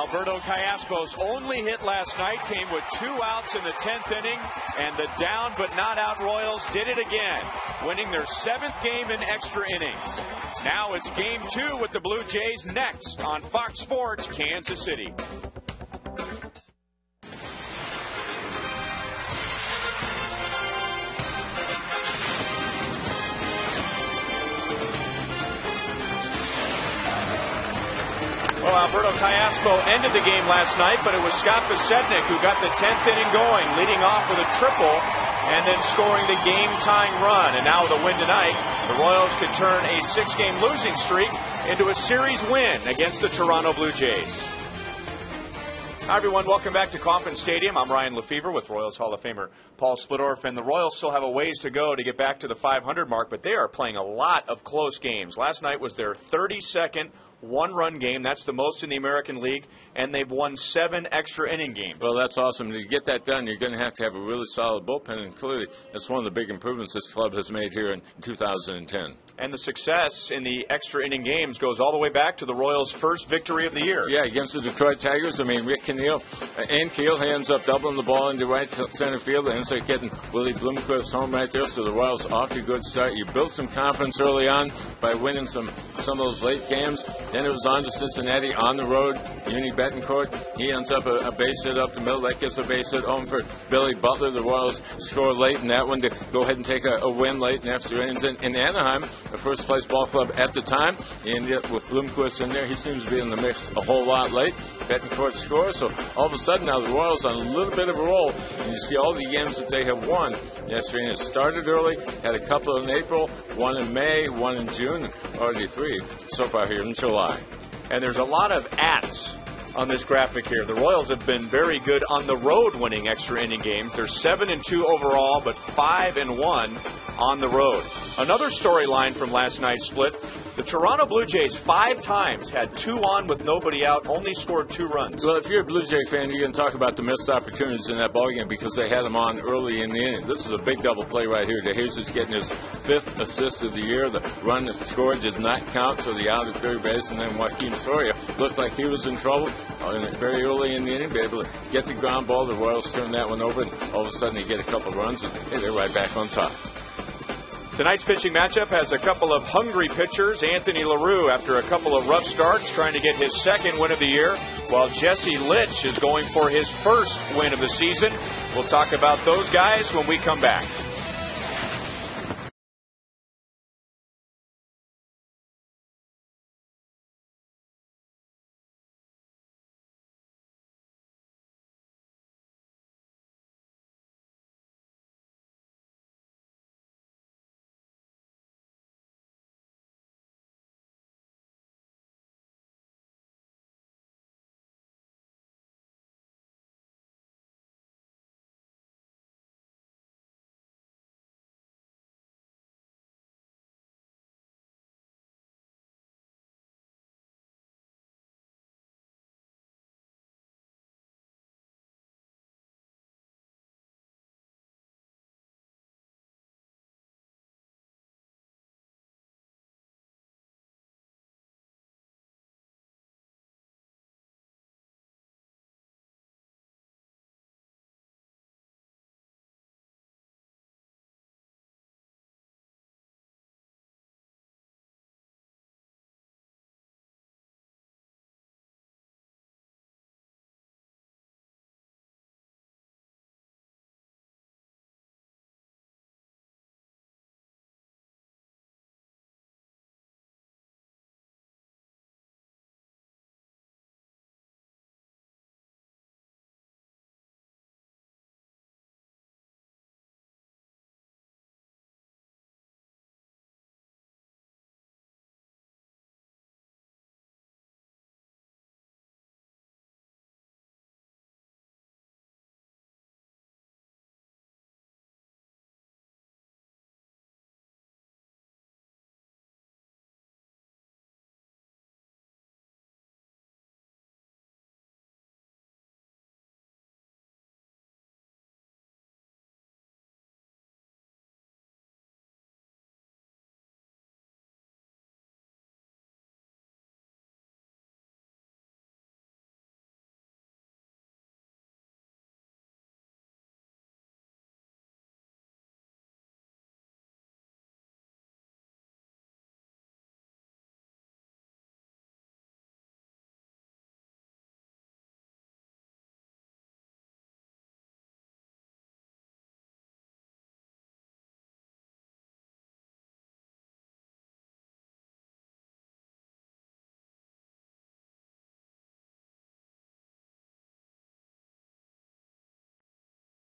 Alberto Callaspo's only hit last night came with 2 outs in the 10th inning, and the down but not out Royals did it again, winning their 7th game in extra innings. Now it's game 2 with the Blue Jays next on Fox Sports Kansas City. Well, Alberto Callaspo ended the game last night, but it was Scott Besednik who got the 10th inning going, leading off with a triple and then scoring the game-tying run. And now with a win tonight, the Royals could turn a 6-game losing streak into a series win against the Toronto Blue Jays. Hi, everyone. Welcome back to Kauffman Stadium. I'm Ryan Lefevre with Royals Hall of Famer Paul Splittorff, and the Royals still have a ways to go to get back to the 500 mark, but they are playing a lot of close games. Last night was their 32nd one-run game. That's the most in the American League, and they've won 7 extra inning games. Well, that's awesome. To get that done, you're going to have a really solid bullpen, and clearly that's one of the big improvements this club has made here in 2010. And the success in the extra inning games goes all the way back to the Royals' first victory of the year. Yeah, against the Detroit Tigers. I mean, Rick Keneal and Keel ends up doubling the ball into right center field, and ends up getting Willie Bloomquist home right there. So the Royals off to a good start. You built some confidence early on by winning some of those late games. Then it was on to Cincinnati on the road. Uni Betancourt, he ends up a base hit up the middle. That gives a base hit home for Billy Butler. The Royals score late in that one to go ahead and take a win late in extra innings. In Anaheim, the first-place ball club at the time, and yet with Bloomquist in there, he seems to be in the mix a whole lot late. Betancourt scores, so all of a sudden now the Royals on a little bit of a roll, and you see all the games that they have won yesterday. And it started early, had a couple in April, 1 in May, 1 in June, and already 3 so far here in July. And there's a lot of ats on this graphic here. The Royals have been very good on the road winning extra inning games. They're 7-2 overall, but 5-1 on the road. Another storyline from last night's split, the Toronto Blue Jays 5 times had 2 on with nobody out, only scored 2 runs. Well, if you're a Blue Jay fan, you're going to talk about the missed opportunities in that ballgame because they had them on early in the inning. This is a big double play right here. DeJesus getting his 5th assist of the year. The run scored did not count, so the out at third base, and then Joaquin Soria looked like he was in trouble very early in the inning, be able to get the ground ball. The Royals turned that one over, and all of a sudden they get a couple runs, and hey, they're right back on top. Tonight's pitching matchup has a couple of hungry pitchers. Anthony LaRue, after a couple of rough starts, trying to get his 2nd win of the year, while Jesse Litch is going for his 1st win of the season. We'll talk about those guys when we come back.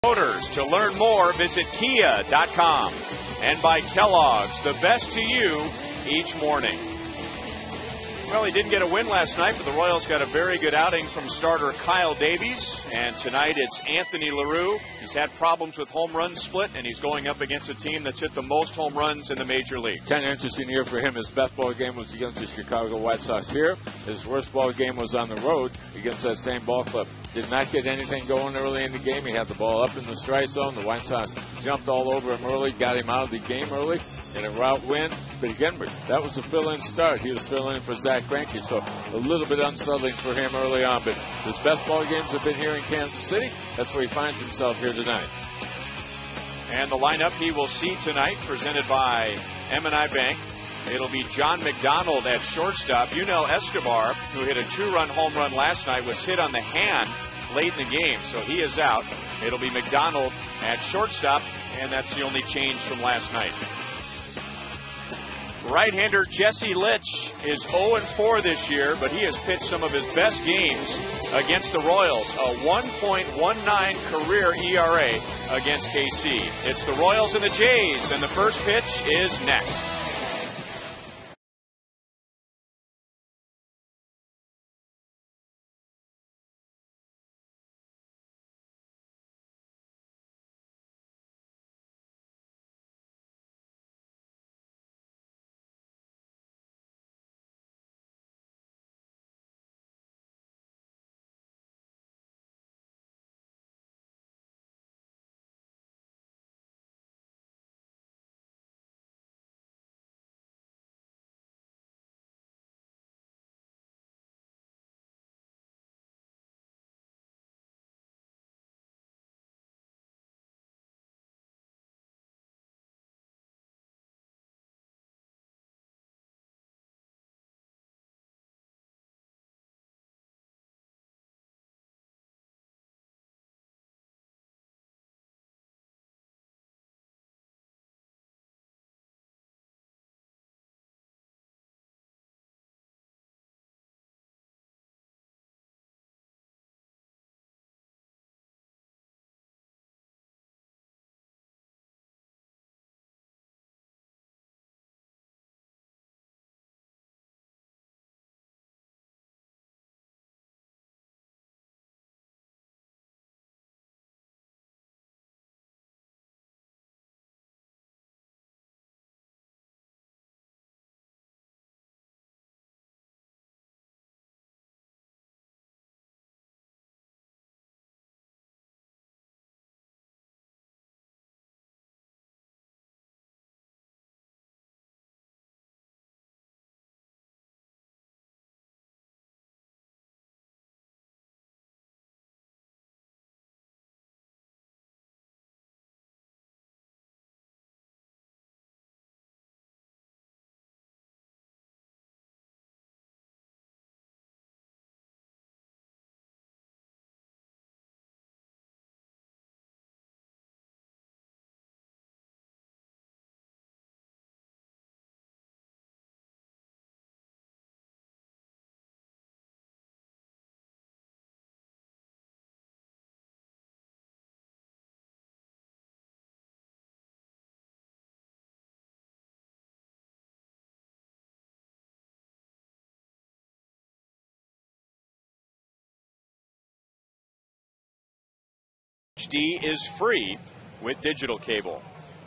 Motors. To learn more, visit kia.com. And by Kellogg's, the best to you each morning. Well, he didn't get a win last night, but the Royals got a very good outing from starter Kyle Davies. And tonight it's Anthony LaRue. He's had problems with home run split, and he's going up against a team that's hit the most home runs in the major league. Kind of interesting year for him. His best ball game was against the Chicago White Sox here. His worst ball game was on the road against that same ball club. Did not get anything going early in the game. He had the ball up in the strike zone. The White Sox jumped all over him early, got him out of the game early in a route win. But again, that was a fill-in start. He was filling in for Zach Greinke, so a little bit unsettling for him early on. But his best ball games have been here in Kansas City. That's where he finds himself here tonight. And the lineup he will see tonight, presented by M&I Bank. It'll be John McDonald at shortstop. Yunel Escobar, who hit a 2-run home run last night, was hit on the hand late in the game, so he is out. It'll be McDonald at shortstop, and that's the only change from last night. Right-hander Jesse Litch is 0-4 this year, but he has pitched some of his best games against the Royals. A 1.19 career ERA against KC. It's the Royals and the Jays, and the first pitch is next. HD is free with digital cable.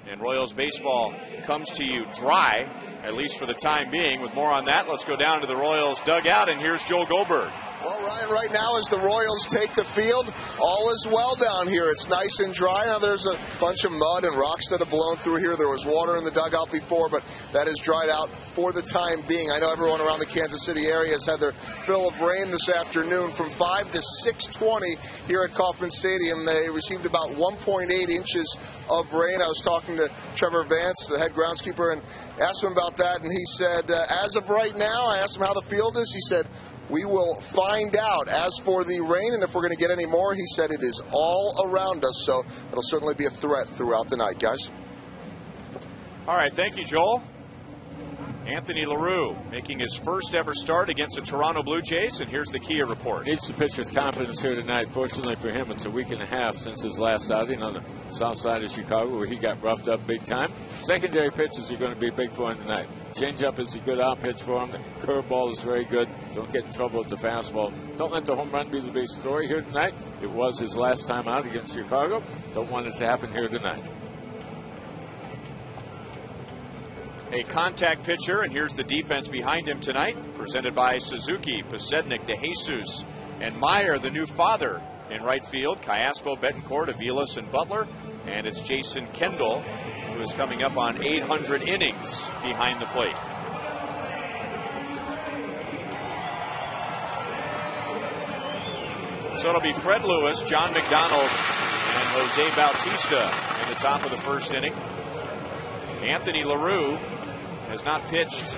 And Royals baseball comes to you dry, at least for the time being. With more on that, let's go down to the Royals dugout, and here's Joel Goldberg. Well, Ryan, right now as the Royals take the field, all is well down here. It's nice and dry. Now there's a bunch of mud and rocks that have blown through here. There was water in the dugout before, but that has dried out for the time being. I know everyone around the Kansas City area has had their fill of rain this afternoon. From 5 to 6:20 here at Kauffman Stadium, they received about 1.8 inches of rain. I was talking to Trevor Vance, the head groundskeeper, and asked him about that, and he said, as of right now, I asked him how the field is. He said, we will find out. As for the rain, and if we're going to get any more, he said it is all around us, so it'll certainly be a threat throughout the night, guys. All right, thank you, Joel. Anthony LaRue making his first ever start against the Toronto Blue Jays, and here's the Kia report. Needs to pitch with confidence here tonight. Fortunately for him, it's a week and a half since his last outing on the south side of Chicago, where he got roughed up big time. Secondary pitches are going to be big for him tonight. Changeup is a good out pitch for him. The curveball is very good. Don't get in trouble with the fastball. Don't let the home run be the big story here tonight. It was his last time out against Chicago. Don't want it to happen here tonight. A contact pitcher, and here's the defense behind him tonight, presented by Suzuki, Pasednik, DeJesus, and Meyer, the new father, in right field. Cayaspo, Betancourt, Aviles, and Butler. And it's Jason Kendall, who is coming up on 800 innings behind the plate. So it'll be Fred Lewis, John McDonald, and Jose Bautista in the top of the first inning. Anthony LaRue has not pitched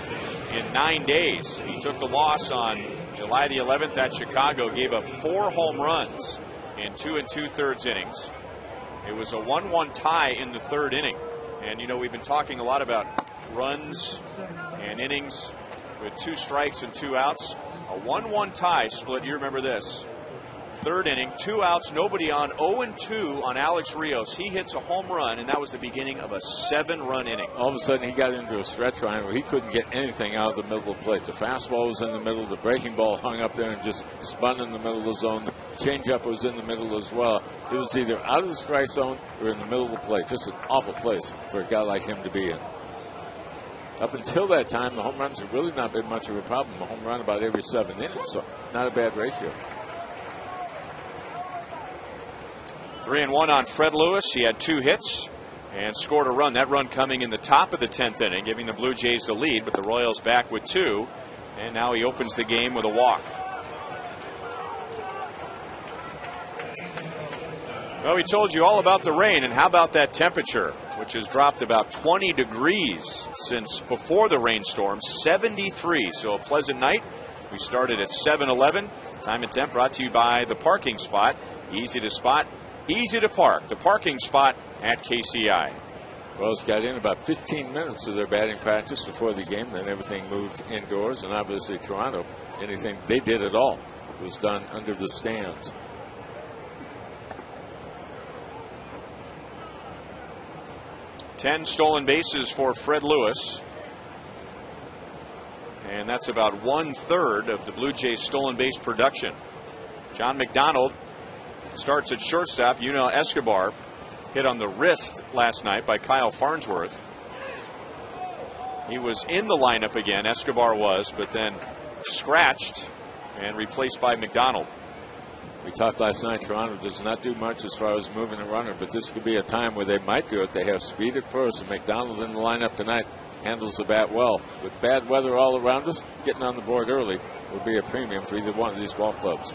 in 9 days. He took the loss on July the 11th at Chicago, gave up 4 home runs in 2 2/3 innings. It was a 1-1 tie in the 3rd inning. And, you know, we've been talking a lot about runs and innings with 2 strikes and 2 outs. A 1-1 tie split, you remember this. 3rd inning, 2 outs, nobody on, 0-2 on Alex Rios. He hits a home run, and that was the beginning of a 7-run inning. All of a sudden, he got into a stretch run where he couldn't get anything out of the middle of the plate. The fastball was in the middle. The breaking ball hung up there and just spun in the middle of the zone. The changeup was in the middle as well. It was either out of the strike zone or in the middle of the plate. Just an awful place for a guy like him to be in. Up until that time, the home runs have really not been much of a problem. A home run about every 7 innings, so not a bad ratio. 3-1 on Fred Lewis. He had 2 hits and scored a run. That run coming in the top of the 10th inning, giving the Blue Jays the lead, but the Royals back with 2, and now he opens the game with a walk. Well, we told you all about the rain, and how about that temperature, which has dropped about 20 degrees since before the rainstorm, 73. So a pleasant night. We started at 7:11. Time and temp brought to you by The Parking Spot. Easy to spot, easy to park. The Parking Spot at KCA. Royals got in about 15 minutes of their batting practice before the game. Then everything moved indoors, and obviously Toronto, anything they did at all was done under the stands. Ten stolen bases for Fred Lewis. And that's about 1/3 of the Blue Jays stolen base production. John McDonald starts at shortstop. You know, Escobar hit on the wrist last night by Kyle Farnsworth. He was in the lineup again, Escobar was, but then scratched and replaced by McDonald. We talked last night, Toronto does not do much as far as moving a runner, but this could be a time where they might do it. They have speed at first, and McDonald in the lineup tonight handles the bat well. With bad weather all around us, getting on the board early would be a premium for either one of these ball clubs.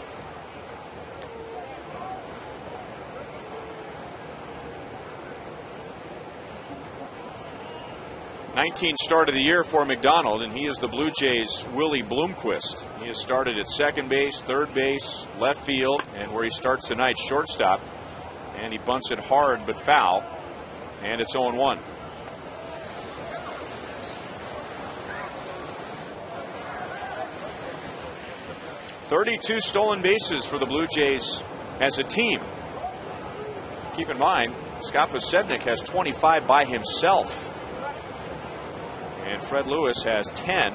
'19 start of the year for McDonald, and he is the Blue Jays' Willie Bloomquist. He has started at second base, third base, left field, and where he starts tonight, shortstop. And he bunts it hard but foul, and it's 0-1. .32 stolen bases for the Blue Jays as a team. Keep in mind, Scott Pasednik has 25 by himself. And Fred Lewis has 10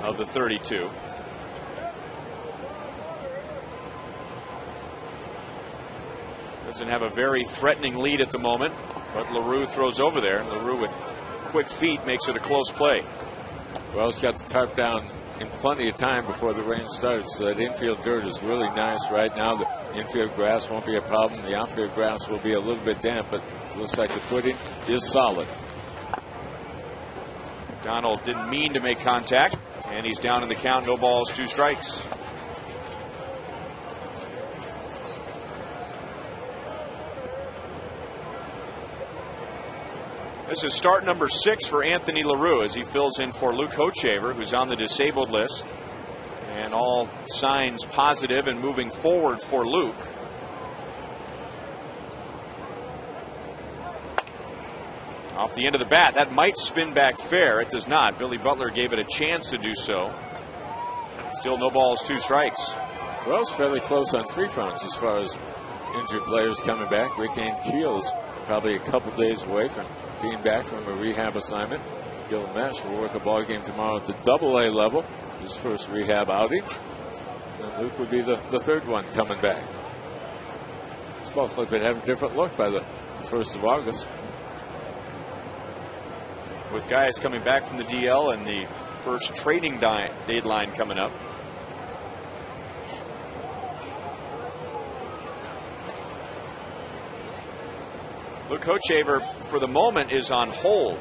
of the 32. Doesn't have a very threatening lead at the moment, but LaRue throws over there. LaRue with quick feet makes it a close play. Well, he's got the tarp down in plenty of time before the rain starts. So that infield dirt is really nice right now. The infield grass won't be a problem. The outfield grass will be a little bit damp, but it looks like the footing is solid. Donald didn't mean to make contact, and he's down in the count. No balls, 2 strikes. This is start number 6 for Anthony LaRue as he fills in for Luke Hochevar, who's on the disabled list. And all signs positive and moving forward for Luke. Off the end of the bat, that might spin back fair. It does not. Billy Butler gave it a chance to do so. Still no balls, 2 strikes. Well, it's fairly close on 3 fronts as far as injured players coming back. Rick Keel's probably a couple days away from being back from a rehab assignment. Gil Mesh will work a ball game tomorrow at the AA level, his first rehab outing. And Luke would be the 3rd one coming back. This ball club could have a different look by the 1st of August. With guys coming back from the DL and the first trading deadline coming up. Luke Hochevar, for the moment, is on hold.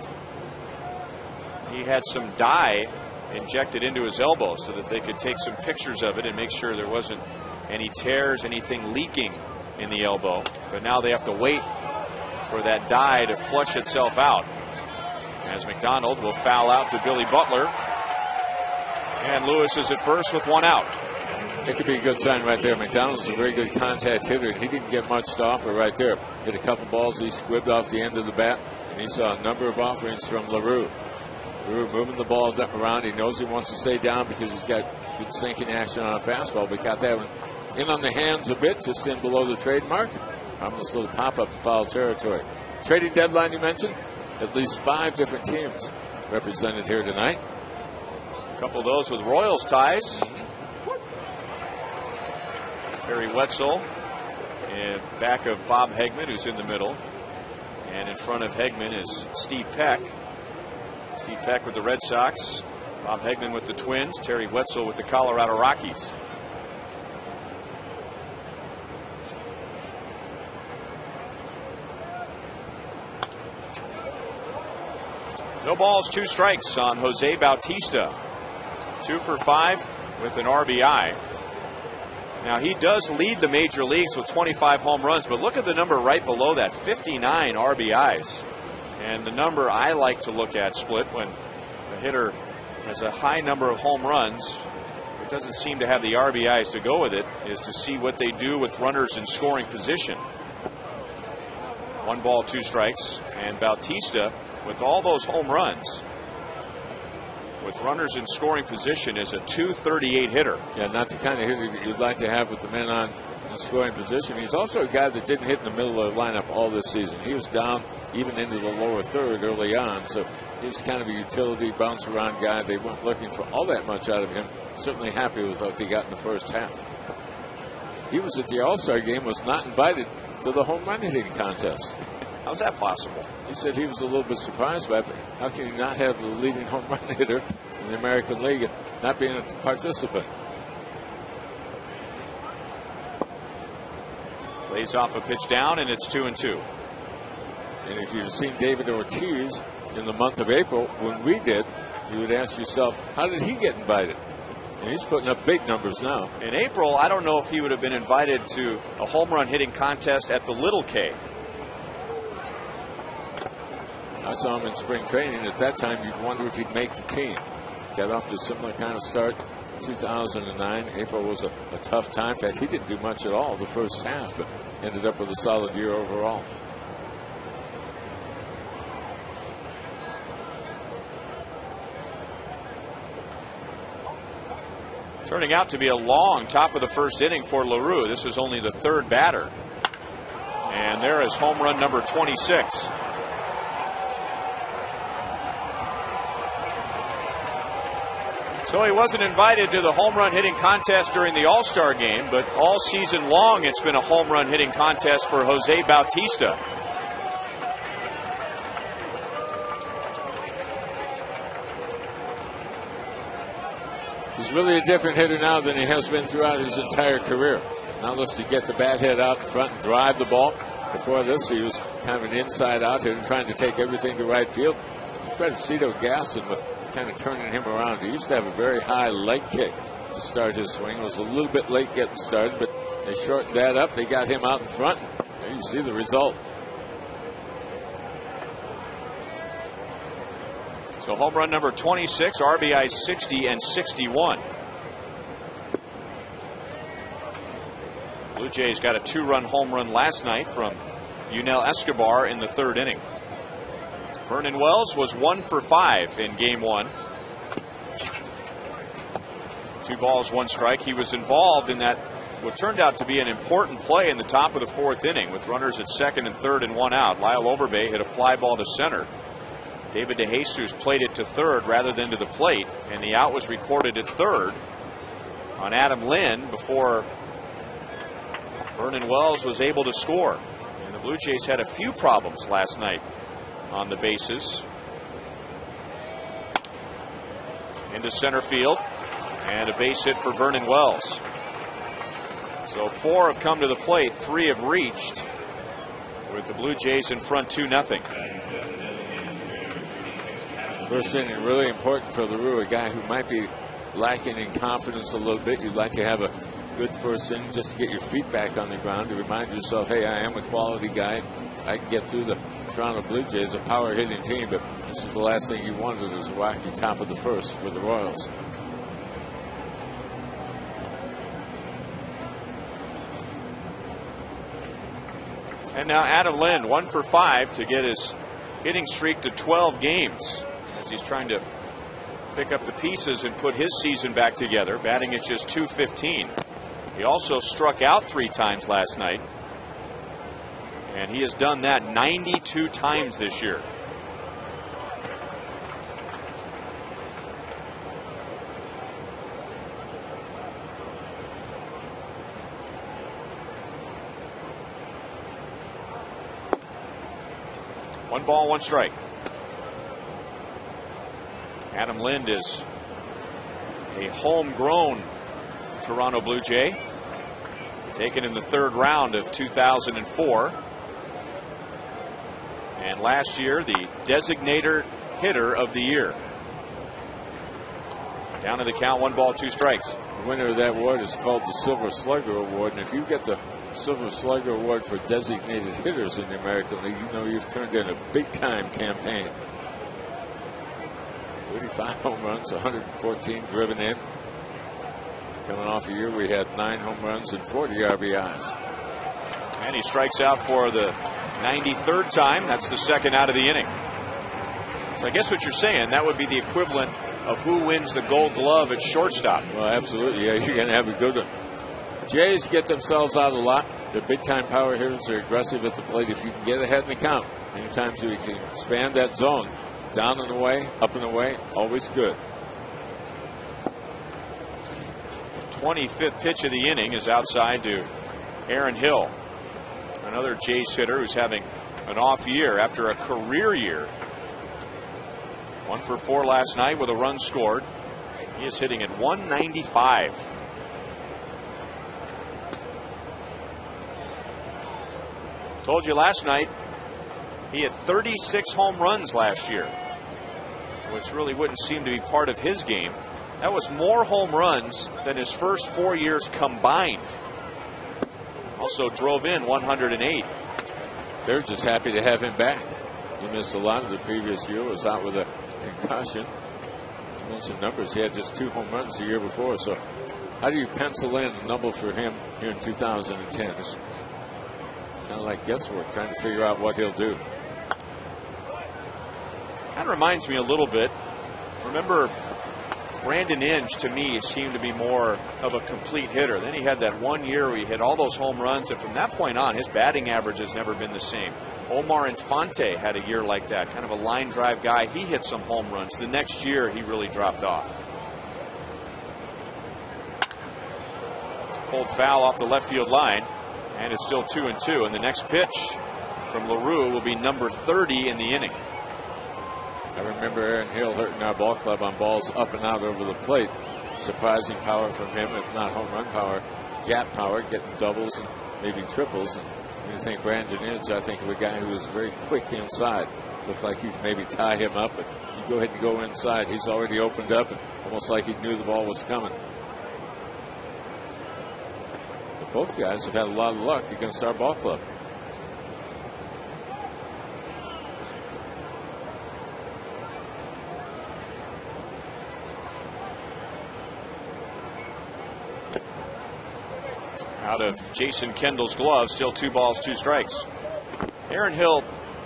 He had some dye injected into his elbow so that they could take some pictures of it and make sure there wasn't any tears, anything leaking in the elbow. But now they have to wait for that dye to flush itself out. As McDonald will foul out to Billy Butler. And Lewis is at first with 1 out. It could be a good sign right there. McDonald's a very good contact hitter, and he didn't get much to offer right there. Hit a couple balls he squibbed off the end of the bat, and he saw a number of offerings from LaRue. LaRue moving the ball around. He knows he wants to stay down because he's got good sinking action on a fastball, but got that one in on the hands a bit, just in below the trademark. Harmless little pop-up in foul territory. Trading deadline you mentioned, at least 5 different teams represented here tonight. A couple of those with Royals ties. Terry Wetzel in back of Bob Hegman, who's in the middle. And in front of Hegman is Steve Peck. Steve Peck with the Red Sox. Bob Hegman with the Twins. Terry Wetzel with the Colorado Rockies. No balls, 2 strikes on Jose Bautista. 2 for 5 with an RBI. Now, he does lead the major leagues with 25 home runs, but look at the number right below that, 59 RBIs. And the number I like to look at, Split, when the hitter has a high number of home runs, it doesn't seem to have the RBIs to go with it, is to see what they do with runners in scoring position. 1 ball, 2 strikes, and Bautista, with all those home runs, with runners in scoring position, is a .238 hitter. Yeah, not the kind of hitter that you'd like to have with the men on in scoring position. He's also a guy that didn't hit in the middle of the lineup all this season. He was down even into the lower 3rd early on, so he was kind of a utility bounce around guy. They weren't looking for all that much out of him. Certainly happy with what they got in the first half. He was at the All-Star game, was not invited to the home run hitting contest. How's that possible? He said he was a little bit surprised by it, but how can you not have the leading home run hitter in the American League and not being a participant? Lays off a pitch down, and it's 2-2. And if you'd seen David Ortiz in the month of April when we did, you would ask yourself, how did he get invited? And he's putting up big numbers now. In April, I don't know if he would have been invited to a home run hitting contest at the Little K. I saw him in spring training. At that time, you'd wonder if he'd make the team. Got off to a similar kind of start in 2009. April was a tough time. In fact, he didn't do much at all the first half, but ended up with a solid year overall. Turning out to be a long top of the first inning for LaRue. This is only the 3rd batter. And there is home run number 26. So he wasn't invited to the home run hitting contest during the All-Star game, but all season long it's been a home run hitting contest for Jose Bautista. He's really a different hitter now than he has been throughout his entire career. Now looks to get the bat head out in front and drive the ball. Before this, he was kind of an inside-out hitter trying to take everything to right field. You credit Cito Gaston with kind of turning him around. He used to have a very high leg kick to start his swing. It was a little bit late getting started, but they shortened that up. They got him out in front. There you see the result. So home run number 26, RBI 60 and 61. Blue Jays got a 2-run home run last night from Yunel Escobar in the 3rd inning. Vernon Wells was 1 for 5 in game 1. 2 balls, 1 strike. He was involved in that what turned out to be an important play in the top of the 4th inning with runners at 2nd and 3rd and 1 out. Lyle Overbay hit a fly ball to center. David DeJesus played it to 3rd rather than to the plate, and the out was recorded at 3rd on Adam Lynn before Vernon Wells was able to score. And the Blue Jays had a few problems last night on the bases. Into center field, and a base hit for Vernon Wells. So 4 have come to the plate, 3 have reached, with the Blue Jays in front 2-0. First inning really important for LaRue, a guy who might be lacking in confidence a little bit. You'd like to have a good first inning just to get your feet back on the ground, to remind yourself, hey, I am a quality guy. I can get through the Toronto Blue Jays, a power hitting team, but this is the last thing you wanted, is a wacky top of the first for the Royals. And now Adam Lynn 1 for 5 to get his hitting streak to 12 games as he's trying to pick up the pieces and put his season back together, batting at just .215. He also struck out 3 times last night, and he has done that 92 times this year. One ball, 1 strike. Adam Lind is a homegrown Toronto Blue Jay, taken in the 3rd round of 2004. And last year, the designator hitter of the year. Down to the count, 1 ball, 2 strikes. The winner of that award is called the Silver Slugger Award, and if you get the Silver Slugger Award for designated hitters in the American League, you know you've turned in a big-time campaign. 35 home runs, 114 driven in. Coming off a year we had 9 home runs and 40 RBIs. And he strikes out for the 93rd time. That's the 2nd out of the inning. So I guess what you're saying, that would be the equivalent of who wins the Gold Glove at shortstop. Well, absolutely. Yeah, you're going to have a good one. Jays get themselves out a lot. They're big-time power hitters. They're aggressive at the plate. If you can get ahead in the count, many times you can expand that zone. Down and away, up and away, always good. 25th pitch of the inning is outside to Aaron Hill, another Jays hitter who's having an off year after a career year. 1 for 4 last night with a run scored. He is hitting at 195. Told you last night he had 36 home runs last year, which really wouldn't seem to be part of his game. That was more home runs than his first 4 years combined. Also drove in 108. They're just happy to have him back. He missed a lot of the previous year, was out with a concussion. You mentioned numbers. He had just 2 home runs the year before. So how do you pencil in a number for him here in 2010? It's kind of like guesswork, trying to figure out what he'll do. Kind of reminds me a little bit. Remember, Brandon Inge, to me, seemed to be more of a complete hitter. Then he had that 1 year where he hit all those home runs, and from that point on, his batting average has never been the same. Omar Infante had a year like that, kind of a line drive guy. He hit some home runs. The next year, he really dropped off. Pulled foul off the left field line, and it's still 2-2. And the next pitch from LaRue will be number 30 in the inning. I remember Aaron Hill hurting our ball club on balls up and out over the plate. Surprising power from him, if not home run power, gap power, getting doubles and maybe triples. And when you think Brandon Inge, I think of a guy who was very quick inside. Looked like you could maybe tie him up, but you go ahead and go inside. He's already opened up, and almost like he knew the ball was coming. But both guys have had a lot of luck against our ball club. Out of Jason Kendall's glove, still 2 balls, 2 strikes. Aaron Hill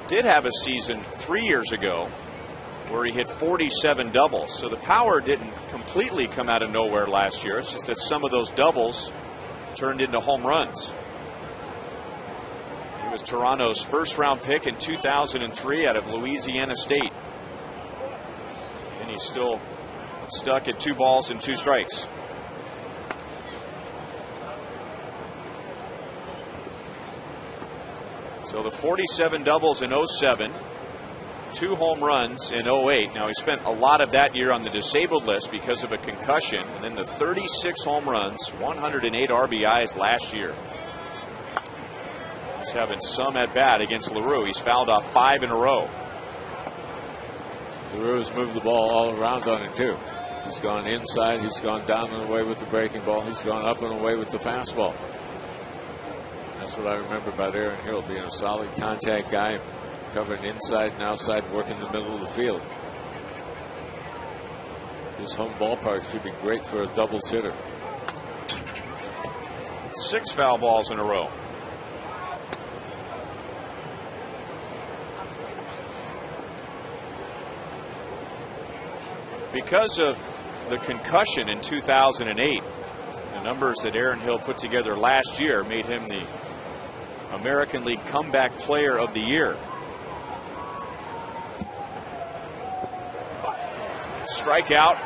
did have a season 3 years ago where he hit 47 doubles. So the power didn't completely come out of nowhere last year. It's just that some of those doubles turned into home runs. He was Toronto's first-round pick in 2003 out of Louisiana State. And he's still stuck at 2 balls and 2 strikes. So the 47 doubles in 07, 2 home runs in 08. Now he spent a lot of that year on the disabled list because of a concussion. And then the 36 home runs, 108 RBIs last year. He's having some at bat against LaRue. He's fouled off 5 in a row. LaRue's moved the ball all around on it too. He's gone inside. He's gone down and away with the breaking ball. He's gone up and away with the fastball. That's what I remember about Aaron Hill, being a solid contact guy, covering inside and outside, working the middle of the field. His home ballpark should be great for a doubles hitter. 6 foul balls in a row. Because of the concussion in 2008, the numbers that Aaron Hill put together last year made him the American League Comeback Player of the Year. Strikeout.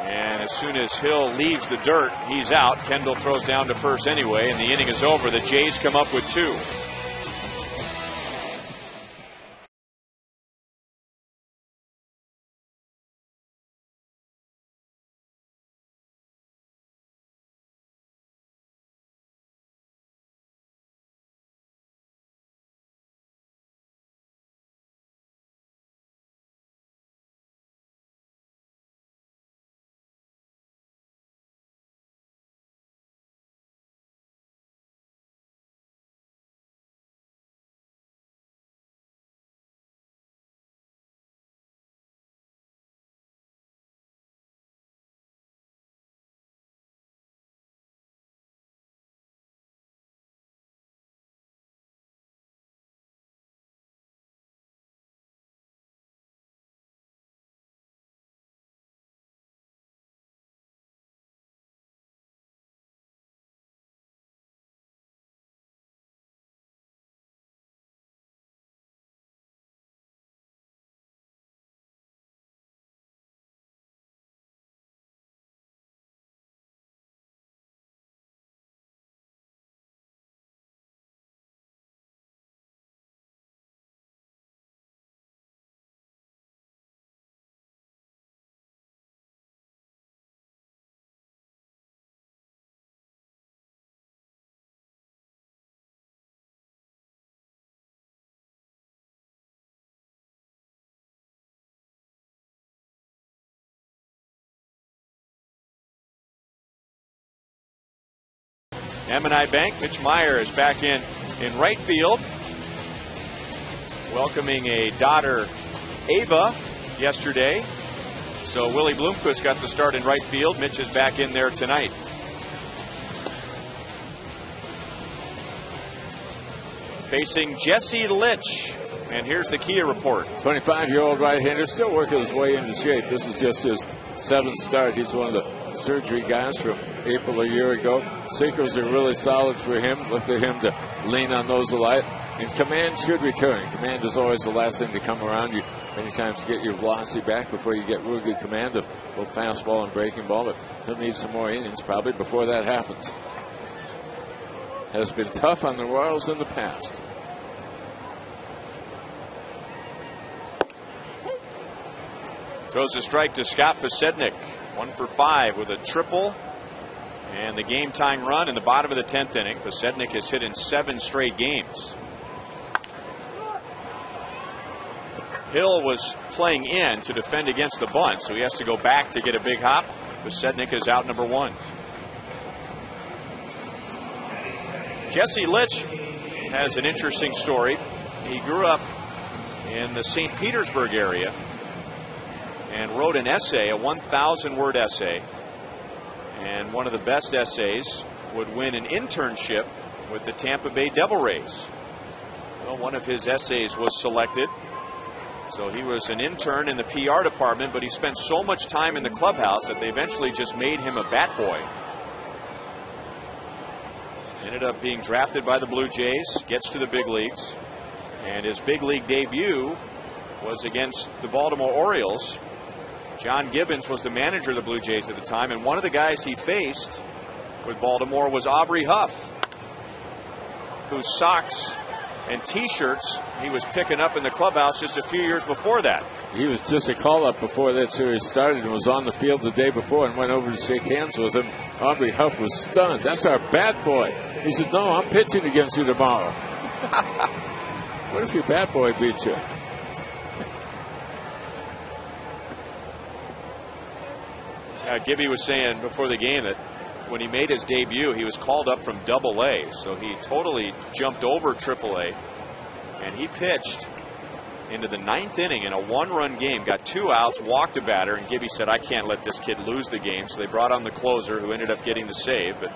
And as soon as Hill leaves the dirt, he's out. Kendall throws down to first anyway, and the inning is over. The Jays come up with 2. M&I Bank, Mitch Meyer is back in right field, welcoming a daughter, Ava, yesterday. So Willie Bloomquist got the start in right field. Mitch is back in there tonight. Facing Jesse Litch. And here's the Kia report. 25-year-old right-hander, still working his way into shape. This is just his 7th start. He's one of the surgery guys from April a year ago. Sinkers are really solid for him. Look for him to lean on those a lot. And command should return. Command is always the last thing to come around you. Many times to get your velocity back before you get real good command of both fastball and breaking ball. But he'll need some more innings probably before that happens. Has been tough on the Royals in the past. Throws a strike to Scott Posednik. 1 for 5 with a triple and the game tying run in the bottom of the 10th inning. Posednik has hit in 7 straight games. Hill was playing in to defend against the bunt, so he has to go back to get a big hop. Posednik is out number 1. Jesse Litch has an interesting story. He grew up in the St. Petersburg area and wrote an essay, a 1,000-word essay. And one of the best essays would win an internship with the Tampa Bay Devil Rays. Well, one of his essays was selected. So he was an intern in the PR department, but he spent so much time in the clubhouse that they eventually just made him a bat boy. Ended up being drafted by the Blue Jays, gets to the big leagues, and his big league debut was against the Baltimore Orioles. John Gibbons was the manager of the Blue Jays at the time, and one of the guys he faced with Baltimore was Aubrey Huff, whose socks and T-shirts he was picking up in the clubhouse just a few years before that. He was just a call-up before that series started and was on the field the day before and went over to shake hands with him. Aubrey Huff was stunned. That's our bat boy. He said, no, I'm pitching against you tomorrow. What if your bat boy beats you? Gibby was saying before the game that when he made his debut, he was called up from Double-A, so he totally jumped over Triple-A, and he pitched into the 9th inning in a 1-run game, got 2 outs, walked a batter, and Gibby said, I can't let this kid lose the game, so they brought on the closer who ended up getting the save. But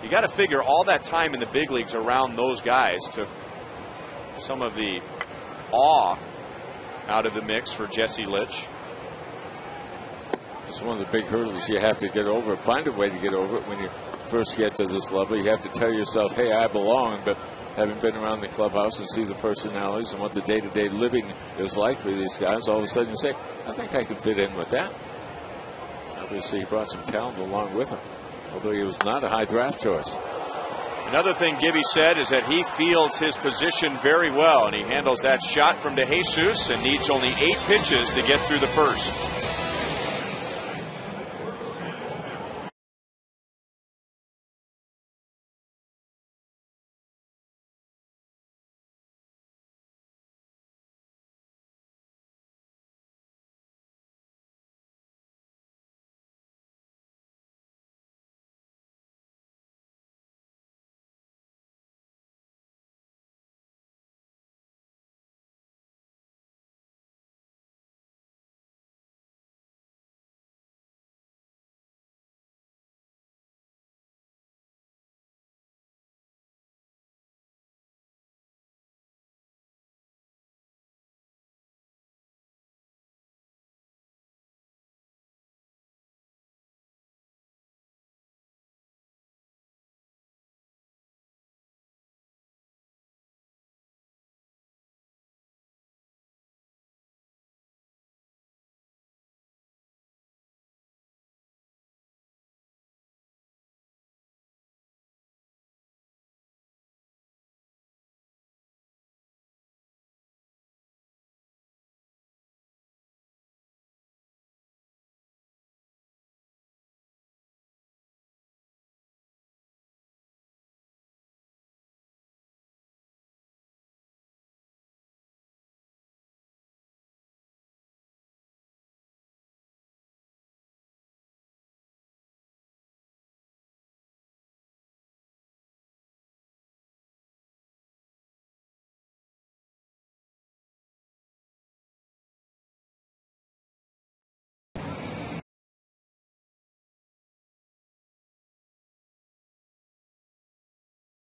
you got to figure all that time in the big leagues around those guys took some of the awe out of the mix for Jesse Litch. It's one of the big hurdles you have to get over. Find a way to get over it when you first get to this level. You have to tell yourself, hey, I belong, but having been around the clubhouse and see the personalities and what the day-to-day living is like for these guys, all of a sudden you say, I think I can fit in with that. Obviously, he brought some talent along with him, although he was not a high draft choice. Another thing Gibby said is that he fields his position very well, and he handles that shot from DeJesus and needs only 8 pitches to get through the first.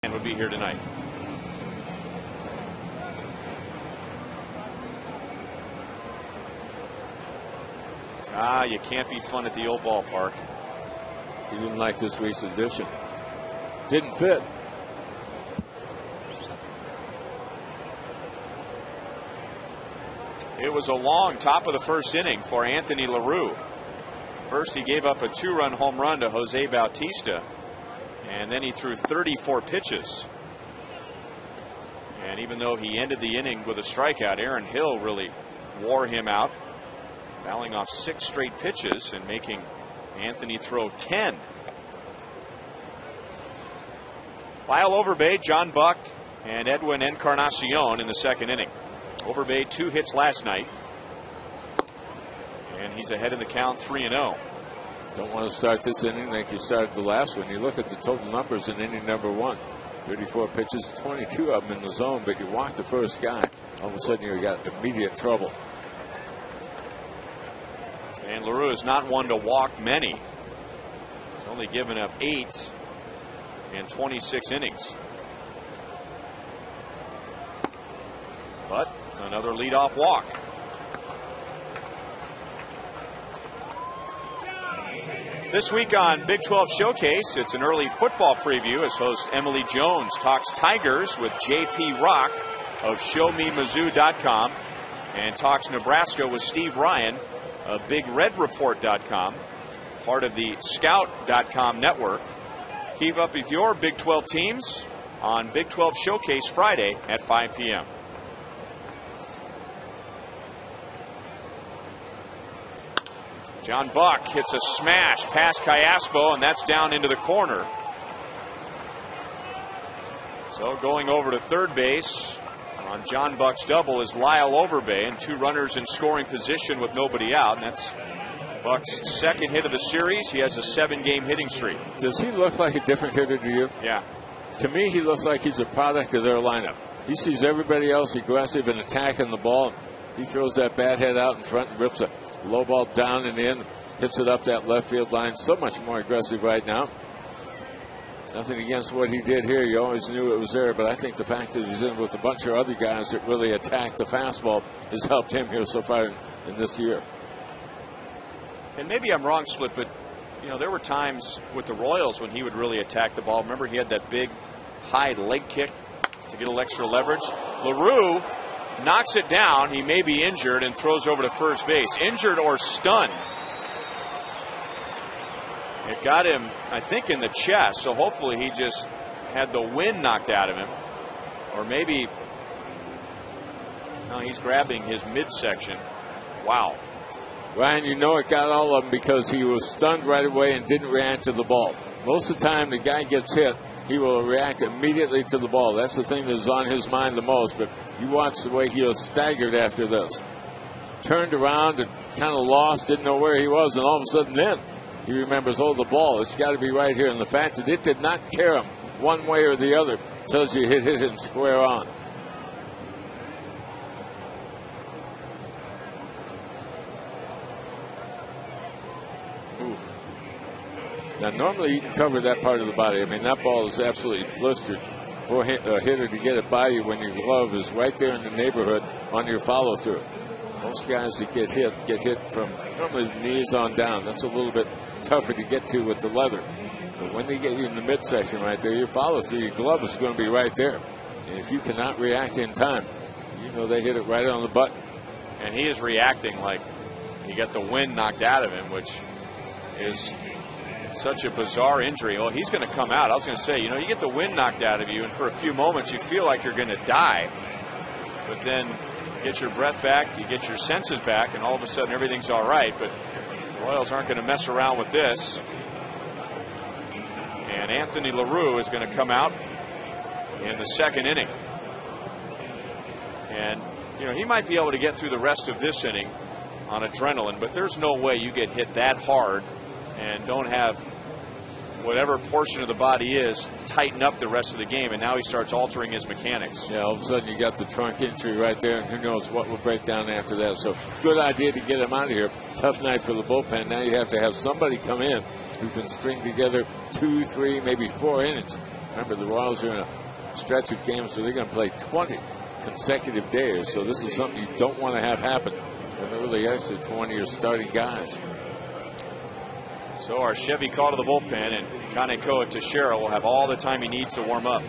And would be here tonight. You can't beat fun at the old ballpark. He didn't like this week's edition. Didn't fit. It was a long top of the first inning for Anthony LaRue. First, he gave up a 2-run home run to Jose Bautista, and then he threw 34 pitches. And even though he ended the inning with a strikeout, Aaron Hill really wore him out, fouling off 6 straight pitches and making Anthony throw 10. Lyle Overbay, John Buck, and Edwin Encarnacion in the second inning. Overbay 2 hits last night, and he's ahead in the count 3-0. Don't want to start this inning like you started the last one. You look at the total numbers in inning number 1. 34 pitches, 22 of them in the zone, but you walk the first guy. All of a sudden you got immediate trouble. And LaRue is not one to walk many. He's only given up 8 in 26 innings. But another leadoff walk. This week on Big 12 Showcase, it's an early football preview as host Emily Jones talks Tigers with J.P. Rock of ShowMeMizzou.com and talks Nebraska with Steve Ryan of BigRedReport.com, part of the Scout.com network. Keep up with your Big 12 teams on Big 12 Showcase Friday at 5 p.m. John Buck hits a smash past Cayaspo, and that's down into the corner. So going over to third base on John Buck's double is Lyle Overbay, and 2 runners in scoring position with nobody out. And that's Buck's second hit of the series. He has a 7-game hitting streak. Does he look like a different hitter to you? Yeah. To me, he looks like he's a product of their lineup. He sees everybody else aggressive and attacking the ball. He throws that bat head out in front and rips a low ball down and in, hits it up that left field line. So much more aggressive right now. Nothing against what he did here. You always knew it was there, but I think the fact that he's in with a bunch of other guys that really attack the fastball has helped him here so far in this year. And maybe I'm wrong, Split, but you know, there were times with the Royals when he would really attack the ball. Remember, he had that big high leg kick to get a little extra leverage. LaRue knocks it down. He may be injured and throws over to first base. Injured or stunned. It got him, I think, in the chest. So hopefully he just had the wind knocked out of him. Or maybe, no, he's grabbing his midsection. Wow. Ryan, you know it got all of them because he was stunned right away and didn't react to the ball. Most of the time the guy gets hit, he will react immediately to the ball. That's the thing that's on his mind the most. But you watch the way he was staggered after this. Turned around and kind of lost, didn't know where he was, and all of a sudden then he remembers, oh, the ball, it's got to be right here. And the fact that it did not care him one way or the other tells you it hit him square on. Now, normally you can cover that part of the body. I mean, that ball is absolutely blistered. For a hitter to get it by you when your glove is right there in the neighborhood on your follow-through. Most guys that get hit from normally the knees on down. That's a little bit tougher to get to with the leather. But when they get you in the midsection right there, your follow-through, your glove is going to be right there. And if you cannot react in time, you know they hit it right on the button. And he is reacting like he got the wind knocked out of him, which is such a bizarre injury. Well, he's going to come out. I was going to say, you know, you get the wind knocked out of you, and for a few moments you feel like you're going to die. But then you get your breath back, you get your senses back, and all of a sudden everything's all right. But the Royals aren't going to mess around with this. And Anthony LaRue is going to come out in the second inning. And, you know, he might be able to get through the rest of this inning on adrenaline, but there's no way you get hit that hard and don't have whatever portion of the body is tighten up the rest of the game, and now he starts altering his mechanics. Yeah, all of a sudden you got the trunk injury right there, and who knows what will break down after that. So good idea to get him out of here. Tough night for the bullpen. Now you have to have somebody come in who can string together 2, 3, maybe 4 innings. Remember, the Royals are in a stretch of games, so they're going to play 20 consecutive days. So this is something you don't want to have happen. And they're really actually 20 are starting guys. So our Chevy call to the bullpen, and Kanekoa Teixeira will have all the time he needs to warm up.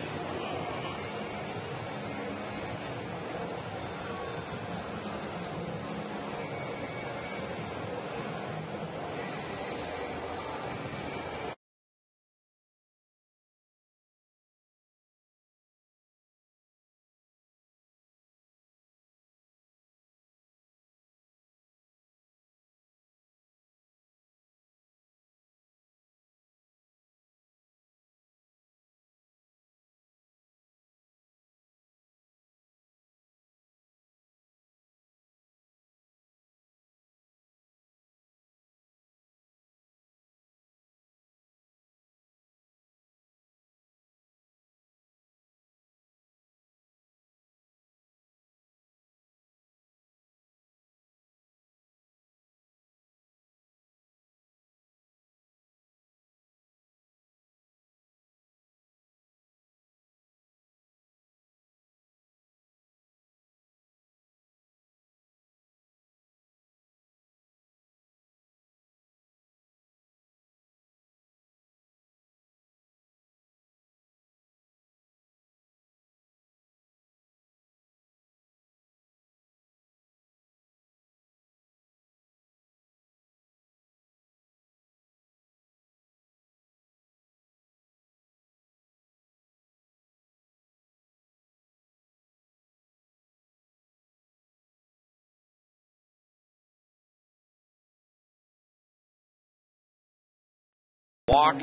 walk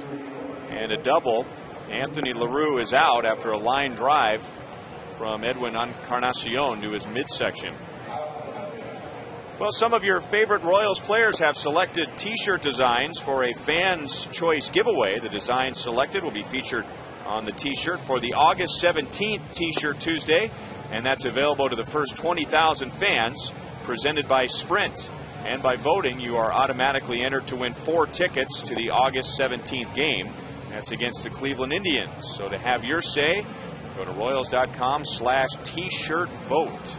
and a double. Anthony LaRue is out after a line drive from Edwin Encarnacion to his midsection. Well, some of your favorite Royals players have selected T-shirt designs for a Fans' Choice giveaway. The designs selected will be featured on the T-shirt for the August 17th T-shirt Tuesday, and that's available to the first 20,000 fans, presented by Sprint. And by voting, you are automatically entered to win 4 tickets to the August 17th game. That's against the Cleveland Indians. So to have your say, go to Royals.com/T-shirt vote.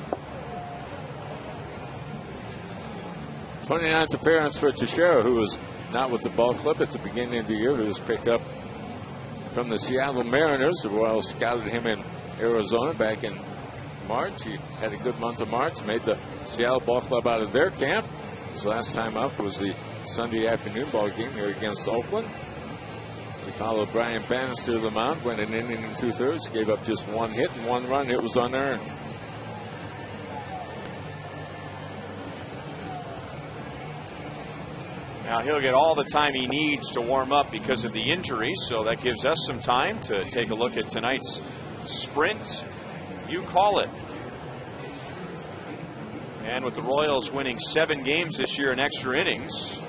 29th appearance for Teixeira, who was not with the ball club at the beginning of the year, who was picked up from the Seattle Mariners. The Royals scouted him in Arizona back in March. He had a good month of March, made the Seattle ball club out of their camp. His last time up was the Sunday afternoon ball game here against Oakland. He followed Brian Bannister to the mound, went an inning and 2/3, gave up just 1 hit and 1 run. It was unearned. Now he'll get all the time he needs to warm up because of the injury, so that gives us some time to take a look at tonight's Sprint. You call it. And with the Royals winning 7 games this year in extra innings,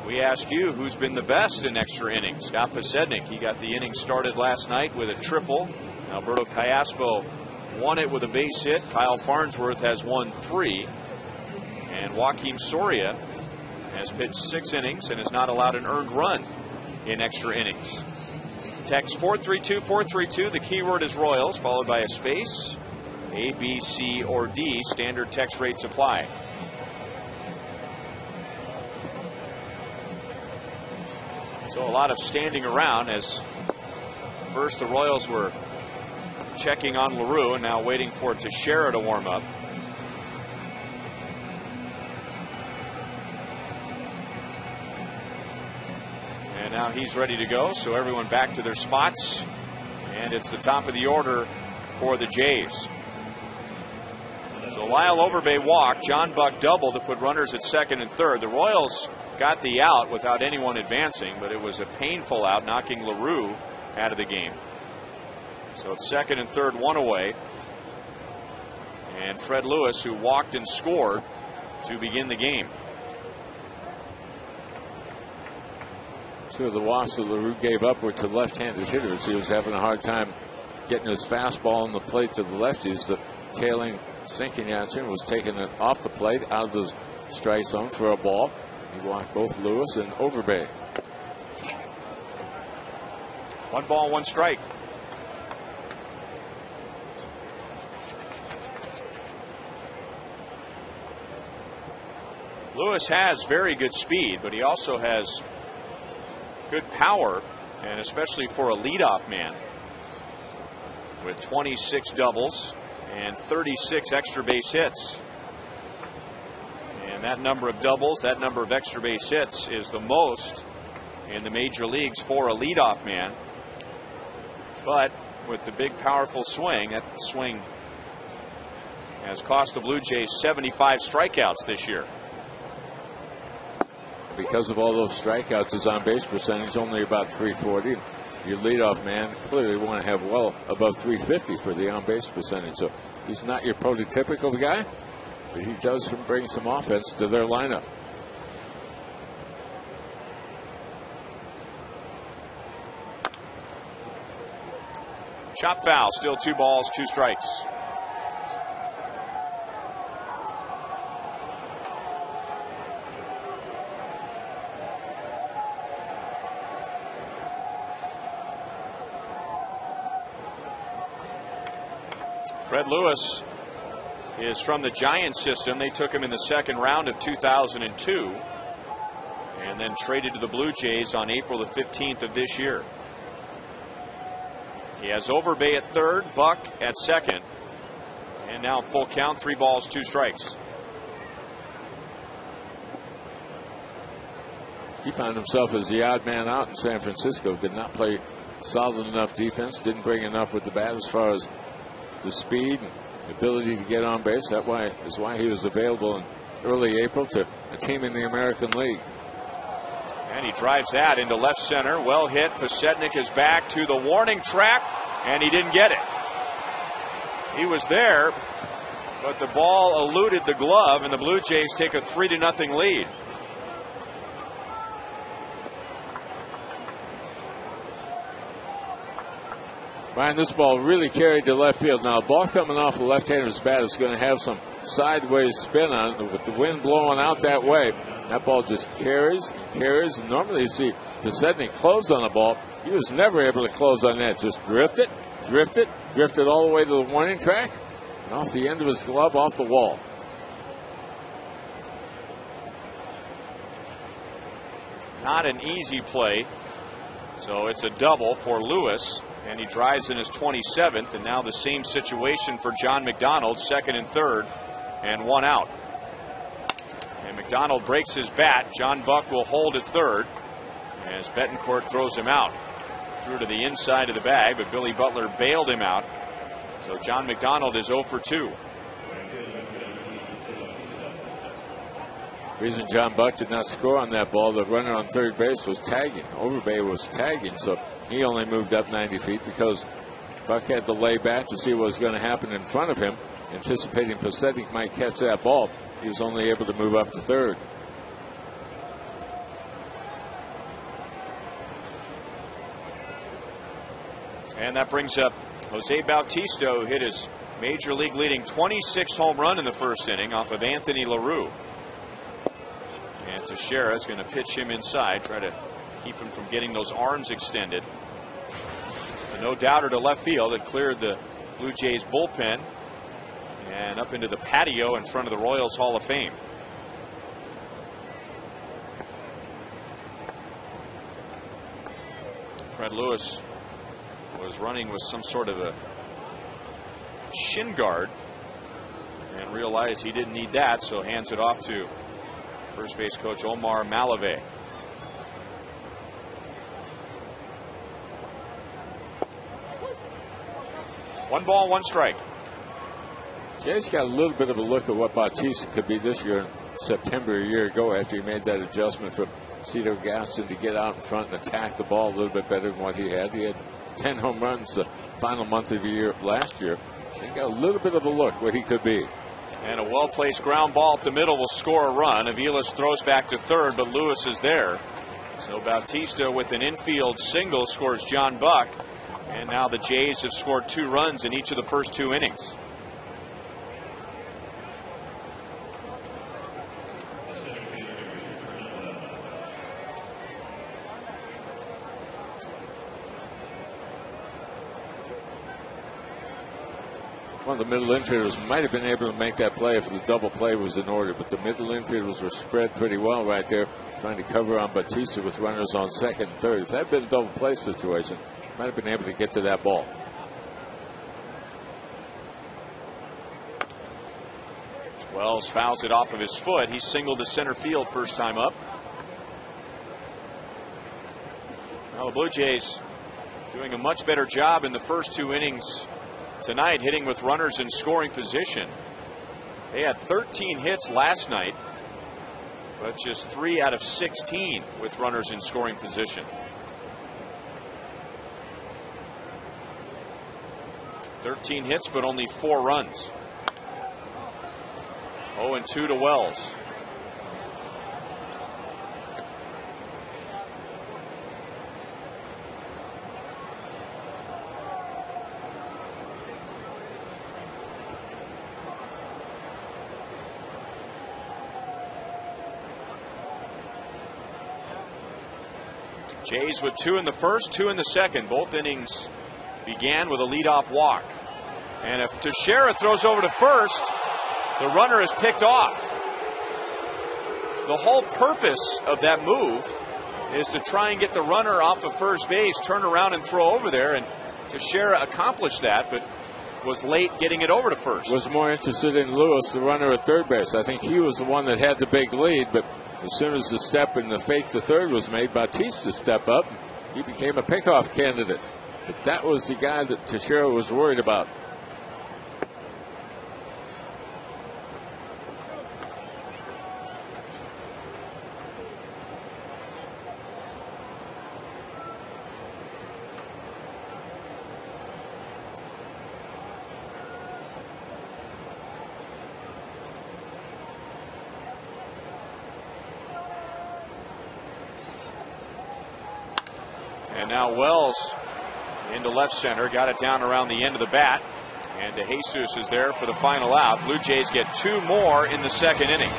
we ask you who's been the best in extra innings. Scott Podsednik, he got the inning started last night with a triple. Alberto Callaspo won it with a base hit. Kyle Farnsworth has won 3. And Joakim Soria has pitched 6 innings and has not allowed an earned run in extra innings. Text 432-432. The keyword is Royals, followed by a space. A, B, C, or D. Standard text rates apply. So a lot of standing around as first the Royals were checking on LaRue and now waiting for Teixeira to warm up. And now he's ready to go, so everyone back to their spots. And it's the top of the order for the Jays. So Lyle Overbay walked, John Buck doubled to put runners at second and third. The Royals got the out without anyone advancing, but it was a painful out, knocking LaRue out of the game. So it's second and third, 1 away. And Fred Lewis, who walked and scored to begin the game. 2 of the walks that LaRue gave up were to left-handed hitters. He was having a hard time getting his fastball on the plate to the lefties. The tailing Sinking Janssen was taking it off the plate, out of the strike zone for a ball. He walked both Lewis and Overbay. 1 ball, 1 strike. Lewis has very good speed, but he also has good power, and especially for a leadoff man, with 26 doubles and 36 extra base hits. And that number of doubles, that number of extra base hits is the most in the major leagues for a leadoff man. But with the big powerful swing, that swing has cost the Blue Jays 75 strikeouts this year. Because of all those strikeouts, his on-base percentage only about 340. Your leadoff man clearly want to have well above 350 for the on-base percentage. So he's not your prototypical guy, but he does bring some offense to their lineup. Chop foul, still 2 balls, 2 strikes. Fred Lewis is from the Giants system. They took him in the 2nd round of 2002 and then traded to the Blue Jays on April the 15th of this year. He has Overbay at third, Buck at second, and now full count, 3 balls, 2 strikes. He found himself as the odd man out in San Francisco. Did not play solid enough defense, didn't bring enough with the bat as far as the speed and ability to get on base. That is why he was available in early April to a team in the American League. And he drives that into left center. Well hit. Pasetnik is back to the warning track, and he didn't get it. He was there, but the ball eluded the glove, and the Blue Jays take a 3-0 lead. Ryan, this ball really carried to left field. Now, a ball coming off a left-hander's bat is going to have some sideways spin on it. With the wind blowing out that way, that ball just carries and carries. And normally you see Pasetnik close on a ball. He was never able to close on that. Just drifted all the way to the warning track, and off the end of his glove, off the wall. Not an easy play. So it's a double for Lewis. And he drives in his 27th, and now the same situation for John McDonald, second and third, and one out. And McDonald breaks his bat. John Buck will hold at third as Betancourt throws him out. Threw to the inside of the bag, but Billy Butler bailed him out. So John McDonald is 0 for 2. The reason John Buck did not score on that ball, the runner on third base was tagging. Overbay was tagging, so he only moved up 90 feet because Buck had to lay back to see what was going to happen in front of him, anticipating Pasetnik might catch that ball. He was only able to move up to third. And that brings up Jose Bautista, who hit his major league leading 26th home run in the first inning off of Anthony LaRue. And Teixeira is going to pitch him inside, try to keep him from getting those arms extended. A no doubter to left field. It cleared the Blue Jays bullpen and up into the patio in front of the Royals Hall of Fame. Fred Lewis was running with some sort of a shin guard and realized he didn't need that, so hands it off to first base coach Omar Malave. One ball, one strike. Jay's got a little bit of a look at what Bautista could be this year in September a year ago after he made that adjustment from Cito Gaston to get out in front and attack the ball a little bit better than what he had. He had 10 home runs the final month of the year last year. So he got a little bit of a look what he could be. And a well-placed ground ball up the middle will score a run. Aviles throws back to third, but Lewis is there. So Bautista with an infield single scores John Buck. And now the Jays have scored 2 runs in each of the first 2 innings. One of the middle infielders might have been able to make that play if the double play was in order, but the middle infielders were spread pretty well right there, trying to cover on Bautista with runners on second and third. If that had been a double play situation, might have been able to get to that ball. Wells fouls it off of his foot. He singled to center field first time up. Now the Blue Jays doing a much better job in the first 2 innings tonight, hitting with runners in scoring position. They had 13 hits last night, but just 3 out of 16 with runners in scoring position. 13 hits, but only 4 runs. 0-2 to Wells. Jays with 2 in the first, 2 in the second. Both innings began with a leadoff walk. And if Teixeira throws over to first, the runner is picked off. The whole purpose of that move is to try and get the runner off of first base, turn around and throw over there. And Teixeira accomplished that, but was late getting it over to first. Was more interested in Lewis, the runner at third base. I think he was the one that had the big lead, but as soon as the step and the fake to third was made, Bautista stepped up. He became a pickoff candidate. But that was the guy that Teixeira was worried about. And now Wells into left center, got it down around the end of the bat. And DeJesus is there for the final out. Blue Jays get 2 more in the second inning.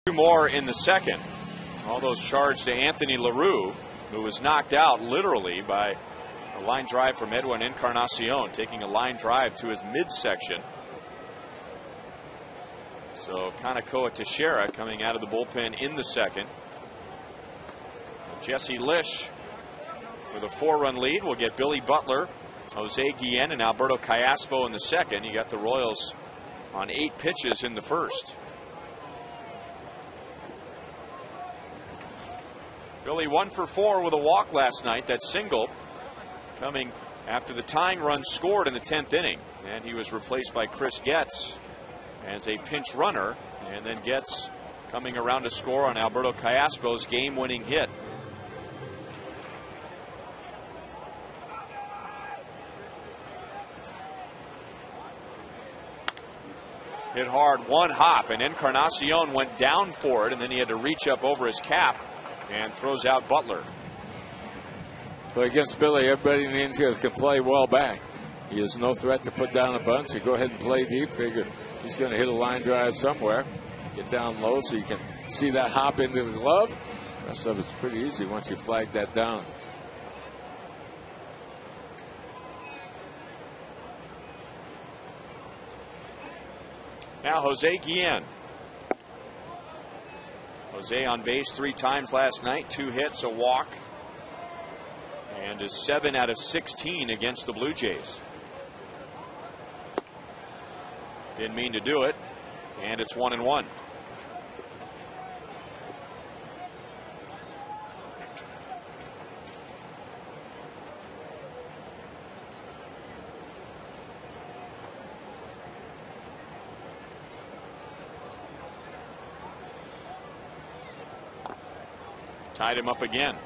Two more in the second. All those charged to Anthony LaRue, who was knocked out literally by a line drive from Edwin Encarnacion, taking a line drive to his midsection. So Kanakoa Teixeira coming out of the bullpen in the second. Jesse Lish with a 4-run lead will get Billy Butler, Jose Guillen, and Alberto Callaspo in the second. You got the Royals on 8 pitches in the first. Billy 1 for 4 with a walk last night. That single coming after the tying run scored in the 10th inning. And he was replaced by Chris Getz as a pinch runner. And then Getz coming around to score on Alberto Callaspo's game-winning hit. Hit hard, one hop, and Encarnacion went down for it, and then he had to reach up over his cap and throws out Butler. Well, against Billy, everybody in the infield can play well back. He is no threat to put down a bunt, so go ahead and play deep. Figure he's going to hit a line drive somewhere. Get down low so you can see that hop into the glove. The rest of it's pretty easy once you flag that down. Now Jose Guillen. Jose on base 3 times last night, 2 hits, a walk, and is 7 out of 16 against the Blue Jays. Didn't mean to do it, and it's 1-1. Tied him up again.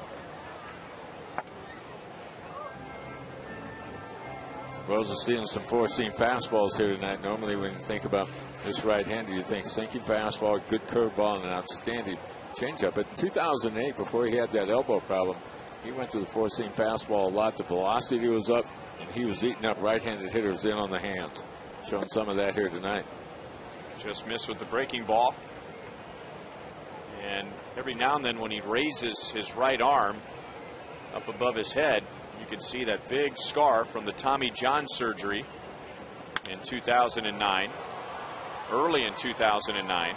Rose is seeing some 4-seam fastballs here tonight. Normally when you think about this right-hander, you think sinking fastball, good curveball, and an outstanding changeup. But in 2008, before he had that elbow problem, he went to the 4-seam fastball a lot. The velocity was up, and he was eating up right-handed hitters in on the hands. Showing some of that here tonight. Just missed with the breaking ball. And every now and then when he raises his right arm up above his head, you can see that big scar from the Tommy John surgery in 2009. Early in 2009.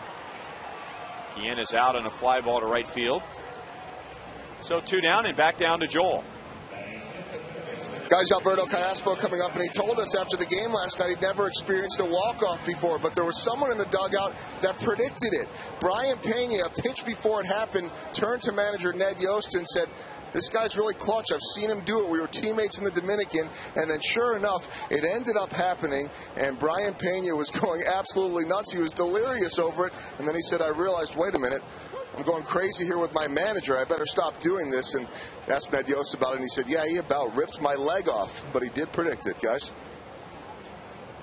Guillen is out on a fly ball to right field. So 2 down and back down to Joel. Guys, Alberto Callaspo coming up, and he told us after the game last night he'd never experienced a walk-off before, but there was someone in the dugout that predicted it. Brian Pena, a pitch before it happened, turned to manager Ned Yost and said, "This guy's really clutch. I've seen him do it. We were teammates in the Dominican." And then sure enough, it ended up happening, and Brian Pena was going absolutely nuts. He was delirious over it, and then he said, "I realized, wait a minute, I'm going crazy here with my manager. I better stop doing this." And asked Ned Yost about it, and he said, "Yeah, he about ripped my leg off." But he did predict it, guys.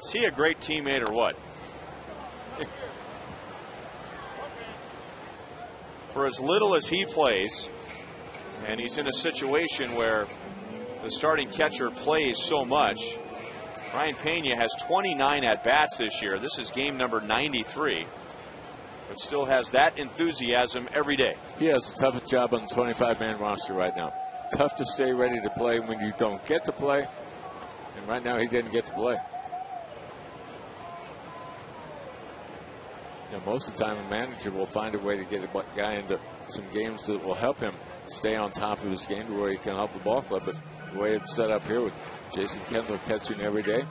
Is he a great teammate or what? For as little as he plays, and he's in a situation where the starting catcher plays so much. Brian Pena has 29 at-bats this year. This is game number 93. But still has that enthusiasm every day. He has the toughest job on the 25-man roster right now. Tough to stay ready to play when you don't get to play. And right now he didn't get to play. You know, most of the time a manager will find a way to get a guy into some games that will help him stay on top of his game to where he can help the ball club. But the way it's set up here with Jason Kendall catching every day,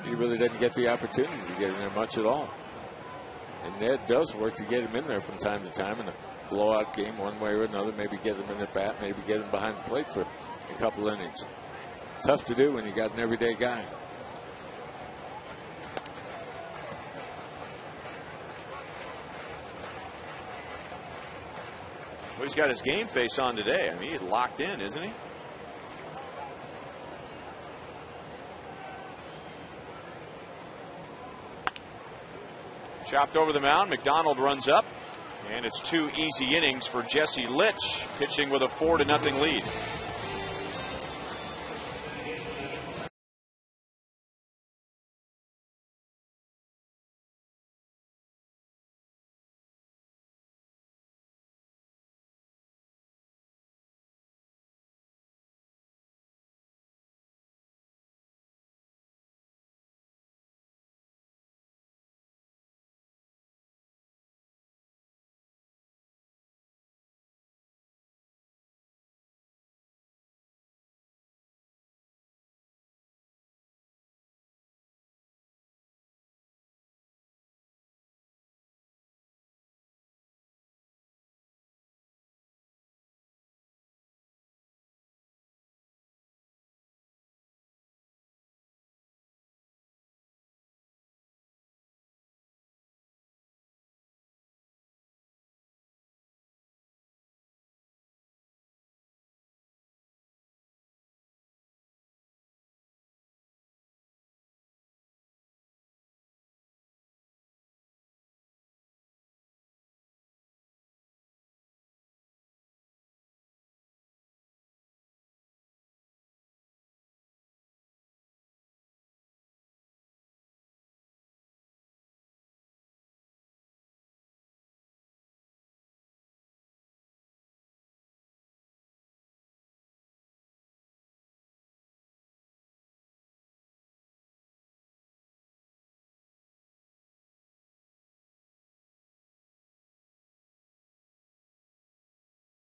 he really didn't get the opportunity to get in there much at all. And Ned does work to get him in there from time to time in a blowout game one way or another. Maybe get him in the bat, maybe get him behind the plate for a couple innings. Tough to do when you got an everyday guy. Well, he's got his game face on today. I mean, he's locked in, isn't he? Chopped over the mound. McDonald runs up. And it's 2 easy innings for Jesse Litch, pitching with a 4-0 lead.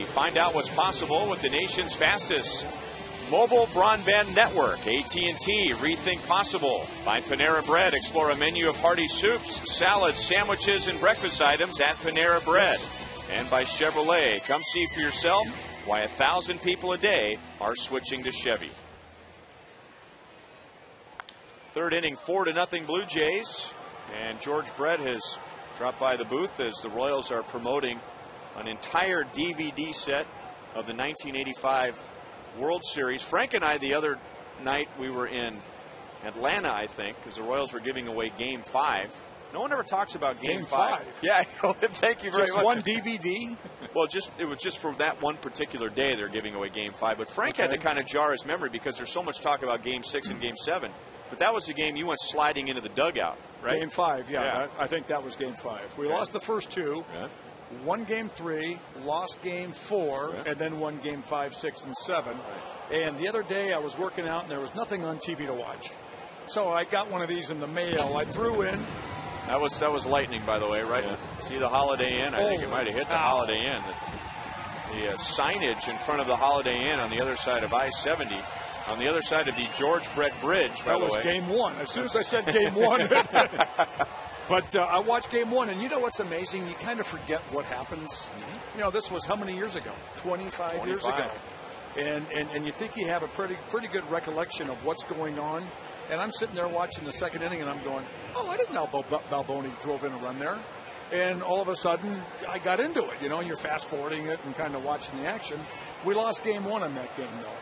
Find out what's possible with the nation's fastest mobile broadband network, AT&T. Rethink possible. By Panera Bread. Explore a menu of hearty soups, salads, sandwiches, and breakfast items at Panera Bread. And by Chevrolet. Come see for yourself why 1,000 people a day are switching to Chevy. Third inning, 4-0 Blue Jays. And George Brett has dropped by the booth as the Royals are promoting an entire DVD set of the 1985 World Series. Frank and I, the other night, we were in Atlanta, I think, because the Royals were giving away Game 5. No one ever talks about Game 5. Yeah, thank you very much. Just one DVD? Well, it was just for that one particular day they're giving away Game 5. But Frank had to kind of jar his memory because there's so much talk about Game 6 and Game 7. But that was the game you went sliding into the dugout, right? Game 5, yeah. I think that was Game 5. We lost the first two. Yeah. Won Game 3, lost Game 4, and then won Game 5, 6, and 7. And the other day I was working out and there was nothing on TV to watch. So I got one of these in the mail. I threw in. That was lightning, by the way, right? Yeah. See the Holiday Inn? I think it might have hit the Holiday Inn. The signage in front of the Holiday Inn on the other side of I-70 On the other side of the George Brett Bridge, by the way. That was game one. As soon as I said game one. But I watched game one, and you know what's amazing? You kind of forget what happens. Mm-hmm. You know, this was how many years ago? 25 years ago. And you think you have a pretty good recollection of what's going on. And I'm sitting there watching the second inning, and I'm going, oh, I didn't know Balboni drove in a run there. And all of a sudden, I got into it, you know, and you're fast-forwarding it and kind of watching the action. We lost game one in that game, though.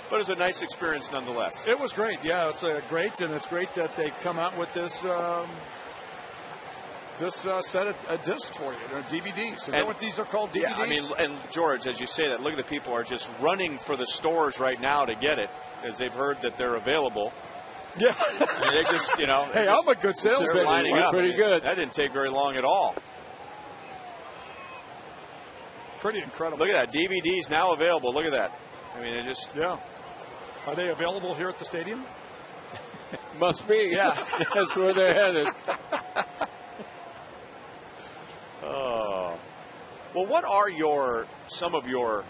But it was a nice experience nonetheless. It was great, yeah. It's great, and it's great that they come out with this set of discs for you, DVDs. Is that what these are called, DVDs? Yeah, I mean, and George, as you say that, look at the people are just running for the stores right now to get it, as they've heard that they're available. Yeah. I mean, they just, you know. Hey, I'm a good salesman. They're lining up. Pretty good. That didn't take very long at all. Pretty incredible. Look at that. DVDs now available. Look at that. I mean, it just. Yeah. Are they available here at the stadium? Must be. Yeah. That's where they're headed. Oh. Well, what are some of your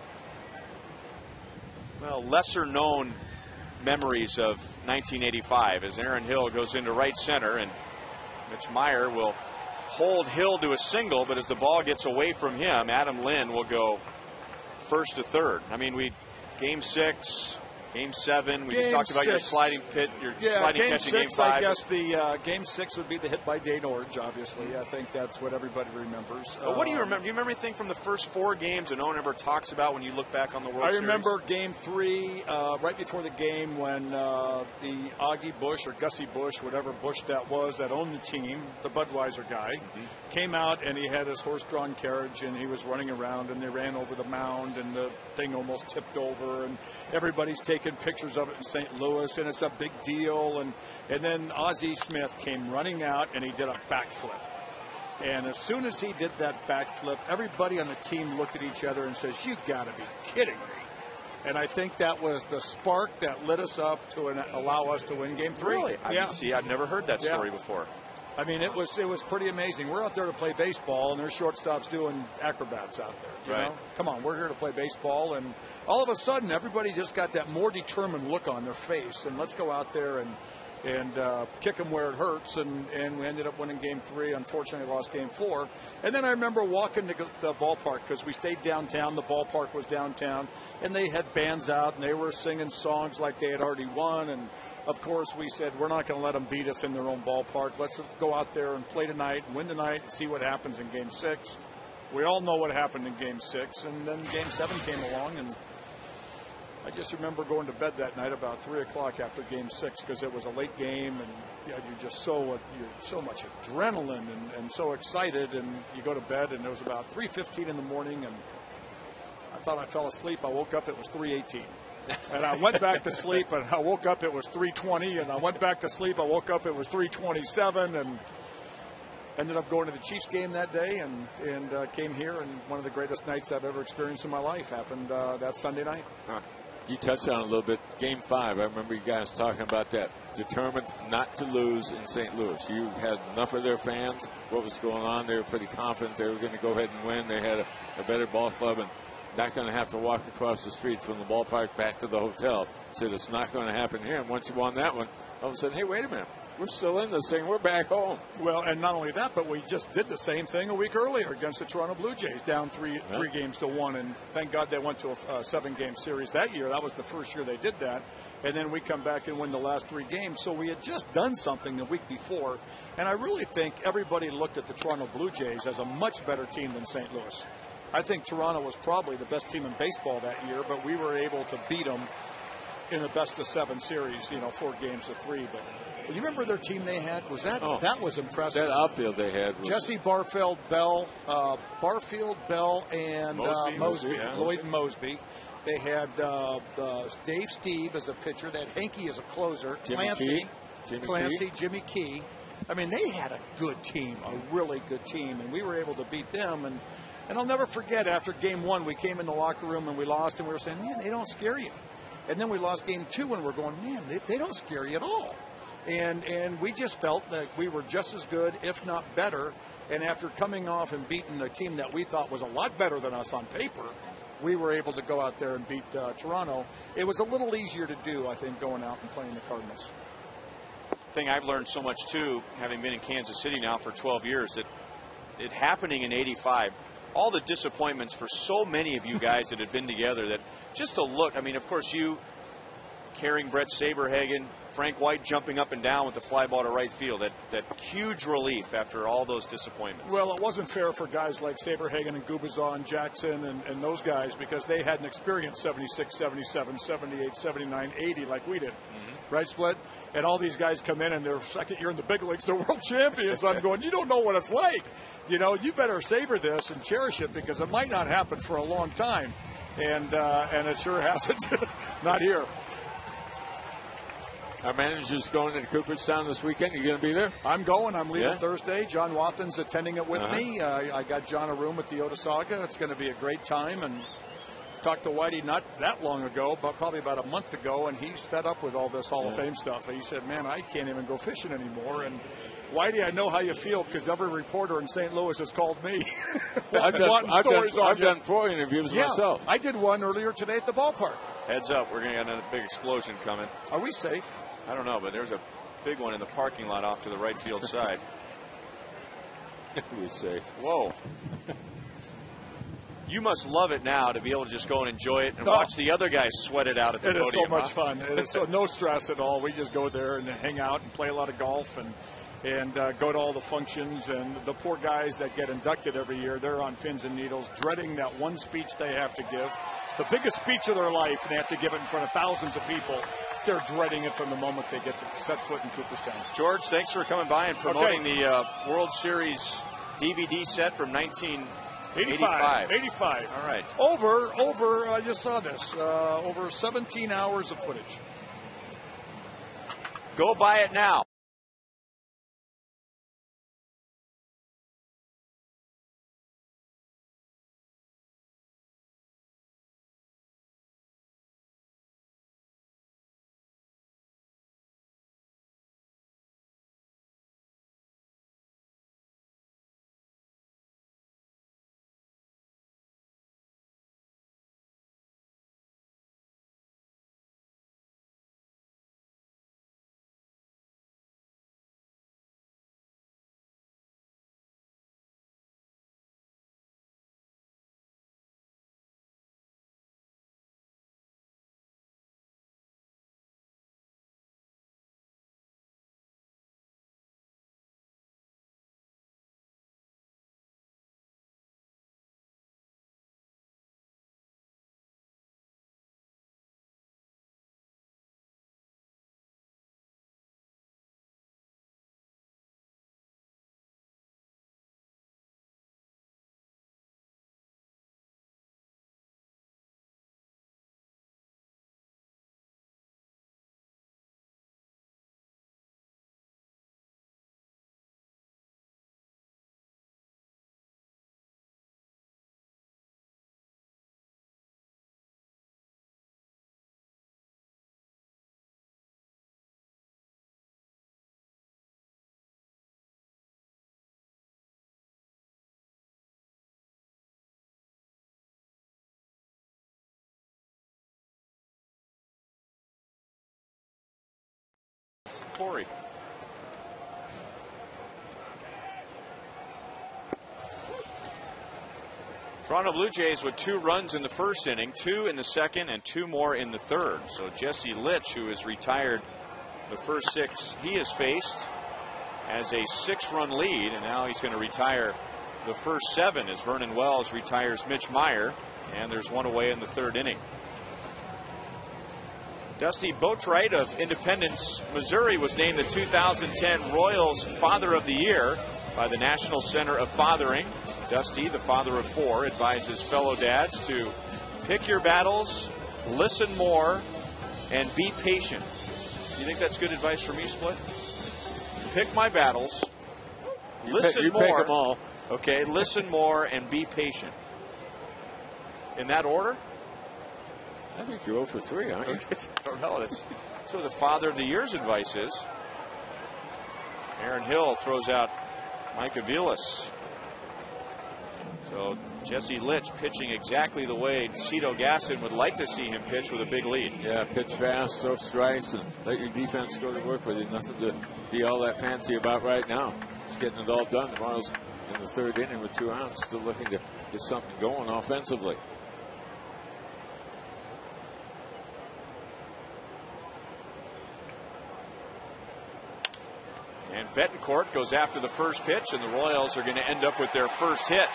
lesser known memories of 1985 as Aaron Hill goes into right center and Mitch Meyer will hold Hill to a single, but as the ball gets away from him, Adam Lynn will go first to third. I mean, Game 6, Game 7, we just talked about your sliding pitch, sliding catch in Game 5. I guess the Game 6 would be the hit by Dane Orge, obviously. I think that's what everybody remembers. But what do you remember? Do you remember anything from the first 4 games that no one ever talks about when you look back on the World Series? I remember Game 3, right before the game, when the Augie Bush or Gussie Bush, whatever Bush that was, that owned the team, the Budweiser guy, came out and he had his horse-drawn carriage and he was running around and they ran over the mound and the thing almost tipped over and everybody's taking pictures of it in St. Louis and it's a big deal. And then Ozzie Smith came running out and he did a backflip. And as soon as he did that backflip, everybody on the team looked at each other and says, "You got to be kidding me." And I think that was the spark that lit us up to allow us to win Game 3. Really? See, I've never heard that story before. I mean, it was pretty amazing. We're out there to play baseball, and there's shortstops doing acrobats out there. You know? Come on, we're here to play baseball, and all of a sudden, everybody just got that more determined look on their face, and let's go out there and kick them where it hurts, and we ended up winning Game 3. Unfortunately, lost Game 4. And then I remember walking to the ballpark because we stayed downtown. The ballpark was downtown, and they had bands out, and they were singing songs like they had already won. And, of course, we said, we're not going to let them beat us in their own ballpark. Let's go out there and play tonight, win tonight, and see what happens in Game 6. We all know what happened in Game 6, and then Game 7 came along, and I just remember going to bed that night about 3 o'clock after Game 6 because it was a late game, and you're just you're so much adrenaline and so excited, and you go to bed, and it was about 3:15 in the morning, and I thought I fell asleep. I woke up, it was 3:18. And I went back to sleep, and I woke up, it was 3:20, and I went back to sleep, I woke up, it was 3:27, and ended up going to the Chiefs game that day and came here, and one of the greatest nights I've ever experienced in my life happened that Sunday night. You touched on it a little bit. Game 5, I remember you guys talking about that. Determined not to lose in St. Louis. You had enough of their fans. What was going on? They were pretty confident they were going to go ahead and win. They had a better ball club and not going to have to walk across the street from the ballpark back to the hotel. Said it's not going to happen here. And once you won that one, all of a sudden, hey, wait a minute. We're still in this thing. We're back home. Well, and not only that, but we just did the same thing a week earlier against the Toronto Blue Jays, down three games to 1. And thank God they went to a 7-game series that year. That was the first year they did that. And then we come back and win the last 3 games. So we had just done something the week before. And I really think everybody looked at the Toronto Blue Jays as a much better team than St. Louis. I think Toronto was probably the best team in baseball that year, but we were able to beat them in the best-of-7 series, 4 games to 3. But you remember their team they had? That was impressive. That outfield they had was Jesse Barfield Bell, and Mosby. Yeah. Lloyd and Mosby. They had Dave Steve as a pitcher. They had Hanky as a closer. Jimmy Key. I mean, they had a good team, a really good team, and we were able to beat them. And I'll never forget, after Game 1, we came in the locker room and we lost, and we were saying, man, they don't scare you. And then we lost Game 2, and we're going, man, they don't scare you at all. And we just felt that we were just as good, if not better. And after coming off and beating a team that we thought was a lot better than us on paper, we were able to go out there and beat Toronto. It was a little easier to do, I think, going out and playing the Cardinals. Thing I've learned so much too, having been in Kansas City now for 12 years, that it happening in '85, all the disappointments for so many of you guys that had been together, that just to look, I mean, of course, you carrying Brett Saberhagen, Frank White jumping up and down with the fly ball to right field, that huge relief after all those disappointments. Well, it wasn't fair for guys like Saberhagen and Gubazon, Jackson, and those guys, because they hadn't experienced 76, 77, 78, 79, 80 like we did. Right, Split? And all these guys come in and their second year in the big leagues, they're world champions. I'm going, you don't know what it's like. You know, you better savor this and cherish it, because it might not happen for a long time. And it sure hasn't. Not here. Our manager's going to Cooperstown this weekend. You going to be there? I'm going. I'm leaving Thursday. John Wathan's attending it with me. I got John a room at the Otesaga. It's going to be a great time. And talked to Whitey not that long ago, but probably about a month ago, and he's fed up with all this Hall of Fame stuff. He said, man, I can't even go fishing anymore. And Whitey, I know how you feel, because every reporter in St. Louis has called me. I've done 4 interviews myself. I did one earlier today at the ballpark. Heads up, we're going to get a big explosion coming. Are we safe? I don't know, but there's a big one in the parking lot off to the right field side. We're safe. Whoa. You must love it now to be able to just go and enjoy it and watch the other guys sweat it out at the podium. It is so much fun. It is no stress at all. We just go there and hang out and play a lot of golf and go to all the functions. And the poor guys that get inducted every year, they're on pins and needles, dreading that one speech they have to give. The biggest speech of their life, and they have to give it in front of thousands of people. They're dreading it from the moment they get to set foot in Cooperstown. George, thanks for coming by and promoting the World Series DVD set from 1985. 85. All right. Over, I just saw this, over 17 hours of footage. Go buy it now. Corey. Toronto Blue Jays with 2 runs in the first inning, 2 in the second, and 2 more in the third. So Jesse Litch, who has retired the first 6 he has faced, has a 6-run lead, and now he's going to retire the first 7 as Vernon Wells retires Mitch Meyer, and there's 1 away in the third inning. Dusty Boatwright of Independence, Missouri, was named the 2010 Royals Father of the Year by the National Center of Fathering. Dusty, the father of 4, advises fellow dads to pick your battles, listen more, and be patient. Do you think that's good advice for me, Split? Pick my battles, listen more. Pick them all. Okay, listen more and be patient. In that order? I think you're 0 for 3, aren't you? I don't know. That's what the Father of the Year's advice is. Aaron Hill throws out Mike Aviles. So Jesse Litch pitching exactly the way Cito Gaston would like to see him pitch, with a big lead. Yeah, pitch fast, throw strikes, and let your defense go to work with you. Nothing to be all that fancy about right now. Just getting it all done. The Royals in the third inning with 2 outs, still looking to get something going offensively. And Betancourt goes after the first pitch, and the Royals are going to end up with their first hit.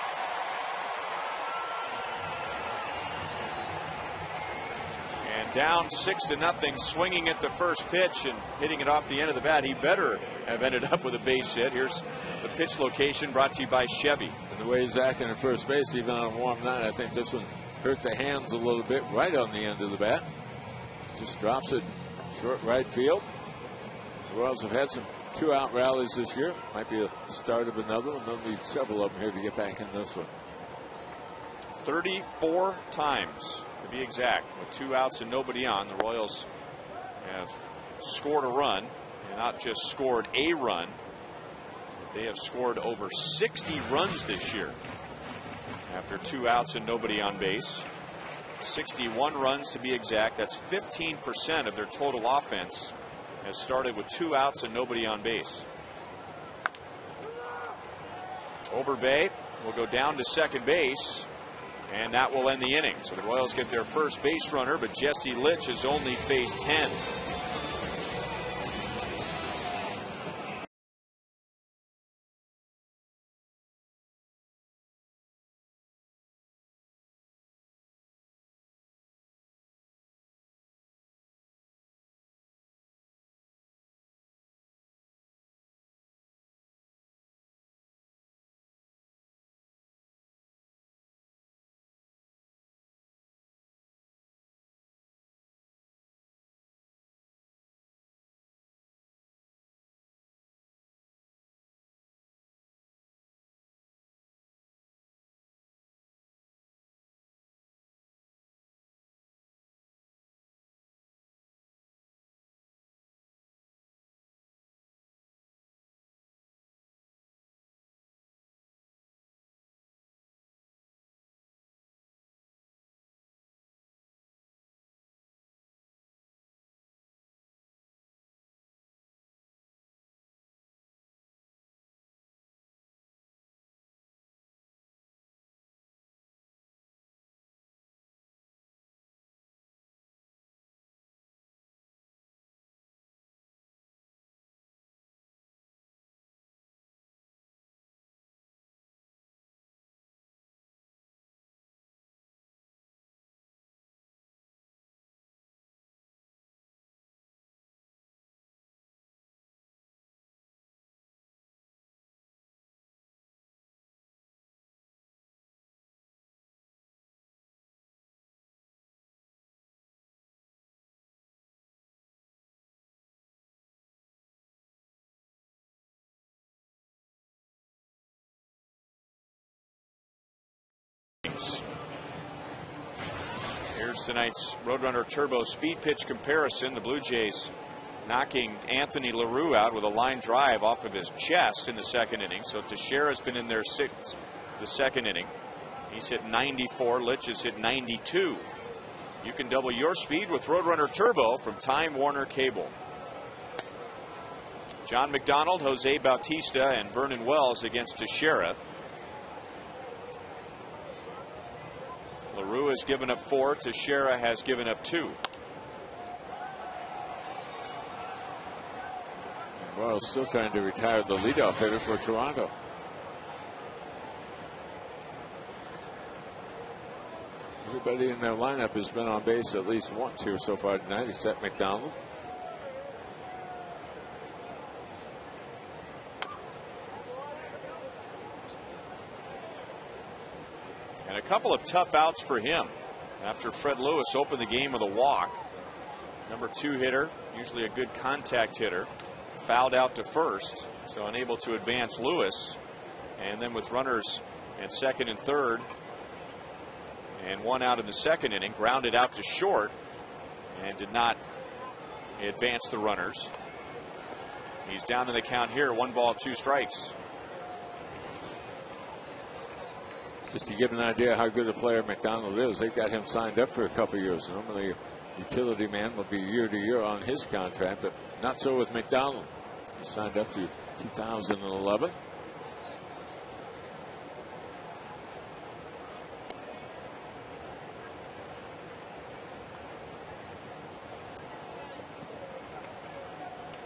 And down 6-0, swinging at the first pitch and hitting it off the end of the bat. He better have ended up with a base hit. Here's the pitch location, brought to you by Chevy. And the way he's acting at first base, even on a warm night, I think this one hurt the hands a little bit right on the end of the bat. Just drops it short right field. The Royals have had some 2-out rallies this year. Might be a start of another one. They'll need several of them here to get back in this one. 34 times, to be exact, with 2 outs and nobody on. The Royals have scored a run, and not just scored a run. They have scored over 60 runs this year after 2 outs and nobody on base. 61 runs to be exact. That's 15% of their total offense has started with 2 outs and nobody on base. Overbay will go down to second base, and that will end the inning. So the Royals get their first base runner, but Jesse Litch has only faced 10. Here's tonight's Roadrunner Turbo speed pitch comparison. The Blue Jays knocking Anthony LaRue out with a line drive off of his chest in the second inning. So Teixeira's been in there since the second inning. He's hit 94. Litch has hit 92. You can double your speed with Roadrunner Turbo from Time Warner Cable. John McDonald, Jose Bautista, and Vernon Wells against Teixeira. LaRue has given up 4. Teixeira has given up 2. Well, still trying to retire the leadoff hitter for Toronto. Everybody in their lineup has been on base at least once here so far tonight, except McDonald. And a couple of tough outs for him after Fred Lewis opened the game with a walk. Number 2 hitter, usually a good contact hitter, fouled out to first, so unable to advance Lewis. And then with runners at second and third and 1 out in the second inning, grounded out to short and did not advance the runners. He's down in the count here, 1 ball, 2 strikes. Just to get an idea how good a player McDonald is, they've got him signed up for a couple years. Normally, a utility man will be year to year on his contract, but not so with McDonald. He signed up to 2011.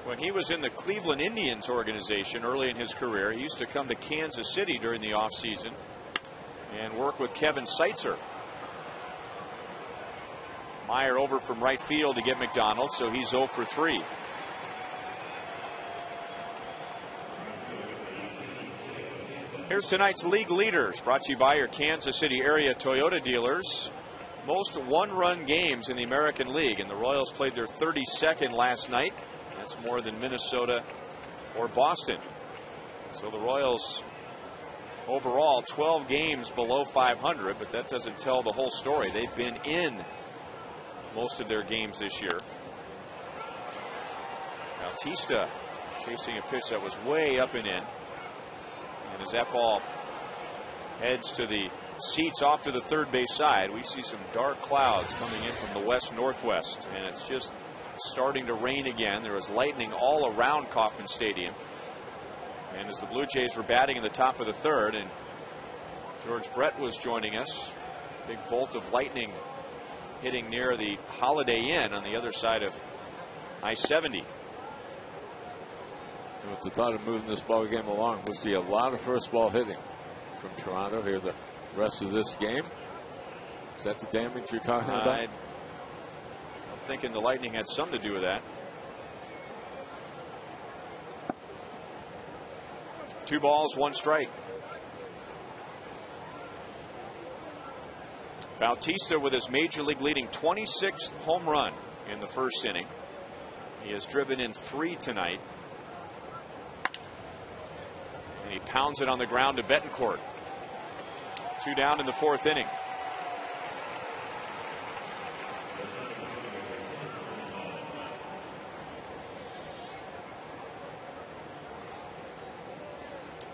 When he was in the Cleveland Indians organization early in his career, he used to come to Kansas City during the offseason and work with Kevin Seitzer. Meyer over from right field to get McDonald, so he's 0 for 3. Here's tonight's league leaders, brought to you by your Kansas City area Toyota dealers. Most one-run games in the American League, and the Royals played their 32nd last night. That's more than Minnesota or Boston. So the Royals overall 12 games below 500, but that doesn't tell the whole story. They've been in most of their games this year. Bautista chasing a pitch that was way up and in. And as that ball heads to the seats off to the third base side, we see some dark clouds coming in from the west northwest, and it's just starting to rain again. There was lightning all around Kauffman Stadium. And as the Blue Jays were batting in the top of the third, and George Brett was joining us, big bolt of lightning hitting near the Holiday Inn on the other side of I-70. And with the thought of moving this ball game along, we'll see a lot of first ball hitting from Toronto here the rest of this game. Is that the damage you're talking about? I'm thinking the lightning had something to do with that. 2 balls, 1 strike. Bautista with his major league leading 26th home run in the first inning. He has driven in 3 tonight. And he pounds it on the ground to Betancourt. 2 down in the 4th inning.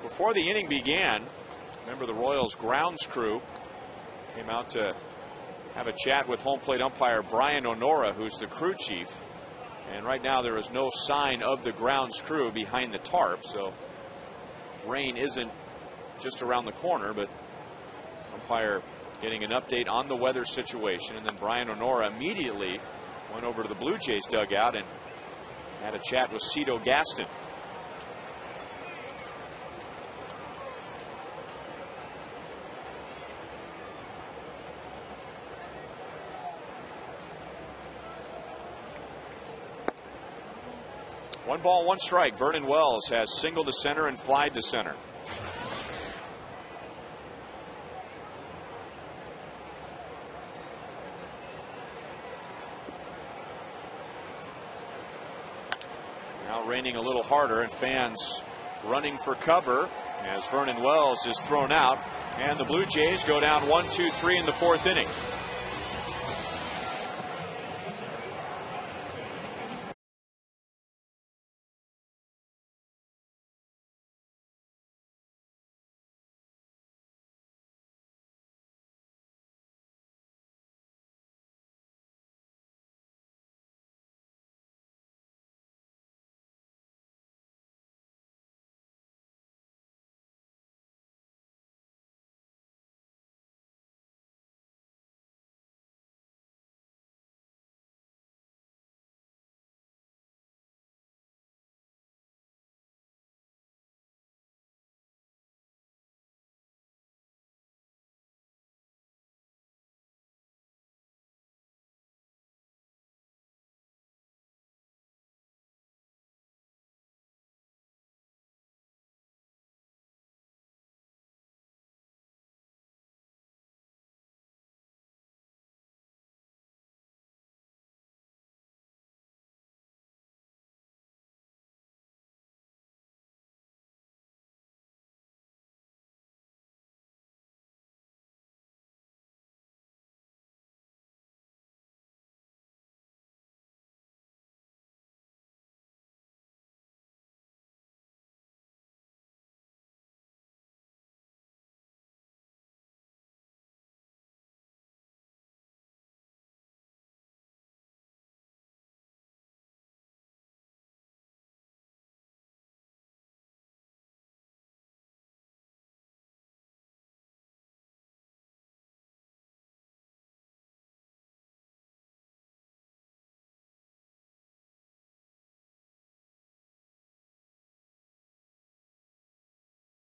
Before the inning began, remember the Royals grounds crew came out to have a chat with home plate umpire Brian Onora, who's the crew chief. And right now there is no sign of the grounds crew behind the tarp, so rain isn't just around the corner, but umpire getting an update on the weather situation. And then Brian Onora immediately went over to the Blue Jays dugout and had a chat with Cito Gaston. One ball, 1 strike. Vernon Wells has singled to center and flied to center. Now raining a little harder, and fans running for cover as Vernon Wells is thrown out, and the Blue Jays go down 1-2-3 in the 4th inning.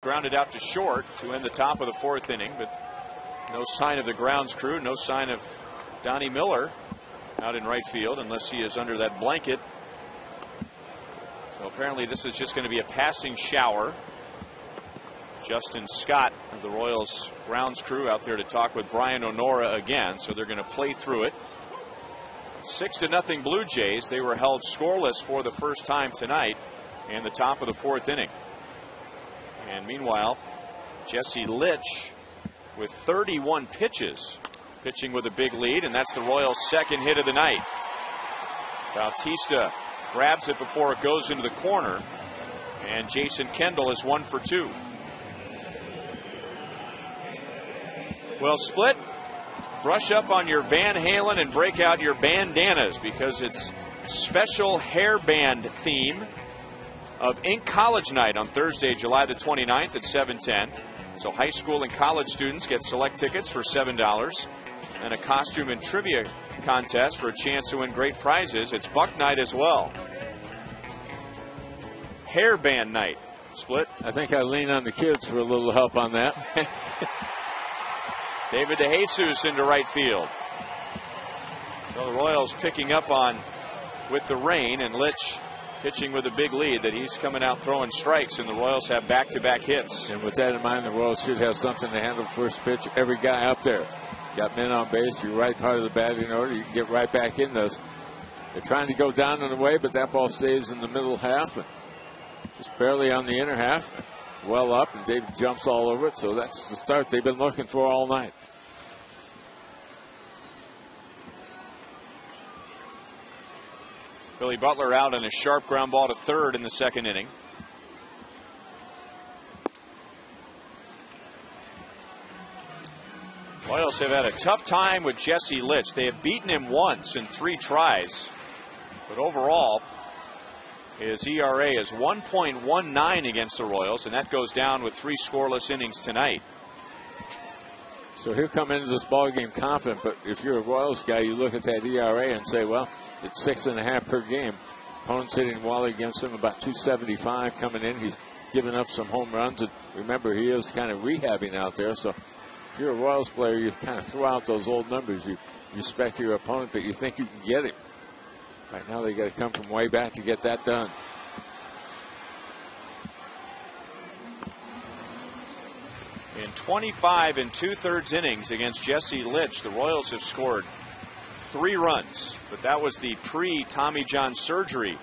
grounded out to short to end the top of the 4th inning, but no sign of the grounds crew, no sign of Donnie Miller out in right field unless he is under that blanket. So apparently this is just going to be a passing shower. Justin Scott of the Royals grounds crew out there to talk with Brian Onora again, so they're going to play through it. 6-0 Blue Jays. They were held scoreless for the first time tonight in the top of the 4th inning. And meanwhile, Jesse Litch with 31 pitches, pitching with a big lead, and that's the Royals' 2nd hit of the night. Bautista grabs it before it goes into the corner, and Jason Kendall is 1 for 2. Well, Split, brush up on your Van Halen and break out your bandanas, because it's special hairband theme of Ink College Night on Thursday, July the 29th at 7:10. So high school and college students get select tickets for $7 and a costume and trivia contest for a chance to win great prizes. It's Buck Night as well. Hairband Night. Split. I think I lean on the kids for a little help on that. David DeJesus into right field. So the Royals picking up on with the rain, and Litch pitching with a big lead that he's coming out throwing strikes, and the Royals have back-to-back hits. And with that in mind, the Royals should have something to handle first pitch. Every guy up there got men on base. You're right part of the batting order. You can get right back in this. They're trying to go down and away, but that ball stays in the middle half, and just barely on the inner half. Well up, and David jumps all over it. So that's the start they've been looking for all night. Billy Butler out on a sharp ground ball to third in the 2nd inning. Royals have had a tough time with Jesse Litch. They have beaten him once in 3 tries. But overall, his ERA is 1.19 against the Royals, and that goes down with 3 scoreless innings tonight. So he'll come into this ball game confident, but if you're a Royals guy, you look at that ERA and say, well, it's 6.5 per game. Opponents hitting Wally against him about 275 coming in. He's given up some home runs. And remember, he is kind of rehabbing out there. So if you're a Royals player, you kind of throw out those old numbers. You respect your opponent, but you think you can get him. Right now, they got to come from way back to get that done. In 25 2/3 innings against Jesse Litch, the Royals have scored 3 runs, but that was the pre-Tommy John surgery.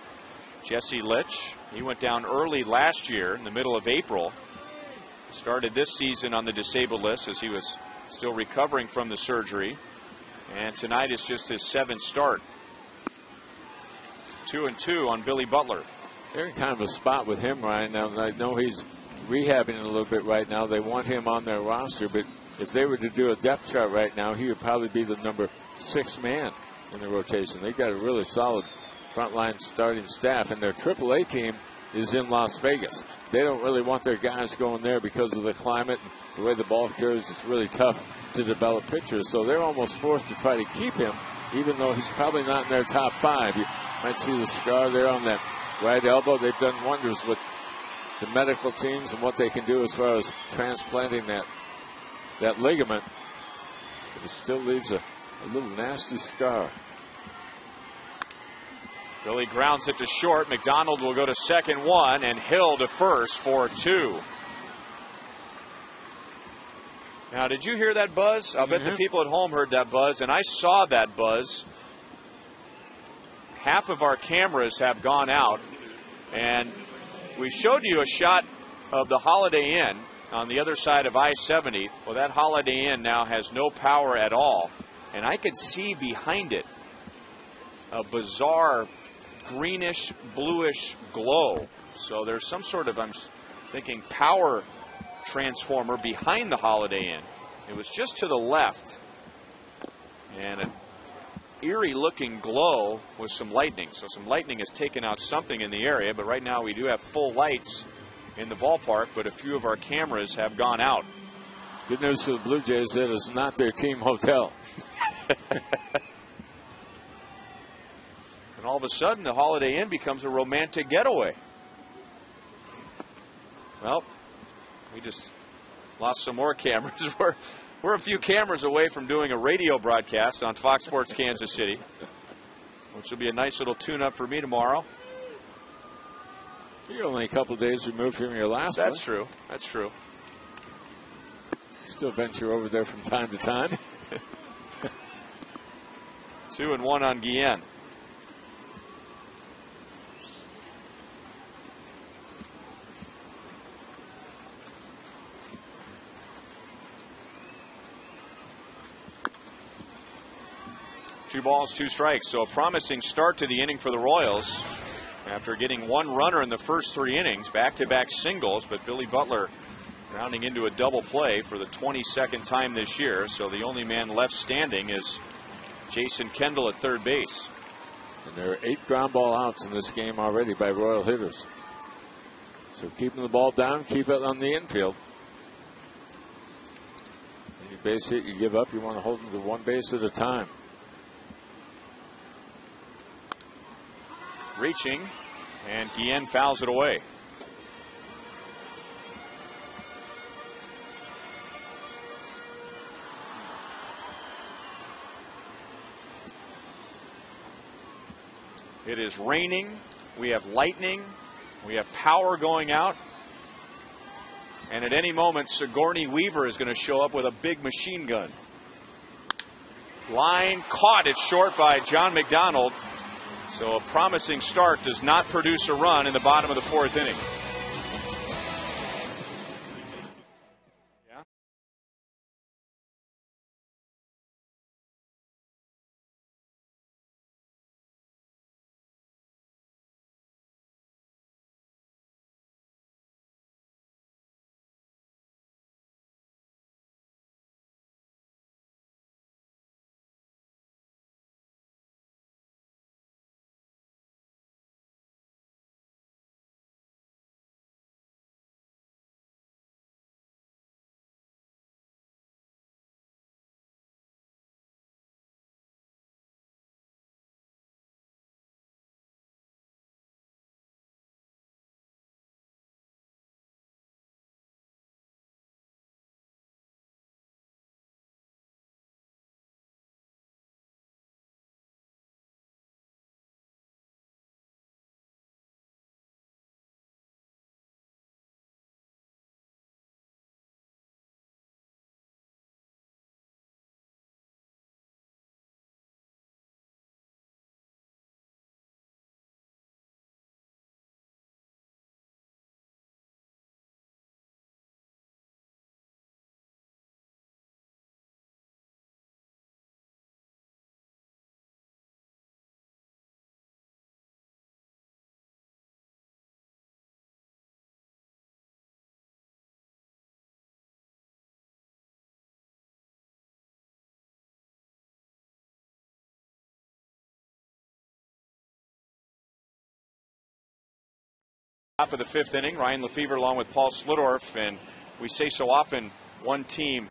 Jesse Litch, he went down early last year in the middle of April. Started this season on the disabled list as he was still recovering from the surgery. And tonight is just his 7th start. 2-2 on Billy Butler. They're in kind of a spot with him right now. I know he's rehabbing a little bit right now. They want him on their roster, but if they were to do a depth chart right now, he would probably be the number 6 man in the rotation. They've got a really solid frontline starting staff, and their AAA team is in Las Vegas. They don't really want their guys going there because of the climate and the way the ball carries. It's really tough to develop pitchers, so they're almost forced to try to keep him, even though he's probably not in their top 5. You might see the scar there on that right elbow. They've done wonders with the medical teams and what they can do as far as transplanting that ligament. But it still leaves a little nasty scar. Billy grounds it to short. McDonald will go to second, 1, and Hill to first for 2. Now, did you hear that buzz? I'll bet the people at home heard that buzz, and I saw that buzz. Half of our cameras have gone out, and we showed you a shot of the Holiday Inn on the other side of I-70. Well, that Holiday Inn now has no power at all, and I could see behind it a bizarre greenish, bluish glow. So there's some sort of, I'm thinking, power transformer behind the Holiday Inn. It was just to the left, and an eerie looking glow with some lightning. So some lightning has taken out something in the area, but right now we do have full lights in the ballpark, but a few of our cameras have gone out. Good news for the Blue Jays, it is not their team hotel. And all of a sudden, the Holiday Inn becomes a romantic getaway. Well, We just lost some more cameras. We're a few cameras away from doing a radio broadcast on Fox Sports Kansas City, which will be a nice little tune-up for me tomorrow. You're only a couple days removed from your last one. That's true. That's true. Still venture over there from time to time. 2-1 on Guillen. Two balls, two strikes. So a promising start to the inning for the Royals after getting one runner in the first 3 innings, back-to-back singles, but Billy Butler rounding into a double play for the 22nd time this year. So the only man left standing is Jason Kendall at third base. And there are 8 ground ball outs in this game already by Royal hitters. So keeping the ball down, keep it on the infield. Any base hit you give up, you want to hold them to one base at a time. Reaching, and Guillen fouls it away. It is raining. We have lightning. We have power going out. And at any moment, Sigourney Weaver is going to show up with a big machine gun. Line caught. It's short by John McDonald. So a promising start does not produce a run in the bottom of the 4th inning. Yeah. Top of the 5th inning, Ryan Lefevre along with Paul Slidorf, and we say so often, one team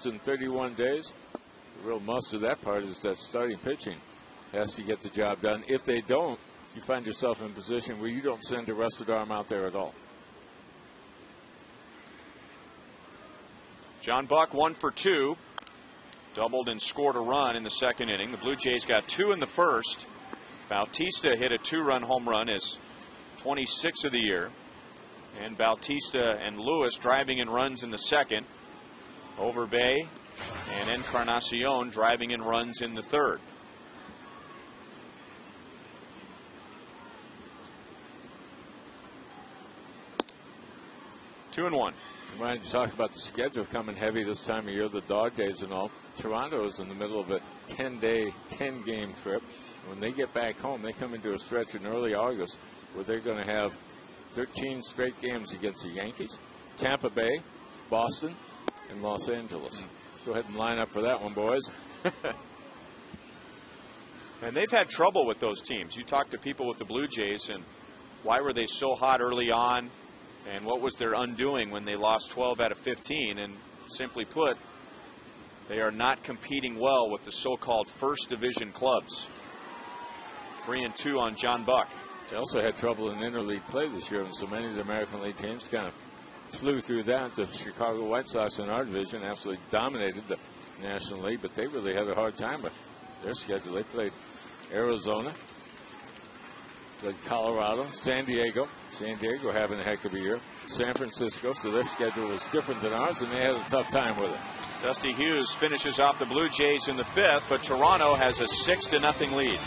in 31 days. The real must of that part is that starting pitching has to get the job done. If they don't, you find yourself in a position where you don't send a rested arm out there at all. John Buck 1 for 2. Doubled and scored a run in the second inning. The Blue Jays got 2 in the first. Bautista hit a 2-run home run, his 26th of the year. And Bautista and Lewis driving in runs in the second. Overbay and Encarnacion driving in runs in the third. Two and one. Ryan, you talked about the schedule coming heavy this time of year, the dog days and all. Toronto is in the middle of a 10-day, 10-game trip. When they get back home, they come into a stretch in early August where they're going to have 13 straight games against the Yankees, Tampa Bay, Boston, and Los Angeles. Go ahead and line up for that one, boys. And they've had trouble with those teams. You talk to people with the Blue Jays, and why were they so hot early on? And what was their undoing when they lost 12 out of 15? And simply put, they are not competing well with the so-called first division clubs. 3-2 on John Buck. They also had trouble in interleague play this year, and so many of the American League teams kind of flew through that. The Chicago White Sox in our division absolutely dominated the National League, but they really had a hard time with their schedule. They played Arizona, played Colorado, San Diego. San Diego having a heck of a year. San Francisco, so their schedule was different than ours, and they had a tough time with it. Dusty Hughes finishes off the Blue Jays in the fifth, but Toronto has a 6-0 lead.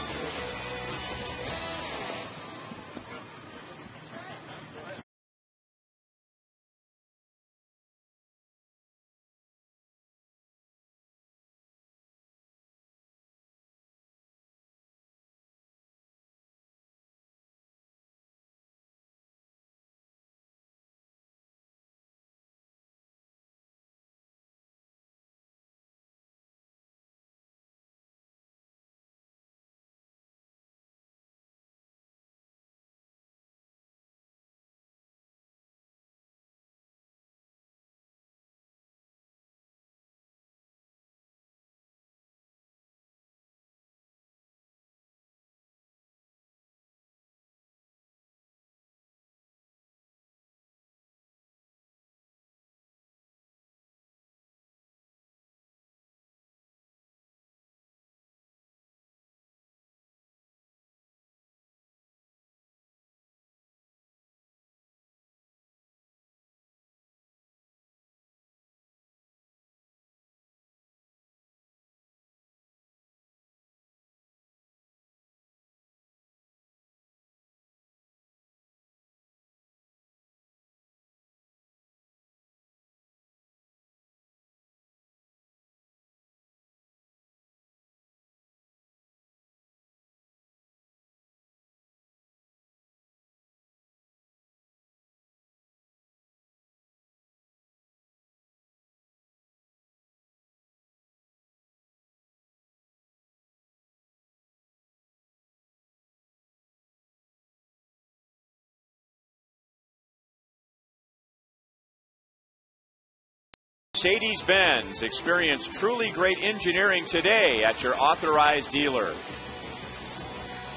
Mercedes-Benz. Experience truly great engineering today at your authorized dealer.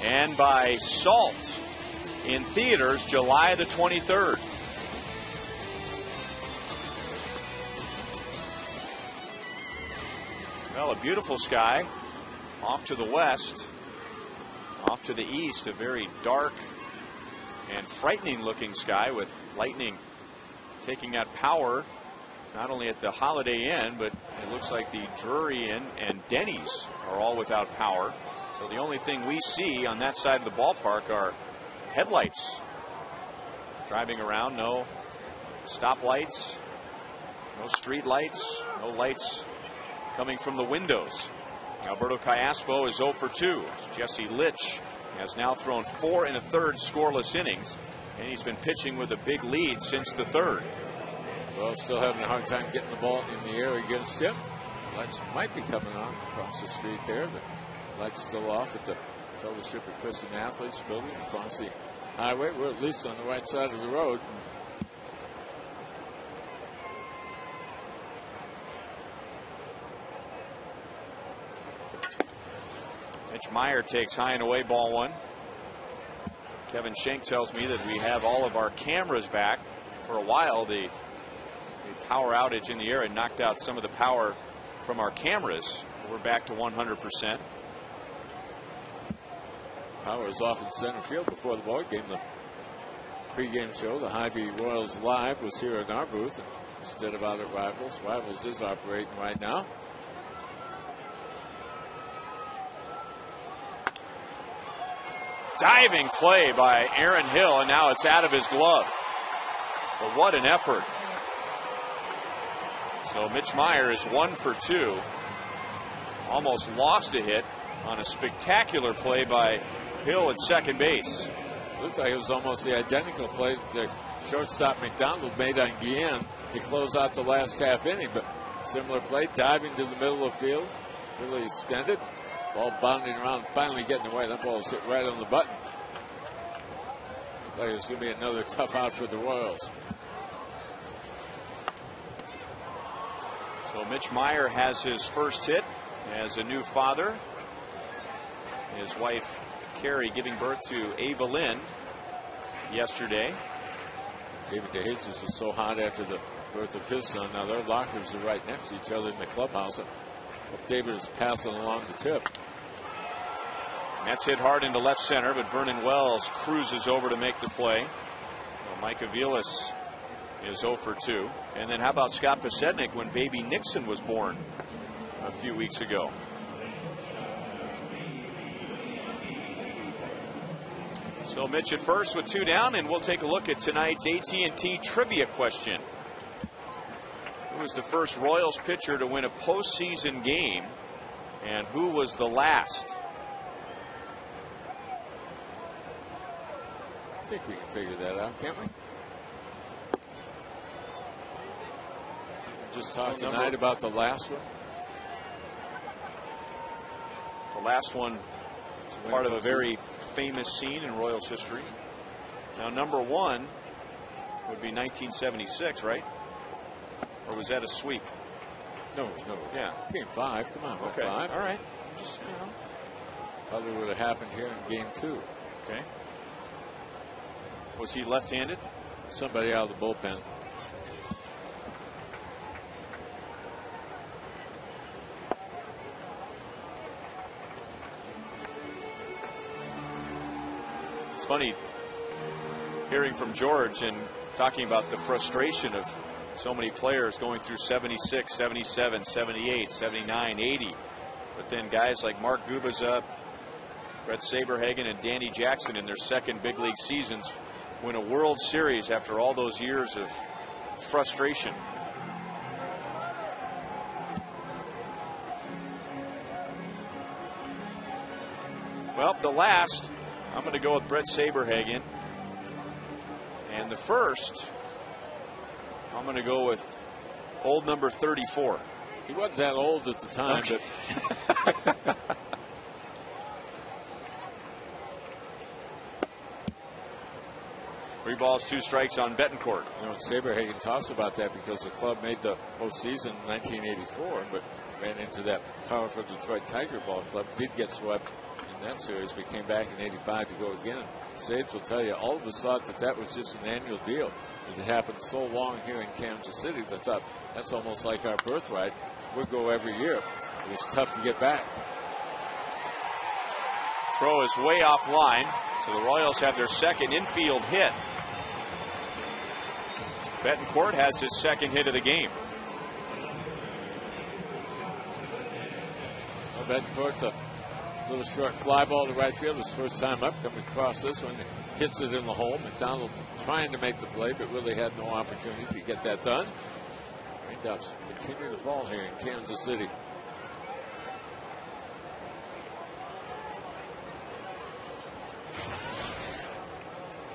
And by Salt in theaters July the 23rd. Well, a beautiful sky off to the west, off to the east, a very dark and frightening looking sky with lightning taking out power not only at the Holiday Inn, but it looks like the Drury Inn and Denny's are all without power. So the only thing we see on that side of the ballpark are headlights. Driving around, no stoplights, no street lights, no lights coming from the windows. Alberto Callaspo is 0 for 2. Jesse Litch has now thrown 4 1/3 scoreless innings, and he's been pitching with a big lead since the third. Well, still having a hard time getting the ball in the air against him. Lights might be coming on across the street there. The lights still off at the Fellowship of Christian Athletes building across the highway. We're at least on the right side of the road. Mitch Meyer takes high and away, ball one. Kevin Schenk tells me that we have all of our cameras back. For a while, the power outage in the air had knocked out some of the power from our cameras. We're back to 100%. Power was off in center field before the ball game. The pregame show, the Hy-Vee Royals Live, was here in our booth instead of out at Rivals. Rivals is operating right now. Diving play by Aaron Hill, and now it's out of his glove. But what an effort. So Mitch Meyer is 1 for 2. Almost lost a hit on a spectacular play by Hill at second base. Looks like it was almost the identical play that shortstop McDonald made on Guillen to close out the last half inning. But similar play, diving to the middle of the field, really extended. Ball bounding around, finally getting away. That ball was hit right on the button. Looks like it's going to be another tough out for the Royals. So Mitch Meyer has his first hit as a new father. His wife Carrie giving birth to Ava Lynn yesterday. David DeJesus was so hot after the birth of his son. Now their lockers are right next to each other in the clubhouse. Hope David is passing along the tip. That's hit hard into left center, but Vernon Wells cruises over to make the play. Well, Mike Aviles is 0 for 2. And then how about Scott Pasednik when baby Nixon was born a few weeks ago? So Mitch at first with 2 down, and we'll take a look at tonight's AT&T trivia question. Who was the first Royals pitcher to win a postseason game, and who was the last? I think we can figure that out, can't we? Just talked tonight about the last one. The last one is part of a very famous scene in Royals history. Now, number 1 would be 1976, right? Or was that a sweep? No. Yeah. Game 5. Come on. Okay. 5. All right. Just, Probably would have happened here in game 2. Okay. Was he left-handed? Somebody out of the bullpen. It's funny hearing from George and talking about the frustration of so many players going through 76, 77, 78, 79, 80. But then guys like Mark Gubaza, Brett Saberhagen, and Danny Jackson in their second big league seasons win a World Series after all those years of frustration. Well, the last, I'm going to go with Brett Saberhagen. And the first, I'm going to go with old number 34. He wasn't that old at the time, okay. But 3 balls, 2 strikes on Betancourt. You know, Saberhagen talks about that because the club made the postseason in 1984, but ran into that powerful Detroit Tiger ball club. Did get swept in that series, but came back in '85 to go again. Sabes will tell you, all of us thought that that was just an annual deal. It had happened so long here in Kansas City, they thought that's almost like our birthright. We'll go every year. It was tough to get back. Throw is way off line, so the Royals have their second infield hit. Betancourt has his second hit of the game. Well, Betancourt, the little short fly ball to right field, his first time up, coming across this one, hits it in the hole. McDonald trying to make the play, but really had no opportunity to get that done. Raindrops continue to fall here in Kansas City.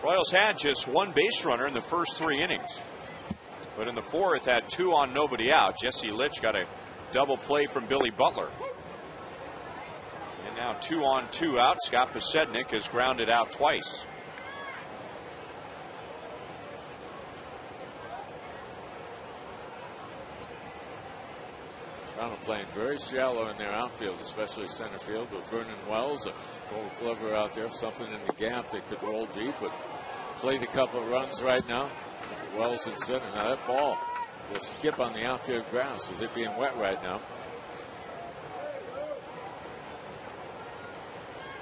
Royals had just 1 base runner in the first 3 innings. But in the 4th, had 2 on, nobody out. Jesse Litch got a double play from Billy Butler. And now 2 on, 2 out. Scott Pasednik is grounded out twice. Toronto playing very shallow in their outfield, especially center field. But Vernon Wells, a Gold Glover out there, something in the gap that could roll deep, but played a couple of runs right now. Wells in center. Now that ball will skip on the outfield grass with it being wet right now.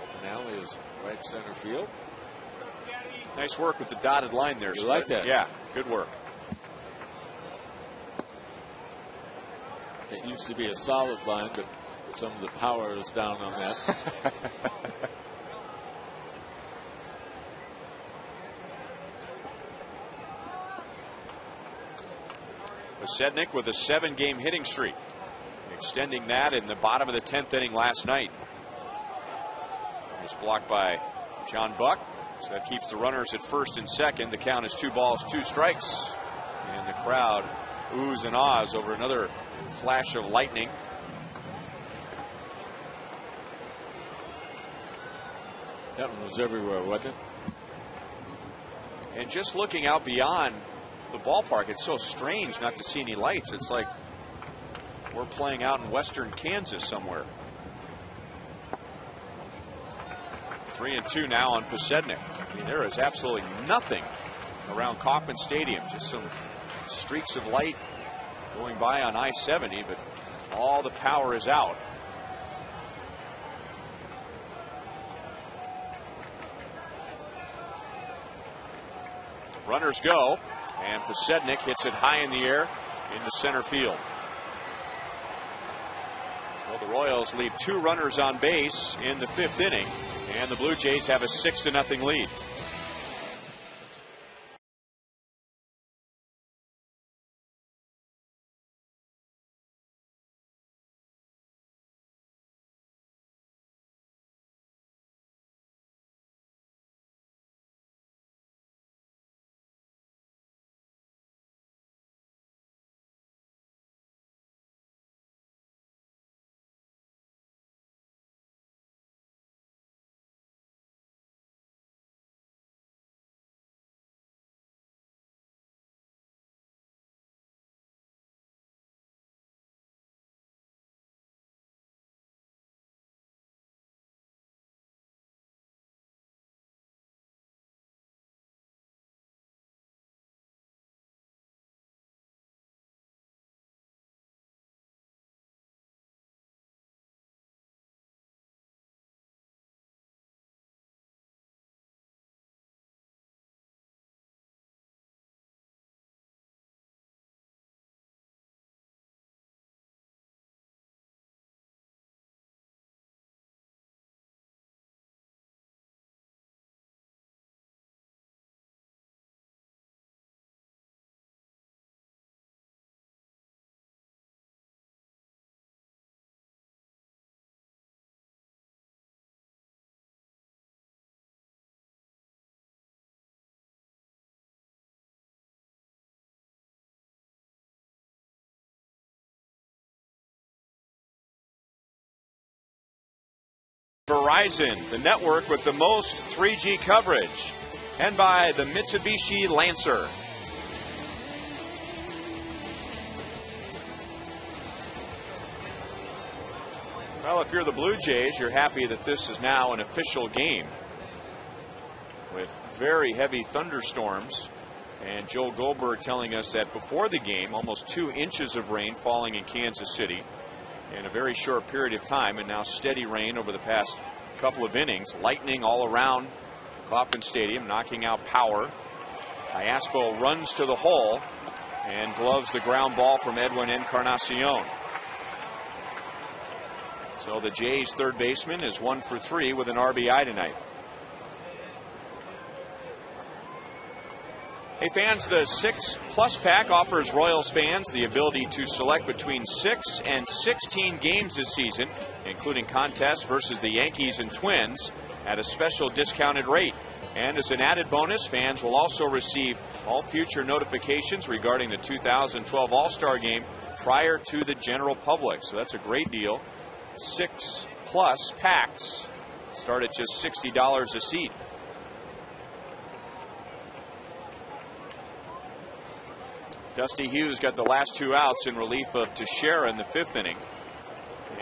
Open alley is right center field. Nice work with the dotted line there. You like that? Yeah, good work. It used to be a solid line, but some of the power is down on that. Sednick with a 7-game hitting streak, extending that in the bottom of the 10th inning last night. It was blocked by John Buck, so that keeps the runners at first and second. The count is 2 balls, 2 strikes, and the crowd oohs and ahs over another flash of lightning. That one was everywhere, wasn't it? And just looking out beyond the ballpark, it's so strange not to see any lights. It's like we're playing out in western Kansas somewhere. 3-2 now on Posednik. I mean, there is absolutely nothing around Kauffman Stadium. Just some streaks of light going by on I-70, but all the power is out. Runners go, and Posednik hits it high in the air into center field. So the Royals leave 2 runners on base in the 5th inning, and the Blue Jays have a 6-0 lead. Verizon, the network with the most 3G coverage, and by the Mitsubishi Lancer. Well, if you're the Blue Jays, you're happy that this is now an official game with very heavy thunderstorms. And Joel Goldberg telling us that before the game, almost 2 inches of rain falling in Kansas City in a very short period of time, and now steady rain over the past couple of innings. Lightning all around Kauffman Stadium, knocking out power. Iaspo runs to the hole and gloves the ground ball from Edwin Encarnacion. So the Jays' third baseman is 1 for 3 with an RBI tonight. Hey fans, the 6+ pack offers Royals fans the ability to select between 6 and 16 games this season, including contests versus the Yankees and Twins at a special discounted rate. And as an added bonus, fans will also receive all future notifications regarding the 2012 All-Star Game prior to the general public. So that's a great deal. 6+ packs start at just $60 a seat. Dusty Hughes got the last 2 outs in relief of Teixeira in the 5th inning.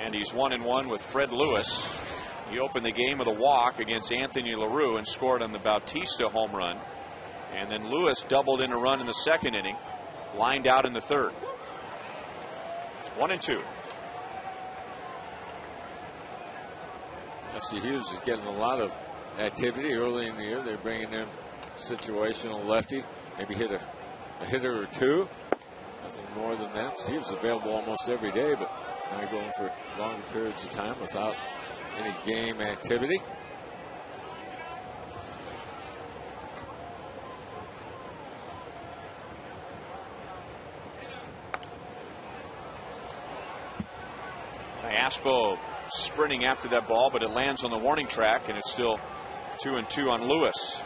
And he's 1-1 with Fred Lewis. He opened the game with a walk against Anthony LaRue and scored on the Bautista home run. And then Lewis doubled in a run in the second inning, lined out in the third. 1-2. Jesse Hughes is getting a lot of activity early in the year. They're bringing in situational lefty, maybe hit a hitter or two. Nothing more than that. He was available almost every day, but now going for long periods of time without any game activity. Aspo sprinting after that ball, but it lands on the warning track, and it's still 2-2 on Lewis.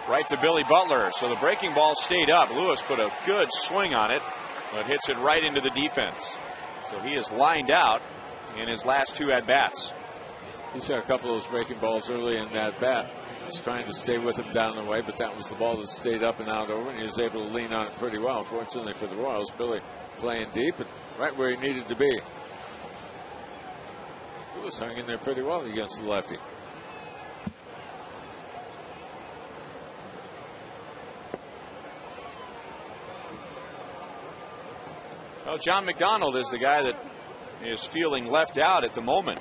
Right to Billy Butler. So the breaking ball stayed up. Lewis put a good swing on it, but hits it right into the defense. So he is lined out in his last two at-bats. He saw a couple of those breaking balls early in that bat. He was trying to stay with him down the way, but that was the ball that stayed up and out over, and he was able to lean on it pretty well. Fortunately for the Royals, Billy playing deep and right where he needed to be. Lewis hung in there pretty well against the lefty. Well, John McDonald is the guy that is feeling left out at the moment.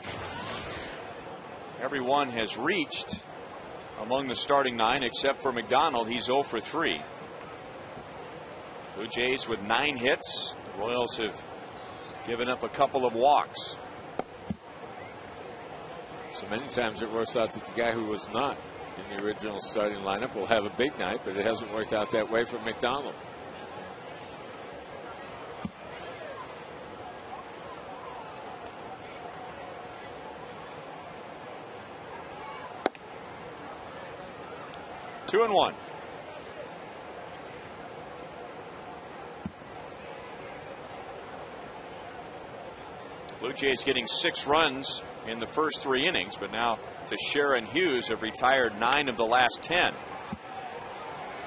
Everyone has reached among the starting nine except for McDonald. He's 0 for 3. Blue Jays with 9 hits. The Royals have given up a couple of walks. So many times it works out that the guy who was not in the original starting lineup will have a big night, but it hasn't worked out that way for McDonald. Two and one. Blue Jays getting 6 runs in the first 3 innings, but now to Sharon Hughes have retired 9 of the last 10.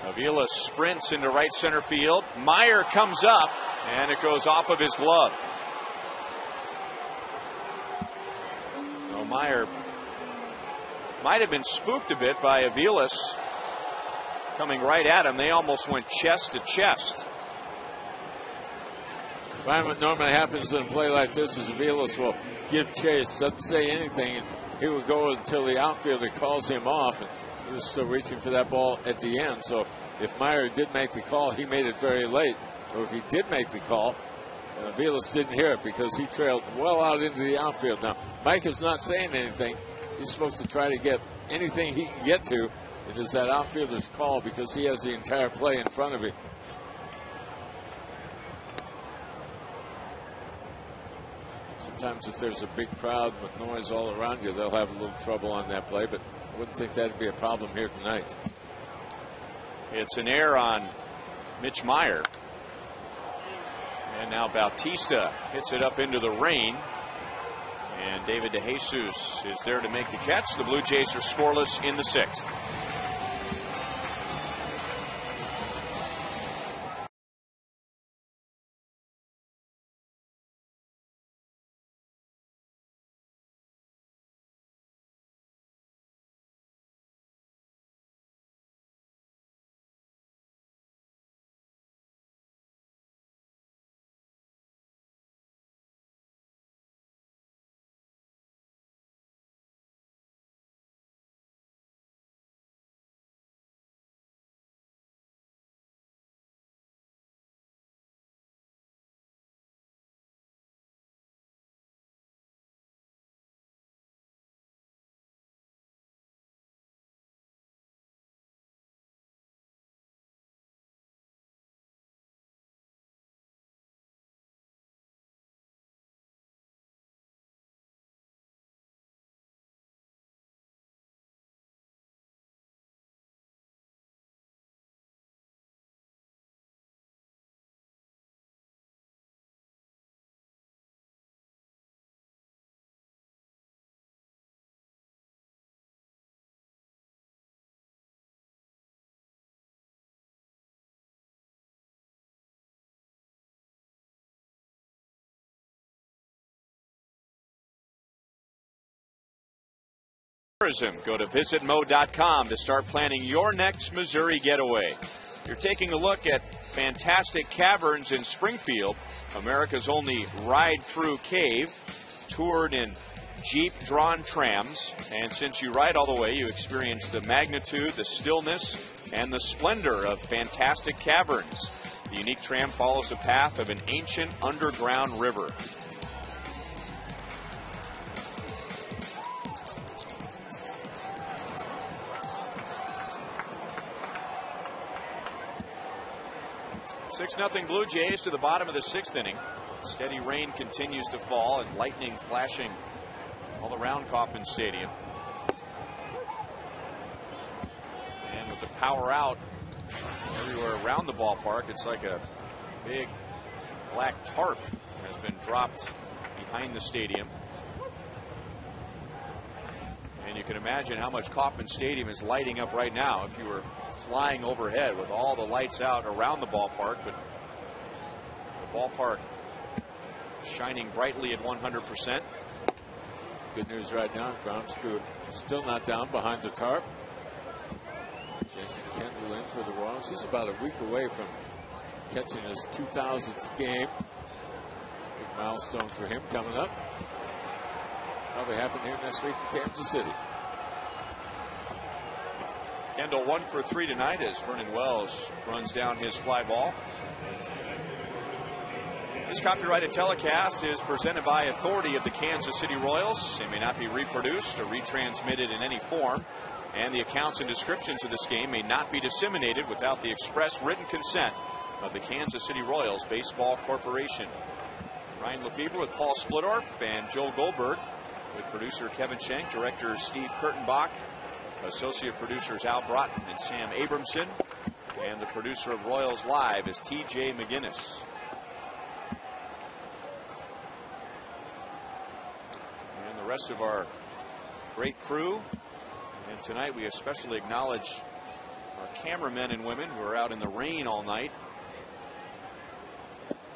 Avila sprints into right center field. Meyer comes up, and it goes off of his glove. So Meyer might have been spooked a bit by Avilas coming right at him. They almost went chest to chest. What normally happens in a play like this is Avilas will give chase, doesn't say anything, and he will go until the outfielder calls him off, and he was still reaching for that ball at the end. So if Meyer did make the call, he made it very late. Or if he did make the call, Avilas didn't hear it because he trailed well out into the outfield. Now, Mike is not saying anything. He's supposed to try to get anything he can get to. It is that outfielder's call because he has the entire play in front of him. Sometimes if there's a big crowd with noise all around you, they'll have a little trouble on that play, but I wouldn't think that'd be a problem here tonight. It's an error on Mitch Meyer. And now Bautista hits it up into the rain. And David DeJesus is there to make the catch. The Blue Jays are scoreless in the 6th. Tourism. Go to visitmo.com to start planning your next Missouri getaway. You're taking a look at fantastic caverns in Springfield, America's only ride-through cave, toured in Jeep-drawn trams, and since you ride all the way, you experience the magnitude, the stillness, and the splendor of fantastic caverns. The unique tram follows the path of an ancient underground river. Nothing Blue Jays to the bottom of the 6th inning. Steady rain continues to fall and lightning flashing all around Kauffman Stadium. And with the power out everywhere around the ballpark, it's like a big black tarp has been dropped behind the stadium. And you can imagine how much Kauffman Stadium is lighting up right now if you were flying overhead with all the lights out around the ballpark. But the ballpark shining brightly at 100%. Good news right now, ground crew still not down behind the tarp. Jason Kendall in for the Royals. He's about a week away from catching his 2000th game. Big milestone for him coming up. Probably happen here next week in Kansas City. Kendall 1 for 3 tonight as Vernon Wells runs down his fly ball. This copyrighted telecast is presented by authority of the Kansas City Royals. It may not be reproduced or retransmitted in any form, and the accounts and descriptions of this game may not be disseminated without the express written consent of the Kansas City Royals Baseball Corporation. Ryan Lefebvre with Paul Splittorff and Joel Goldberg, with producer Kevin Schenk, director Steve Kurtenbach, associate producers Al Broughton and Sam Abramson, and the producer of Royals Live is T.J. McGinnis. And the rest of our great crew. And tonight we especially acknowledge our cameramen and women who are out in the rain all night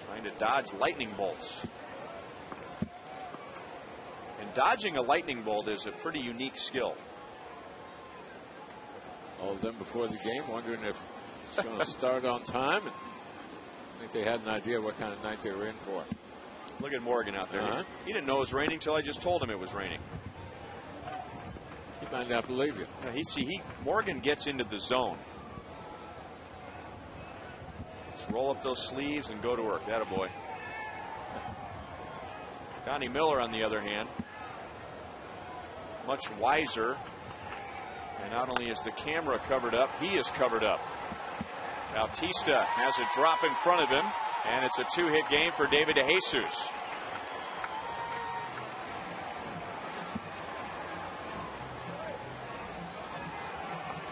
trying to dodge lightning bolts. And dodging a lightning bolt is a pretty unique skill. All of them before the game wondering if it's going to start on time. And I think they had an idea what kind of night they were in for. Look at Morgan out there. He didn't know it was raining until I just told him it was raining. He might not believe you. Morgan gets into the zone. Just roll up those sleeves and go to work. That a boy. Donnie Miller, on the other hand, much wiser. And not only is the camera covered up, he is covered up. Bautista has a drop in front of him, and it's a 2-hit game for David DeJesus.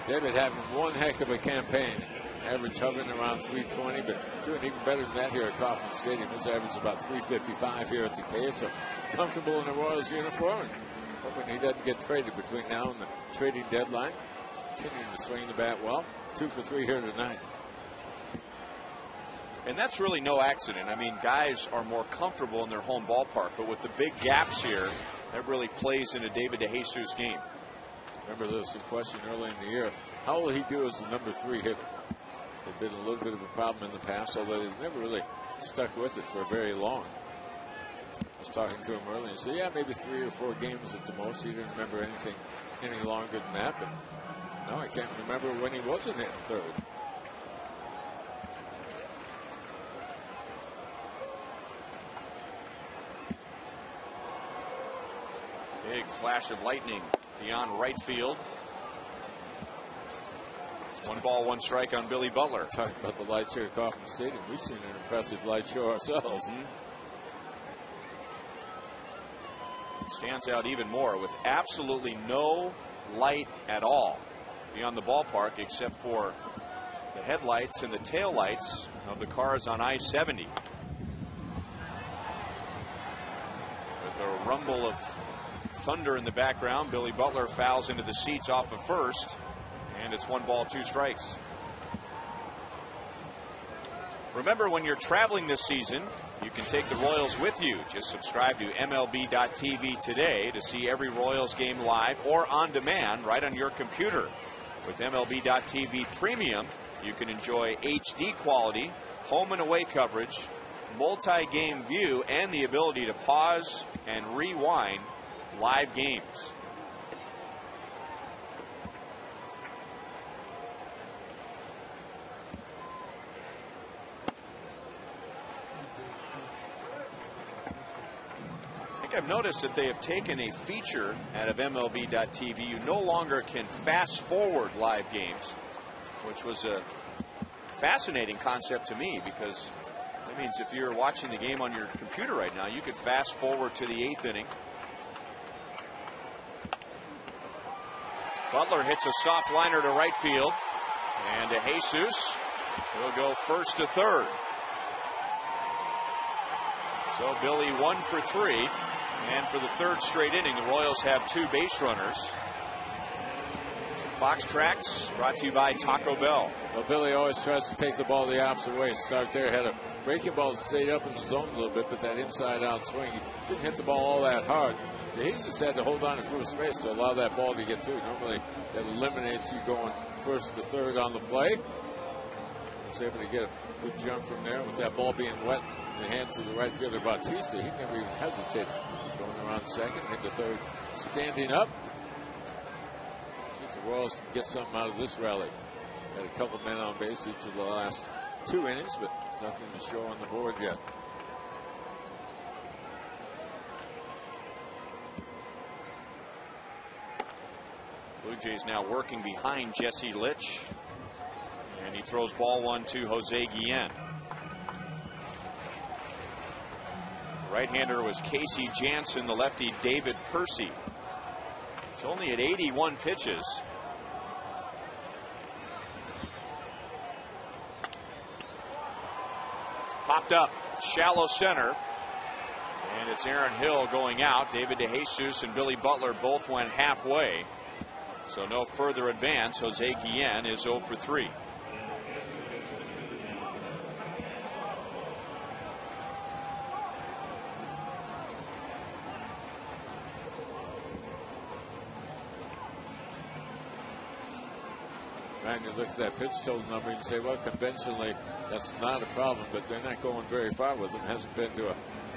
David having one heck of a campaign. Average hovering around 320, but doing even better than that here at Kauffman Stadium. His average about 355 here at the cave, so comfortable in the Royals uniform. Hoping he doesn't get traded between now and the trading deadline. Continuing to swing the bat well. 2 for 3 here tonight. And that's really no accident. I mean, guys are more comfortable in their home ballpark, but with the big gaps here, that really plays into David DeJesus' game. Remember, there was a question early in the year. How will he do as the number 3 hitter? It's been a little bit of a problem in the past, although he's never really stuck with it for very long. I was talking to him earlier and he said, yeah, maybe 3 or 4 games at the most. He didn't remember anything any longer than that. But no, I can't remember when he wasn't hitting third. Big flash of lightning beyond right field. 1 ball, 1 strike on Billy Butler. Talking about the light show at Kauffman Stadium. We've seen an impressive light show ourselves. Stands out even more with absolutely no light at all beyond the ballpark except for the headlights and the tail lights of the cars on I-70. With a rumble of thunder in the background, Billy Butler fouls into the seats off of first, and it's 1 ball, 2 strikes. Remember, when you're traveling this season, You can take the Royals with you. Just subscribe to MLB.tv today to see every Royals game live or on demand right on your computer. With MLB.tv Premium, you can enjoy HD quality, home and away coverage, multi-game view, and the ability to pause and rewind live games. I've noticed that they have taken a feature out of MLB.tv. You no longer can fast forward live games, which was a fascinating concept to me, because that means if you're watching the game on your computer right now, you could fast forward to the 8th inning. Butler hits a soft liner to right field, and De Jesus will go first to third. So Billy 1 for 3. And for the third straight inning, the Royals have 2 base runners. Fox Tracks brought to you by Taco Bell. Well, Billy always tries to take the ball the opposite way. Start there, had a breaking ball that stayed up in the zone a little bit, but that inside-out swing, he didn't hit the ball all that hard. Jesus had to hold on to first base to allow that ball to get through. Normally, that eliminates you going first to third on the play. He was able to get a good jump from there with that ball being wet in the hands of the right fielder Bautista. He never even hesitated. Going around second, into third, standing up. See if the Royals can get something out of this rally. Had a couple men on base each of the last 2 innings, but nothing to show on the board yet. Blue Jays now working behind Jesse Litch, and he throws ball 1 to Jose Guillen. Right-hander was Casey Jansen, the lefty David Percy. It's only at 81 pitches. Popped up, shallow center. And it's Aaron Hill going out. David De Jesus and Billy Butler both went halfway. So no further advance. Jose Guillen is 0 for 3. You look at that pitch total number and say, well, conventionally, that's not a problem, but they're not going very far with him. Hasn't been to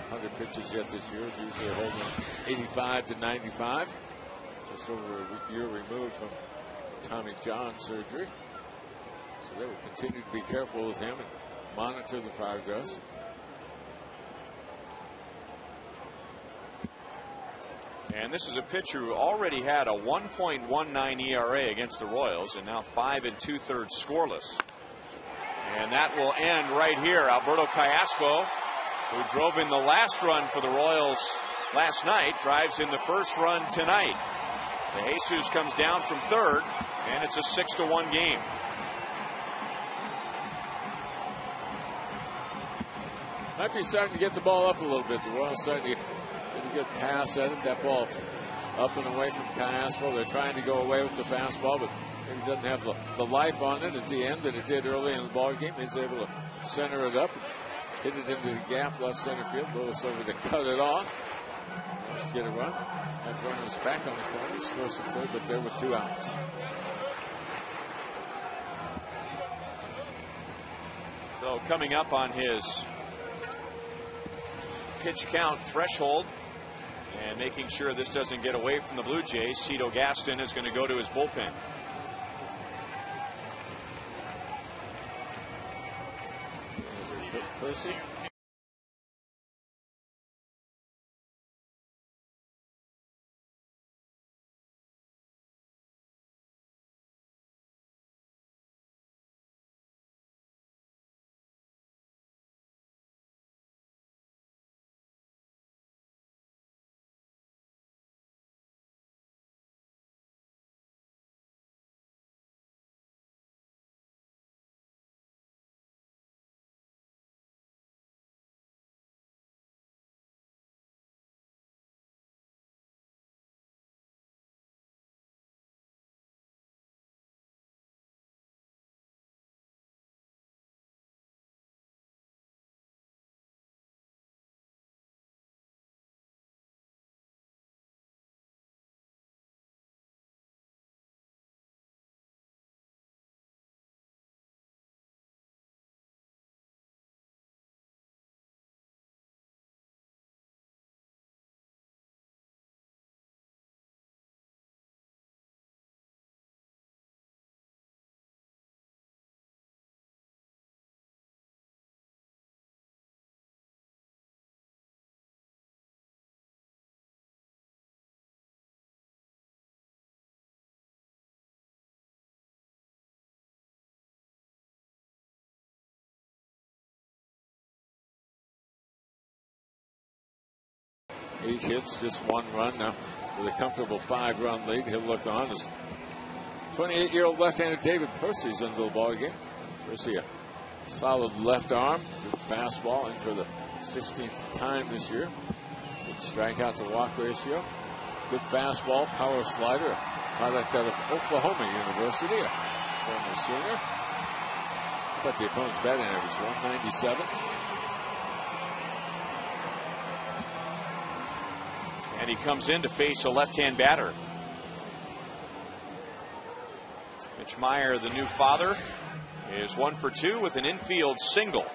100 pitches yet this year. Usually holding 85 to 95. Just over a year removed from Tommy John surgery. So they will continue to be careful with him and monitor the progress. And this is a pitcher who already had a 1.19 ERA against the Royals, and now 5 2/3 scoreless. And that will end right here. Alberto Callaspo, who drove in the last run for the Royals last night, drives in the first run tonight. De Jesus comes down from third, and it's a 6-1 game. Might be starting to get the ball up a little bit. The Royals starting to get a good pass at it. That ball up and away from Callaspo. They're trying to go away with the fastball, but maybe it doesn't have the life on it at the end that it did early in the ball game. He's able to center it up, hit it into the gap, left center field. Lewis over to cut it off. Let's get a run. That run was back on the corners, first and third, but there were 2 outs. So coming up on his pitch count threshold and making sure this doesn't get away from the Blue Jays, Cito Gaston is going to go to his bullpen. Percy. 8 hits, just 1 run. Now with a comfortable 5-run lead, he'll look on as 28-year-old left-handed David Percy's into the ball game. Percy, a solid left arm, good fastball in for the 16th time this year. Good strikeout to walk ratio. Good fastball, power slider, product out of Oklahoma University, a former Sooner. But the opponent's batting average 197. And he comes in to face a left-hand batter. Mitch Meyer, the new father, is 1 for 2 with an infield single.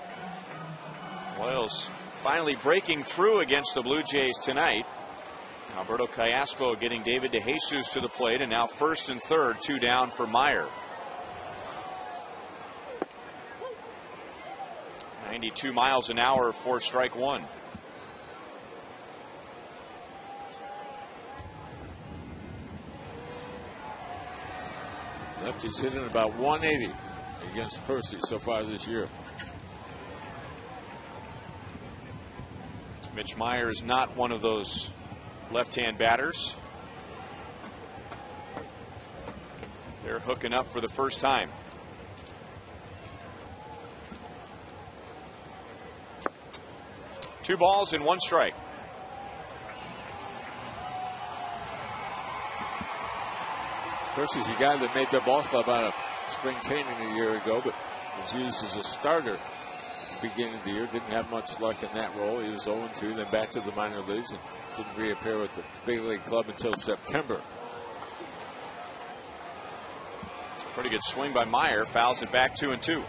Royals finally breaking through against the Blue Jays tonight. Alberto Callaspo getting David DeJesus to the plate, and now first and third, 2 down for Meyer. 92 miles an hour for strike 1. Lefty's hitting about 180 against Percy so far this year. Mitch Meyer is not one of those left-hand batters. They're hooking up for the first time. Two balls and 1 strike. Percy's a guy that made the ball club out of spring training a year ago, but was used as a starter at the beginning of the year. Didn't have much luck in that role. He was 0-2, then back to the minor leagues, and didn't reappear with the big league club until September. Pretty good swing by Meyer. Fouls it back 2-2.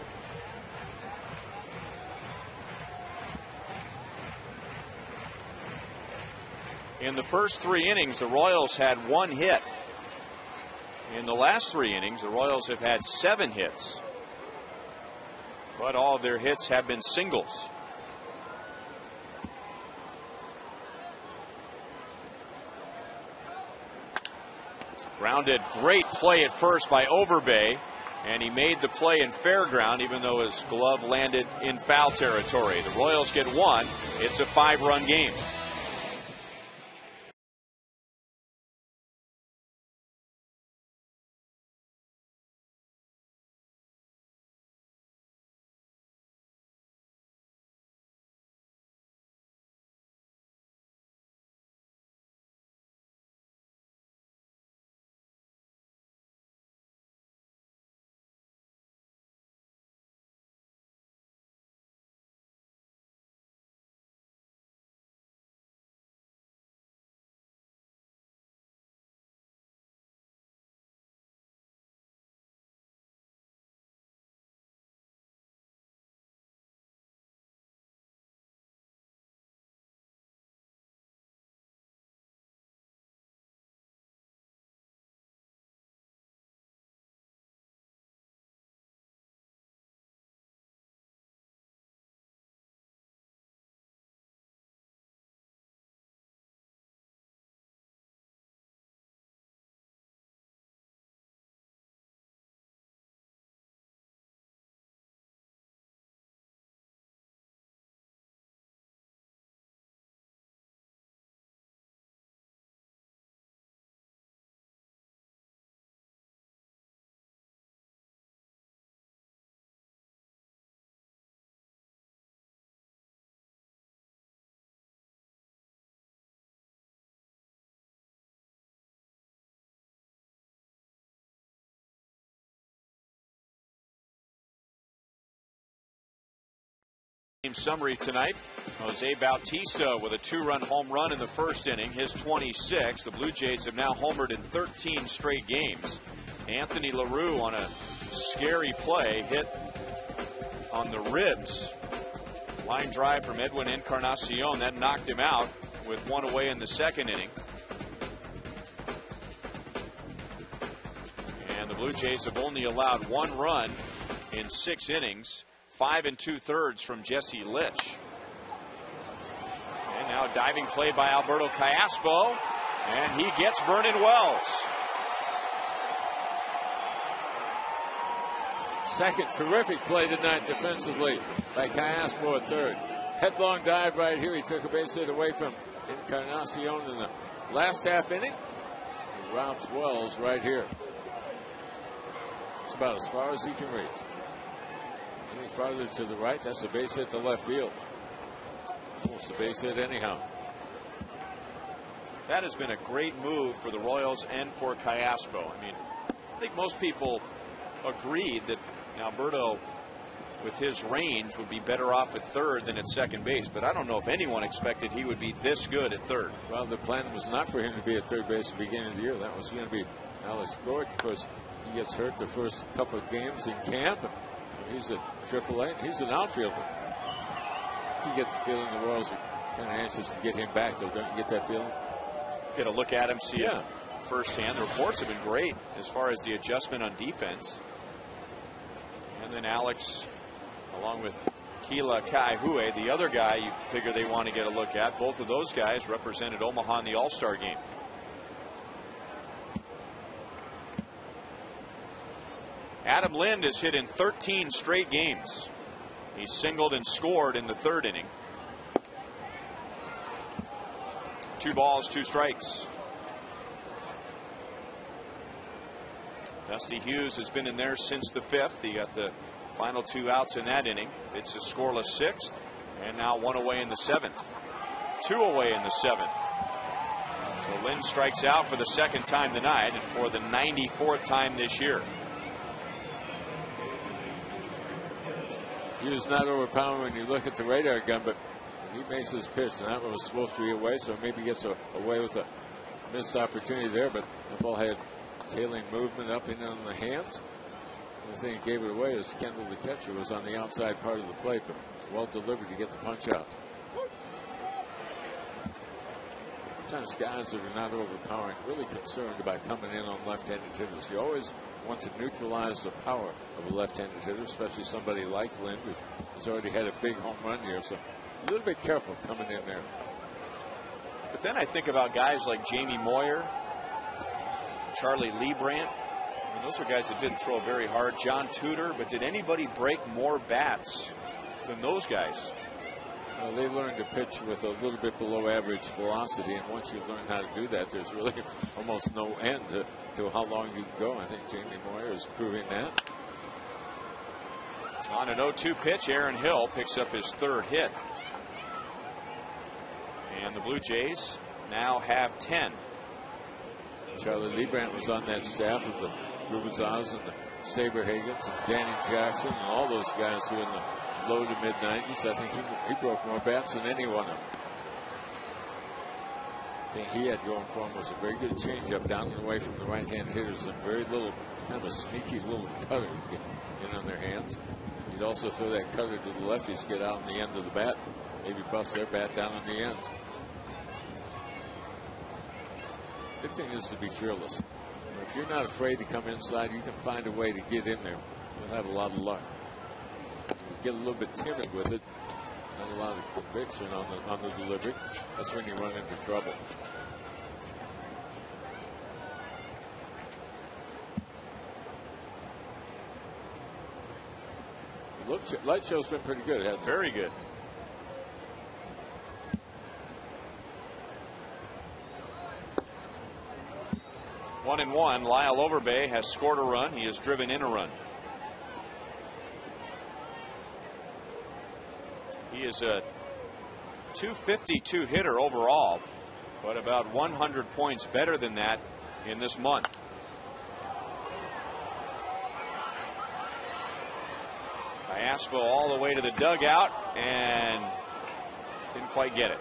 In the first 3 innings, the Royals had 1 hit. In the last 3 innings, the Royals have had 7 hits. But all of their hits have been singles. Grounded, great play at first by Overbay, and he made the play in fair ground even though his glove landed in foul territory. The Royals get 1. It's a 5-run game. Game summary tonight. Jose Bautista with a 2-run home run in the first inning, his 26th. The Blue Jays have now homered in 13 straight games. Anthony LaRue on a scary play, hit on the ribs. Line drive from Edwin Encarnacion, that knocked him out with 1 away in the second inning. And the Blue Jays have only allowed 1 run in 6 innings. 5 2/3 from Jesse Litch. And now a diving play by Alberto Callaspo, and he gets Vernon Wells. Second terrific play tonight defensively by Callaspo at third. Headlong dive right here. He took a base hit away from Encarnacion in the last half inning. He robs Wells right here. It's about as far as he can reach. Any farther to the right, that's a base hit to left field. Almost a base hit anyhow. That has been a great move for the Royals and for Callaspo. I mean, I think most people agreed that Alberto, with his range, would be better off at third than at second base. But I don't know if anyone expected he would be this good at third. Well, the plan was not for him to be at third base at the beginning of the year. That was going to be Alex Gordon. Of course, he gets hurt the first couple of games in camp. He's a AAA. He's an outfielder. You get the feeling the Royals are kind of anxious to get him back, though. Don't you get that feeling? Get a look at him, see it firsthand. The reports have been great as far as the adjustment on defense. And then Alex, along with Keila Kaihue, the other guy you figure they want to get a look at. Both of those guys represented Omaha in the All-Star game. Adam Lind has hit in 13 straight games. He singled and scored in the third inning. 2 balls, 2 strikes. Dusty Hughes has been in there since the 5th. He got the final 2 outs in that inning. It's a scoreless 6th, and now 1 away in the 7th. 2 away in the 7th. So Lind strikes out for the 2nd time tonight and for the 94th time this year. Hughes not overpowering when you look at the radar gun, but he makes his pitch, and that one was supposed to be away, so maybe gets away with a missed opportunity there. But the ball had tailing movement up and on the hands. The thing that gave it away is Kendall, the catcher, was on the outside part of the plate, but well delivered to get the punch out. Sometimes guys that are not overpowering, really concerned about coming in on left-handed hitters. You always want to neutralize the power of a left-handed hitter, especially somebody like Lind, who has already had a big home run here. So a little bit careful coming in there. But then I think about guys like Jamie Moyer, Charlie Leibrandt. I mean, those are guys that didn't throw very hard. John Tudor, but did anybody break more bats than those guys? Well, they learned to pitch with a little bit below average velocity, and once you learn how to do that, there's really almost no end to how long you can go. I think Jamie Moyer is proving that. On an 0-2 pitch, Aaron Hill picks up his 3rd hit. And the Blue Jays now have 10. Charlie Leibrandt was on that staff of the Rubizaz and the Saberhagens and Danny Jackson and all those guys who in the low to mid 90s. I think he broke more bats than any one of them. The thing he had going for him was a very good changeup down and away from the right-hand hitters and very little, kind of a sneaky little cutter to get in on their hands. He'd also throw that cutter to the lefties, get out on the end of the bat, maybe bust their bat down on the end. Big thing is to be fearless. If you're not afraid to come inside, you can find a way to get in there. You'll have a lot of luck. You get a little bit timid with it, not a lot of conviction on the delivery. That's when you run into trouble. Light show's been pretty good. Hasn't it? Very good. One and one. Lyle Overbay has scored a run. He has driven in a run. He is a .252 hitter overall, but about 100 points better than that in this month. Callaspo all the way to the dugout and didn't quite get it.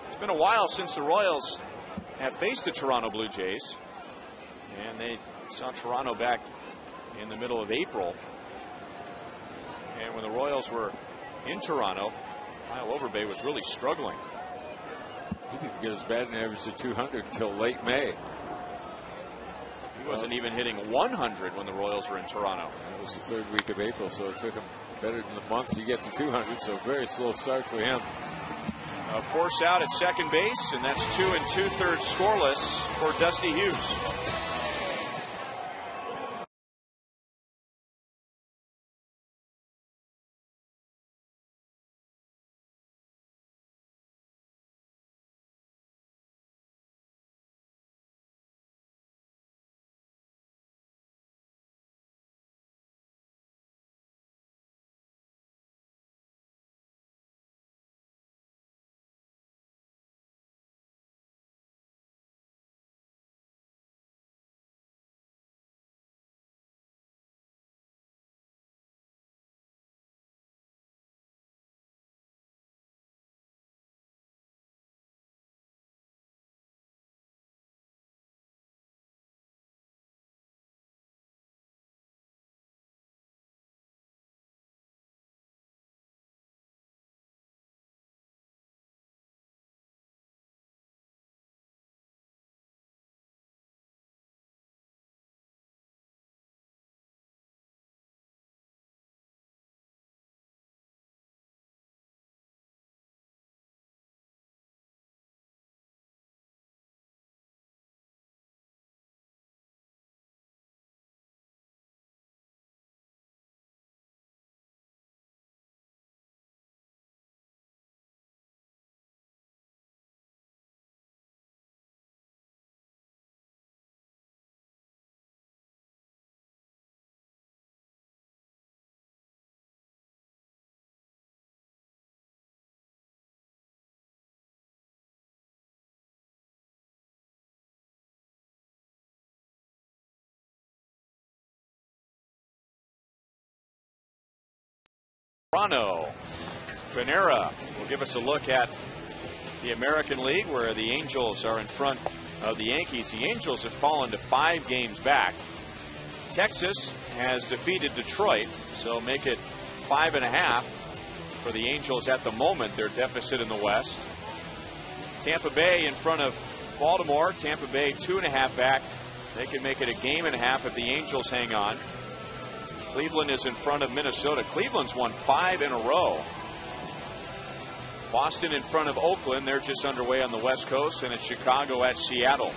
It's been a while since the Royals have faced the Toronto Blue Jays, and they saw Toronto back in the middle of April. And when the Royals were in Toronto, Lyle Overbay was really struggling. He didn't get his batting average to 200 until late May. He wasn't even hitting 100 when the Royals were in Toronto. That was the 3rd week of April, so it took him better than a month to get to 200, so very slow start for him. A force out at second base, and that's 2 2/3 scoreless for Dusty Hughes. Toronto. Panera will give us a look at the American League, where the Angels are in front of the Yankees. The Angels have fallen to 5 games back. Texas has defeated Detroit, so make it 5.5 for the Angels at the moment. Their deficit in the West. Tampa Bay in front of Baltimore. Tampa Bay 2.5 back. They can make it a game and a half if the Angels hang on. Cleveland is in front of Minnesota. Cleveland's won 5 in a row. Boston in front of Oakland. They're just underway on the West Coast, and it's Chicago at Seattle.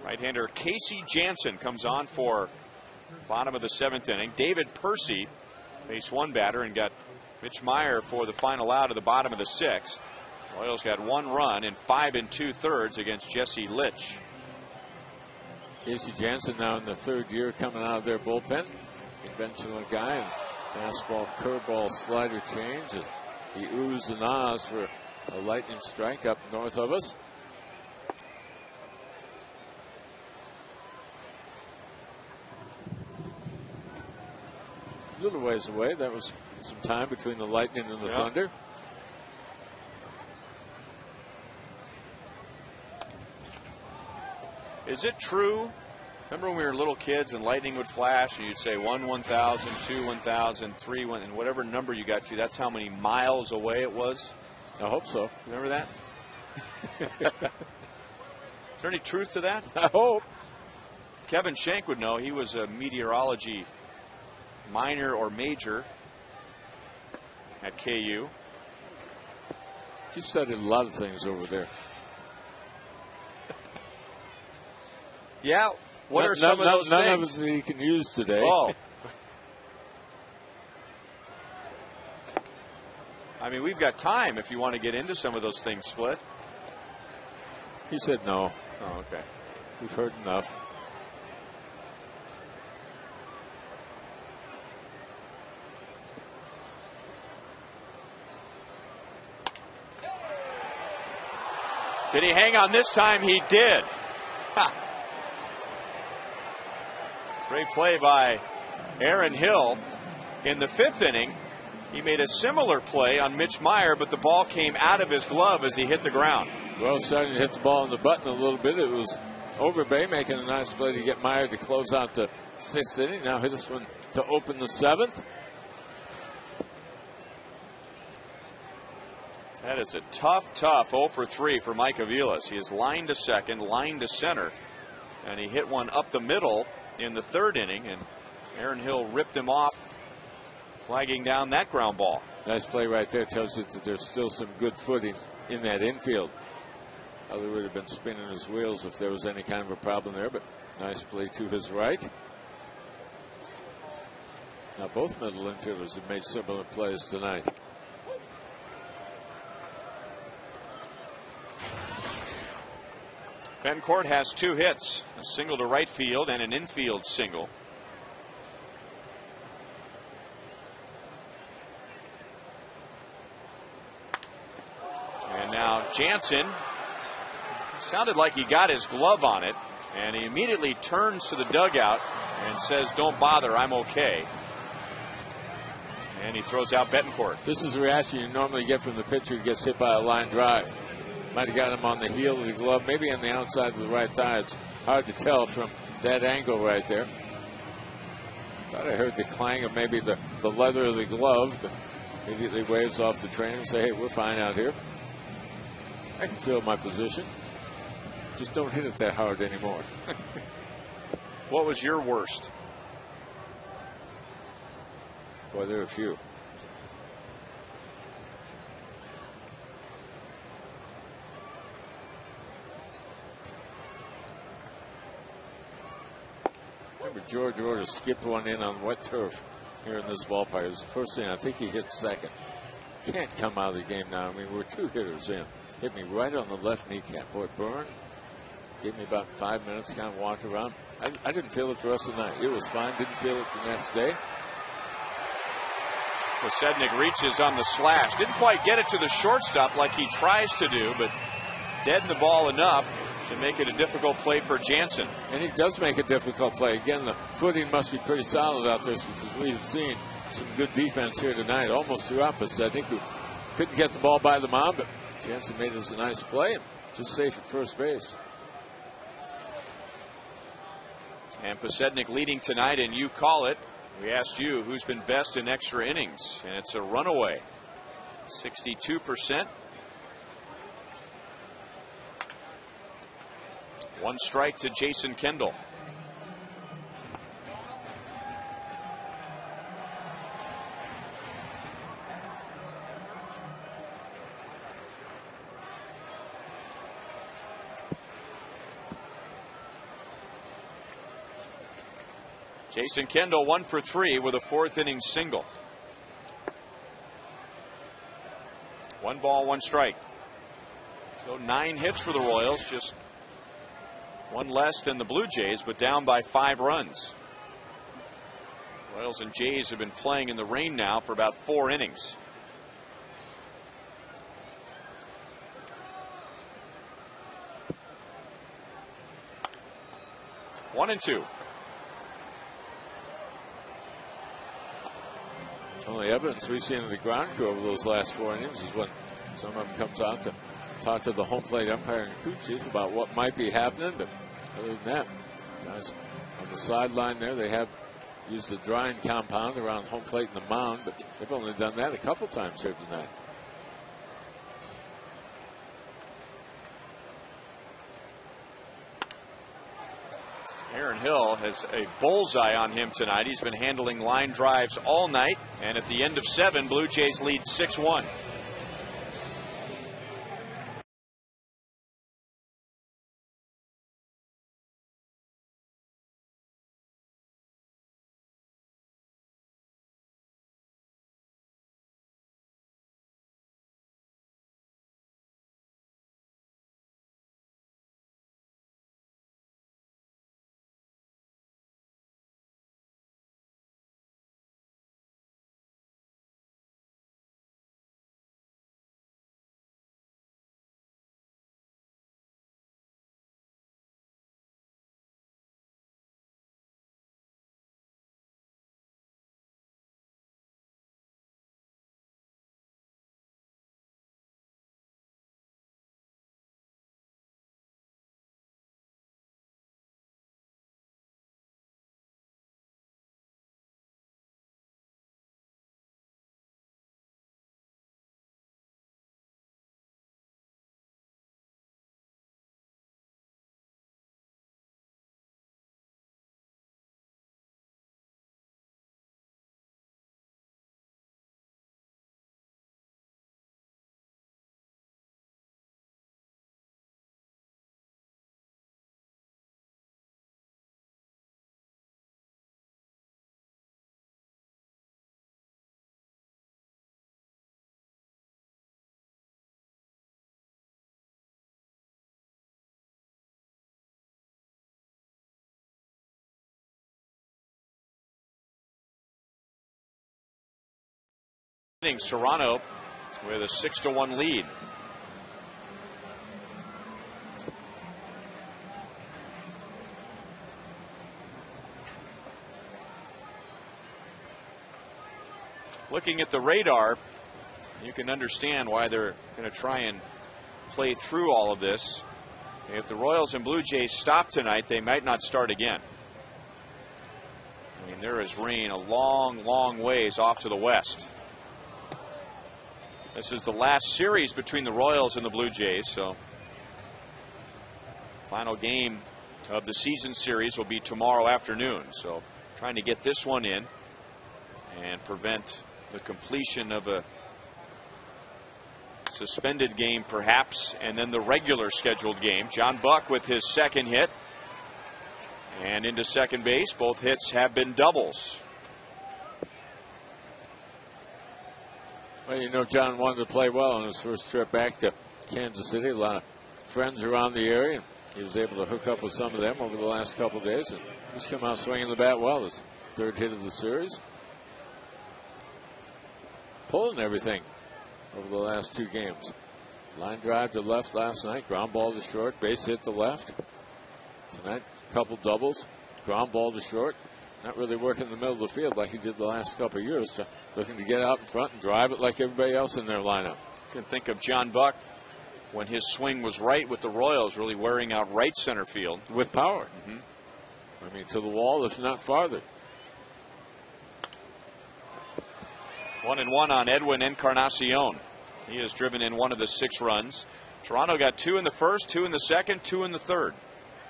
Right-hander Casey Jansen comes on for bottom of the 7th inning. David Percy faced one batter and got Mitch Meyer for the final out of the bottom of the 6th. Royals got 1 run in 5 2/3 against Jesse Litch. Casey Jansen now in the 3rd year coming out of their bullpen. Conventional guy. And fastball, curveball, slider change. He oohs and ahs for a lightning strike up north of us. A little ways away. That was some time between the lightning and the thunder. Is it true? Remember when we were little kids and lightning would flash and you'd say 1 1,000, 2 1,000, 3 1, and whatever number you got to, that's how many miles away it was? I hope so. Remember that? Is there any truth to that? I hope. Kevin Shank would know. He was a meteorology minor or major at KU. He studied a lot of things over there. Yeah. What are some of those things? None of us that he can use today. Oh. I mean, we've got time if you want to get into some of those things, Split. He said no. Oh, okay. We've heard enough. Did he hang on this time? He did. Ha. Great play by Aaron Hill. In the 5th inning, he made a similar play on Mitch Meyer, but the ball came out of his glove as he hit the ground. Well, starting to hit the ball on the button a little bit. It was Overbay making a nice play to get Meyer to close out the 6th inning. Now hit this one to open the 7th. That is a tough 0 for 3 for Mike Aviles. He is line to second, line to center, and he hit one up the middle in the 3rd inning, and Aaron Hill ripped him off, flagging down that ground ball. Nice play right there. Tells you that there's still some good footing in that infield. Other would have been spinning his wheels if there was any kind of a problem there, but nice play to his right. Now both middle infielders have made similar plays tonight. Bencourt has 2 hits, a single to right field and an infield single. And now Jansen, sounded like he got his glove on it, and he immediately turns to the dugout and says, "Don't bother, I'm okay." And he throws out Betancourt. This is the reaction you normally get from the pitcher who gets hit by a line drive. Might have got him on the heel of the glove, maybe on the outside of the right thigh. It's hard to tell from that angle right there. Thought I heard the clang of maybe the leather of the glove, but immediately waves off the trainer and say, "Hey, we're fine out here. I can feel my position. Just don't hit it that hard anymore." What was your worst? Boy, there are a few. Remember, George Order skipped one in on wet turf here in this ballpark. It was the first thing. I think he hit second. Can't come out of the game now. I mean, we're 2 hitters in. Hit me right on the left kneecap. Boy, burn. Gave me about 5 minutes, kind of walked around. I didn't feel it the rest of the night. It was fine. Didn't feel it the next day. Sednick reaches on the slash. Didn't quite get it to the shortstop like he tries to do, but deadened the ball enough. to make it a difficult play for Jansen. And he does make a difficult play. Again, the footing must be pretty solid out there, because we've seen some good defense here tonight, almost through opposite. I think we couldn't get the ball by the mound, but Jansen made us a nice play and just safe at first base. And Pasednik leading tonight, and you call it. We asked you who's been best in extra innings, and it's a runaway. 62%. One strike to Jason Kendall. Jason Kendall 1 for 3 with a 4th inning single. 1 ball, 1 strike. So 9 hits for the Royals, just 1 less than the Blue Jays, but down by 5 runs. Royals and Jays have been playing in the rain now for about 4 innings. One and two. Only evidence we've seen of the ground crew over those last 4 innings is when some of them comes out to talk to the home plate umpire and crew chief about what might be happening. But other than that, guys on the sideline there, they have used the drying compound around home plate and the mound, but they've only done that a couple times here tonight. Aaron Hill has a bullseye on him tonight. He's been handling line drives all night, and at the end of 7, Blue Jays lead 6-1. Serrano with a 6-1 lead. Looking at the radar, you can understand why they're going to try and play through all of this. If the Royals and Blue Jays stop tonight, they might not start again. I mean, there is rain a long, long ways off to the west. This is the last series between the Royals and the Blue Jays, so final game of the season series will be tomorrow afternoon. So trying to get this one in and prevent the completion of a suspended game perhaps, and then the regular scheduled game. John Buck with his 2nd hit and into second base. Both hits have been doubles. Well, you know, John wanted to play well on his first trip back to Kansas City. A lot of friends around the area, and he was able to hook up with some of them over the last couple of days. And he's come out swinging the bat well. His 3rd hit of the series. Pulling everything over the last 2 games. Line drive to left last night. Ground ball to short. Base hit to left. Tonight, couple doubles. Ground ball to short. Not really working in the middle of the field like he did the last couple of years. So looking to get out in front and drive it like everybody else in their lineup. You can think of John Buck when his swing was right with the Royals, really wearing out right center field. With power. I mean, to the wall, if not farther. 1-1 on Edwin Encarnacion. He has driven in one of the 6 runs. Toronto got 2 in the first, 2 in the second, 2 in the third.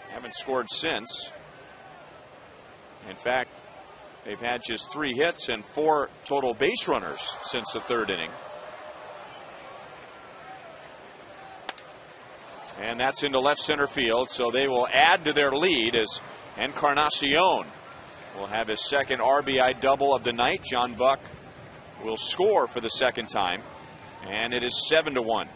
Haven't scored since. In fact, they've had just 3 hits and 4 total base runners since the 3rd inning. And that's into left center field, so they will add to their lead as Encarnacion will have his 2nd RBI double of the night. John Buck will score for the 2nd time, and it is 7-1.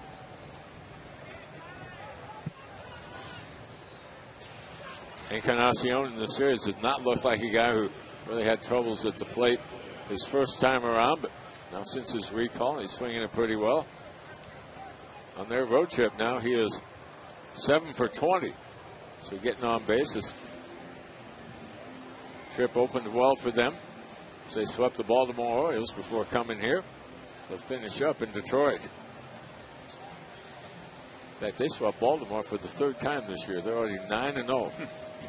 Encarnacion in the series does not look like a guy who really had troubles at the plate his first time around, but now since his recall, he's swinging it pretty well. On their road trip now, he is 7 for 20, so getting on bases. Trip opened well for them. So they swept the Baltimore Orioles before coming here. They'll finish up in Detroit. In fact, they swept Baltimore for the 3rd time this year. They're already 9-0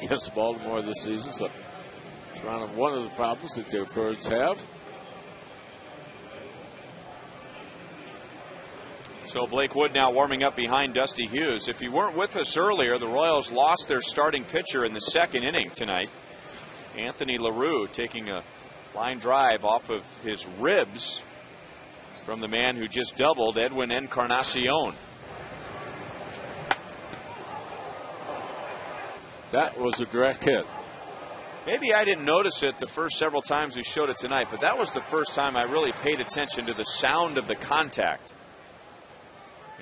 against Baltimore this season. So it's one of the problems that their Birds have. So Blake Wood now warming up behind Dusty Hughes. If you weren't with us earlier, the Royals lost their starting pitcher in the 2nd inning tonight. Anthony LaRue taking a line drive off of his ribs from the man who just doubled, Edwin Encarnacion. That was a direct hit. Maybe I didn't notice it the first several times we showed it tonight, but that was the first time I really paid attention to the sound of the contact.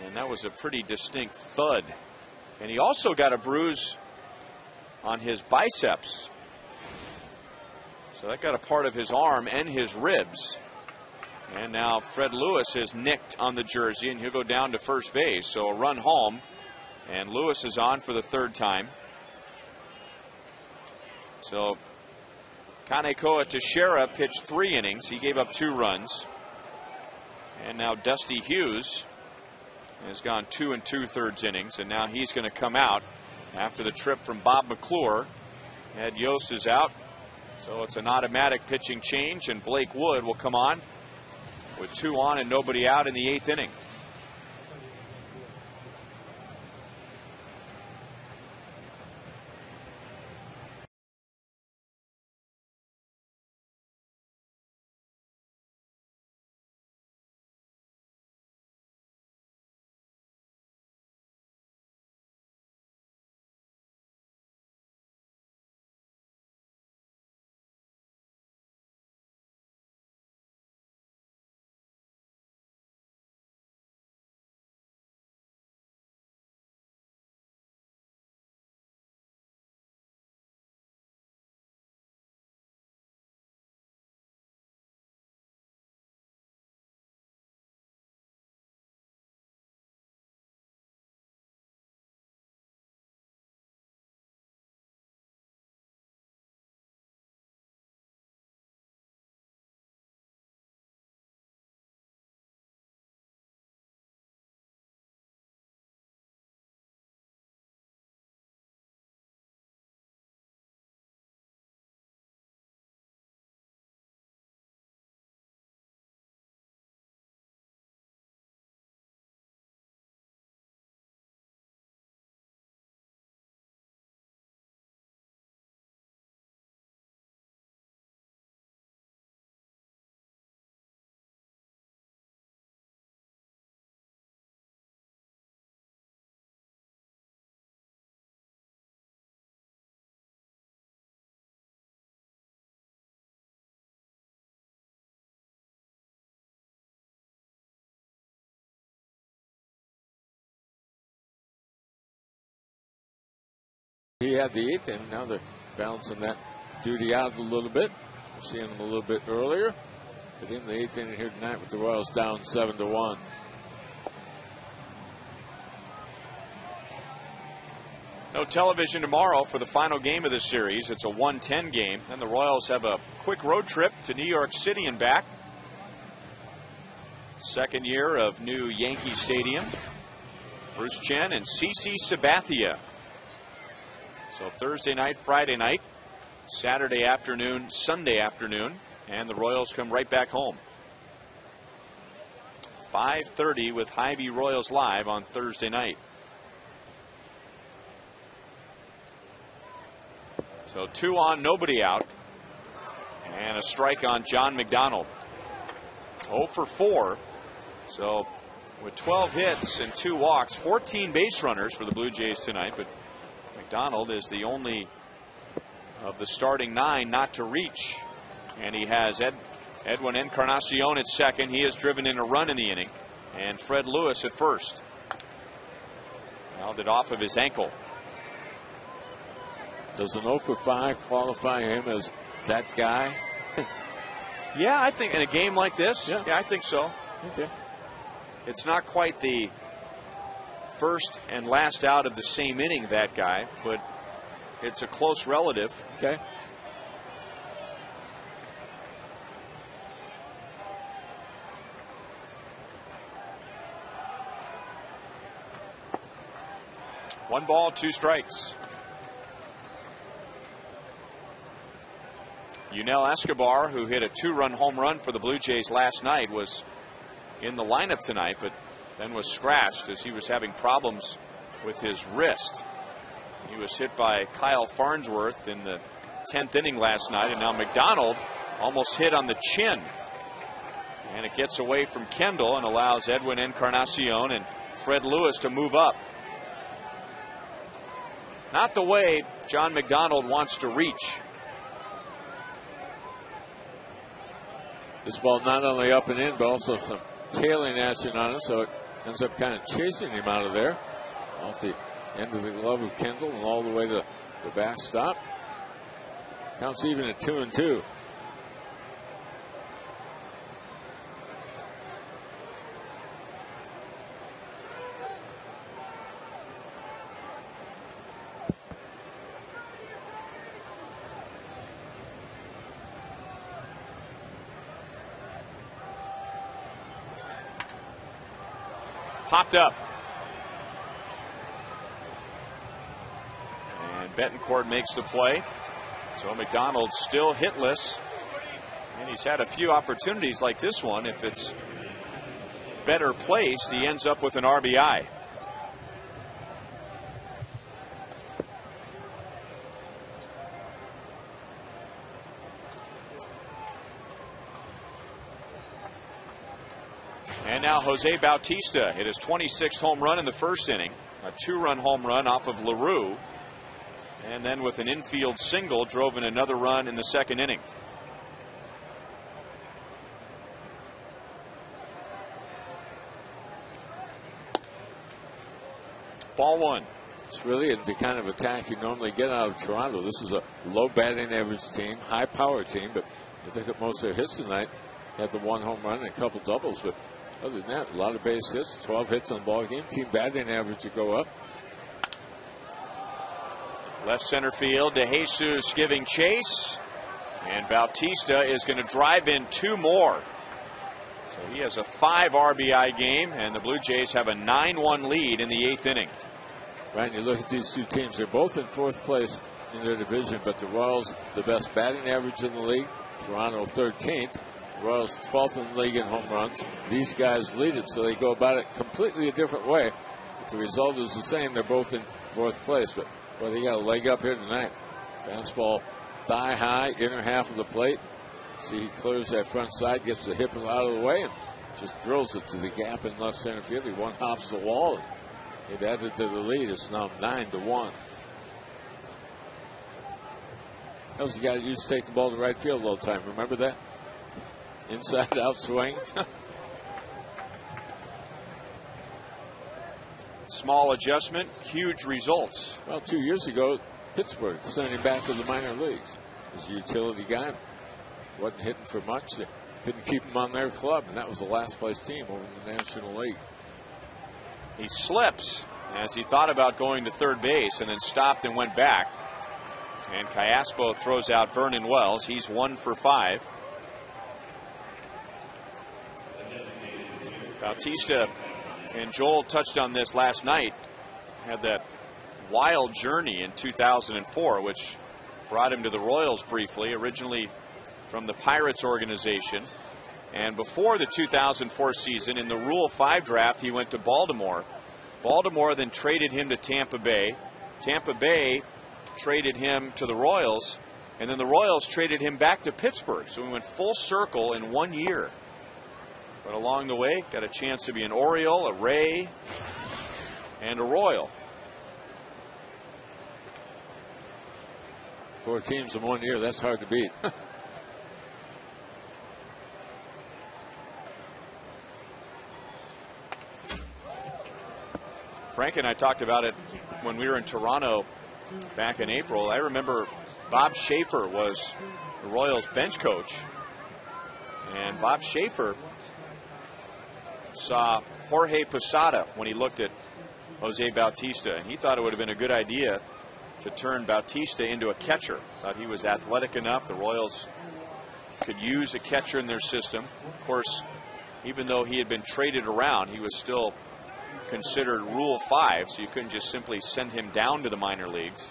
And that was a pretty distinct thud. And he also got a bruise on his biceps. So that got a part of his arm and his ribs. And now Fred Lewis is nicked on the jersey, and he'll go down to first base. So a run home, and Lewis is on for the 3rd time. So Kanekoa Teixeira pitched 3 innings. He gave up 2 runs. And now Dusty Hughes has gone 2 2/3 innings, and now he's going to come out after the trip from Bob McClure. Ed Yost is out. So it's an automatic pitching change, and Blake Wood will come on with 2 on and nobody out in the 8th inning. He had the 8th inning. Now they're balancing that duty out a little bit. We're seeing him a little bit earlier. But in the 8th inning here tonight with the Royals down 7-1. No television tomorrow for the final game of this series. It's a 1:10 game. Then the Royals have a quick road trip to New York City and back. Second year of new Yankee Stadium. Bruce Chen and CC Sabathia. So Thursday night, Friday night, Saturday afternoon, Sunday afternoon, and the Royals come right back home. 5:30 with Hy-Vee Royals Live on Thursday night. So 2 on, nobody out. And a strike on John McDonald. 0 for 4. So with 12 hits and 2 walks, 14 base runners for the Blue Jays tonight. But McDonald is the only of the starting 9 not to reach. And he has Edwin Encarnacion at second. He has driven in a run in the inning. And Fred Lewis at first. Fouled it off of his ankle. Does an 0 for 5 qualify him as that guy? Yeah, I think in a game like this, yeah I think so. Okay. It's not quite the first and last out of the same inning, that guy, but it's a close relative. Okay. One ball, 2 strikes. Yunel Escobar, who hit a 2-run home run for the Blue Jays last night, was in the lineup tonight, but then was scratched as he was having problems with his wrist. He was hit by Kyle Farnsworth in the 10th inning last night, and now McDonald almost hit on the chin. And it gets away from Kendall and allows Edwin Encarnacion and Fred Lewis to move up. Not the way John McDonald wants to reach. This ball not only up and in, but also some tailing action on it, so it ends up kind of chasing him out of there. Off the end of the glove of Kendall and all the way to the backstop. Counts even at 2-2. Popped up. And Betancourt makes the play. So McDonald's still hitless. And he's had a few opportunities like this one. If it's better placed, he ends up with an RBI. And now Jose Bautista hit his 26th home run in the first inning. A 2-run home run off of LaRue. And then with an infield single, drove in another run in the second inning. Ball 1. It's really the kind of attack you normally get out of Toronto. This is a low batting average team, high power team, but you look at most of their hits tonight. Had the 1 home run and a couple doubles, but other than that, a lot of base hits, 12 hits on ball game. Team batting average to go up. Left center field, De Jesus giving chase. And Bautista is going to drive in 2 more. So he has a 5 RBI game, and the Blue Jays have a 9-1 lead in the 8th inning. Right, and you look at these 2 teams. They're both in 4th place in their division, but the Royals, the best batting average in the league. Toronto, 13th. Royals 12th in the league in home runs. These guys lead it, so they go about it completely a different way. But the result is the same. They're both in 4th place. But well, they got a leg up here tonight. Fastball thigh high, inner half of the plate. See, he clears that front side, gets the hip out of the way, and just drills it to the gap in left center field. He one-hops the wall, and it added to the lead. It's now 9-1. That was the guy who used to take the ball to right field all the time. Remember that? Inside out swing. Small adjustment, huge results. Well, 2 years ago, Pittsburgh sent him back to the minor leagues. He's a utility guy. Wasn't hitting for much. They couldn't keep him on their club, and that was the last place team over in the National League. He slips as he thought about going to third base and then stopped and went back. And Cayaspo throws out Vernon Wells. He's 1 for 5. Bautista, and Joel touched on this last night, had that wild journey in 2004, which brought him to the Royals briefly, originally from the Pirates organization. And before the 2004 season, in the Rule 5 draft, he went to Baltimore. Baltimore then traded him to Tampa Bay. Tampa Bay traded him to the Royals, and then the Royals traded him back to Pittsburgh. So we went full circle in 1 year. But along the way, got a chance to be an Oriole, a Ray, and a Royal. 4 teams in 1 year, that's hard to beat. Frank and I talked about it when we were in Toronto back in April. I remember Bob Schaefer was the Royals bench coach. And Bob Schaefer saw Jorge Posada when he looked at Jose Bautista, and he thought it would have been a good idea to turn Bautista into a catcher. Thought he was athletic enough. The Royals could use a catcher in their system. Of course, even though he had been traded around, he was still considered Rule 5, so you couldn't just simply send him down to the minor leagues.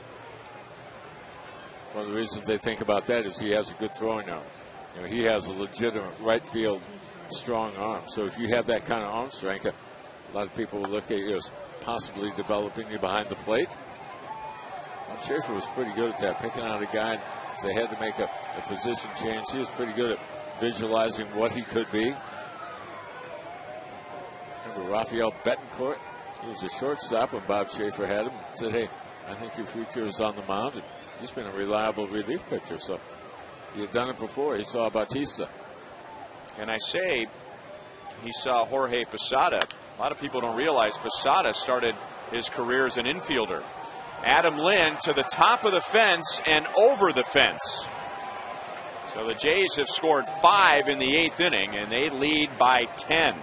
One of the reasons they think about that is he has a good throwing arm. You know, he has a legitimate right field strong arm. So if you have that kind of arm strength, a lot of people will look at you as possibly developing you behind the plate. Well, Schaefer was pretty good at that, picking out a guy if they had to make a position change. He was pretty good at visualizing what he could be. Remember Rafael Betancourt? He was a shortstop when Bob Schaefer had him. Said, hey, I think your future is on the mound. And he's been a reliable relief pitcher. So he had done it before. He saw Bautista. And I say he saw Jorge Posada. A lot of people don't realize Posada started his career as an infielder. Adam Lynn to the top of the fence and over the fence. So the Jays have scored 5 in the 8th inning, and they lead by 10.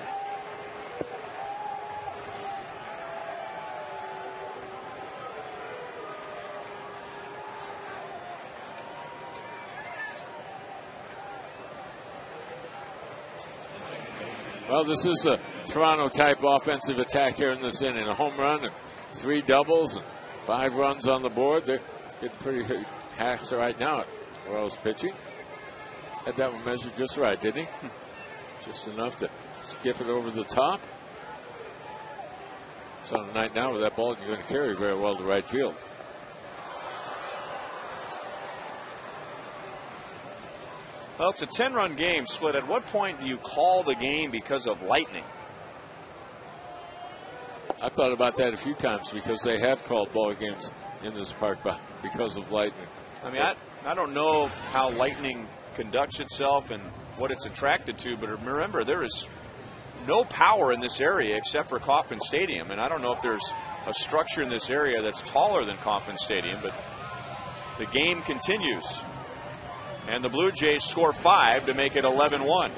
Well, this is a Toronto-type offensive attack here in this inning. A home run and 3 doubles and 5 runs on the board. They're getting pretty hacks right now at Royals pitching. Had that one measured just right, didn't he? Just enough to skip it over the top. It's on a night now with that ball you're going to carry very well to right field. Well, it's a 10-run game split. At what point do you call the game because of lightning? I've thought about that a few times because they have called ball games in this park because of lightning. I mean, I don't know how lightning conducts itself and what it's attracted to, but remember, there is no power in this area except for Kauffman Stadium, and I don't know if there's a structure in this area that's taller than Kauffman Stadium, but the game continues. And the Blue Jays score 5 to make it 11-1.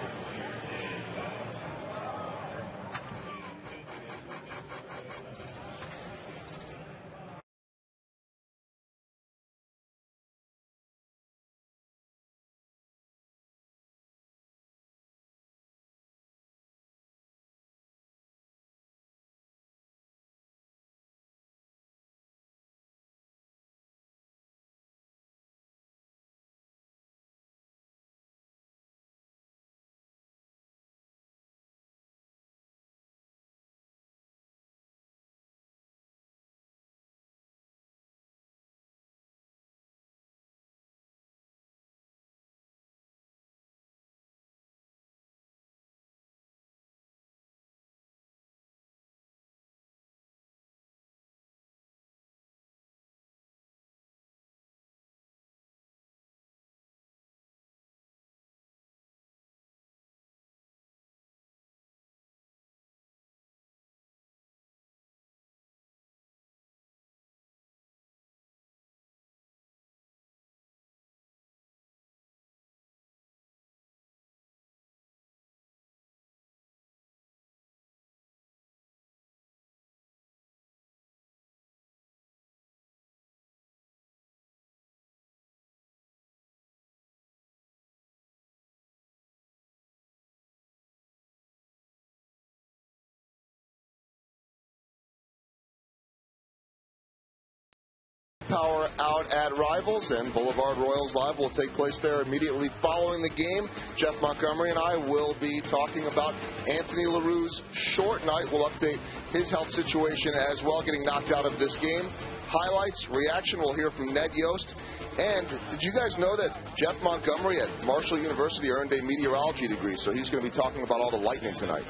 power out at Rivals, and Boulevard Royals Live will take place there immediately following the game. Jeff Montgomery and I will be talking about Anthony LaRue's short night. We'll update his health situation as well, getting knocked out of this game. Highlights, reaction, we'll hear from Ned Yost. And did you guys know that Jeff Montgomery at Marshall University earned a meteorology degree? So he's going to be talking about all the lightning tonight.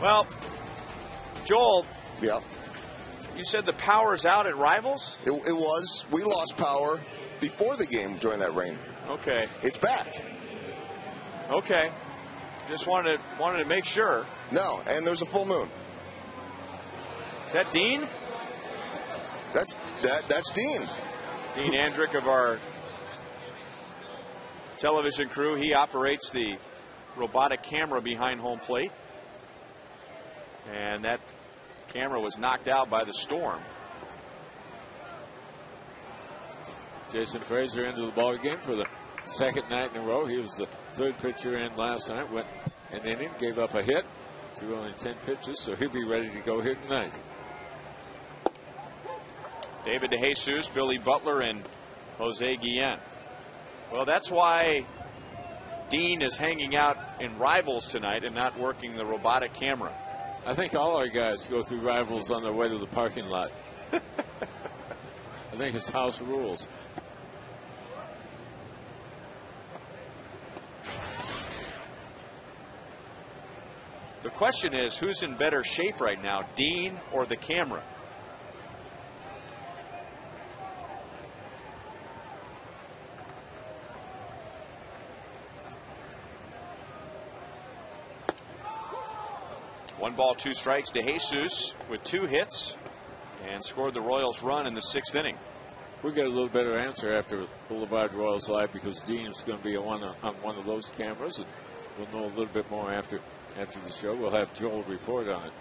Well, Joel. Yeah. You said the power's out at Rivals? It was. We lost power before the game during that rain. Okay. It's back. Okay. Just wanted to make sure. No, and there's a full moon. Is that Dean? That's Dean. Dean Andrick of our television crew. He operates the robotic camera behind home plate. And that camera was knocked out by the storm. Jason Frazier into the ball game for the second night in a row. He was the third pitcher in last night. Went an inning, gave up a hit, threw only 10 pitches, so he'll be ready to go here tonight. David DeJesus, Billy Butler, and Jose Guillen. Well, that's why Dean is hanging out in Rivals tonight and not working the robotic camera. I think all our guys go through Rivals on their way to the parking lot. I think it's house rules. The question is, who's in better shape right now, Dean or the camera? One ball, two strikes. DeJesus with 2 hits and scored the Royals run in the 6th inning. We'll get a little better answer after Boulevard Royals Live, because Dean's going to be on one of those cameras, and we'll know a little bit more after the show. We'll have Joel report on it.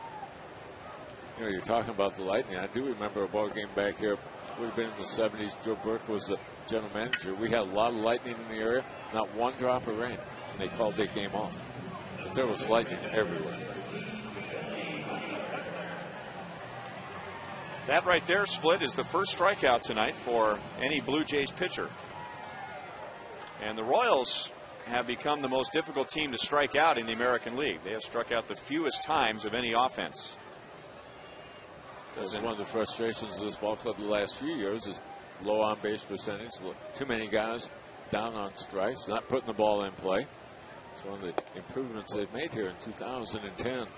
You know, you're talking about the lightning. I do remember a ball game back here. Would have been in the 70s. Joe Burke was the general manager. We had a lot of lightning in the area, not one drop of rain, and they called that game off. But there was lightning everywhere. That right there, Split, is the first strikeout tonight for any Blue Jays pitcher. And the Royals have become the most difficult team to strike out in the American League. They have struck out the fewest times of any offense. That's one of the frustrations of this ball club the last few years is low on base percentage. Too many guys down on strikes, not putting the ball in play. It's one of the improvements they've made here in 2010.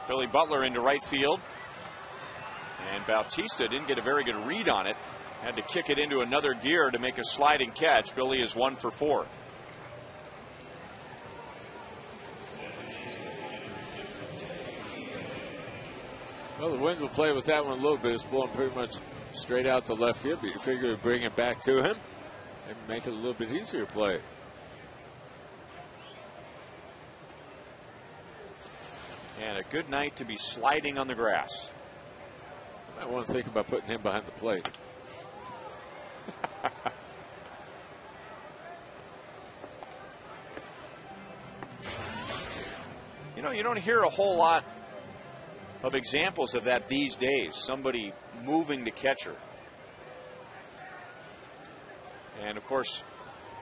Billy Butler into right field. And Bautista didn't get a very good read on it. Had to kick it into another gear to make a sliding catch. Billy is 1 for 4. Well, the wind will play with that one a little bit. It's blowing pretty much straight out to left field, but you figure to bring it back to him and make it a little bit easier play. And a good night to be sliding on the grass. I want to think about putting him behind the plate. You know, you don't hear a whole lot of examples of that these days. Somebody moving the catcher. And of course,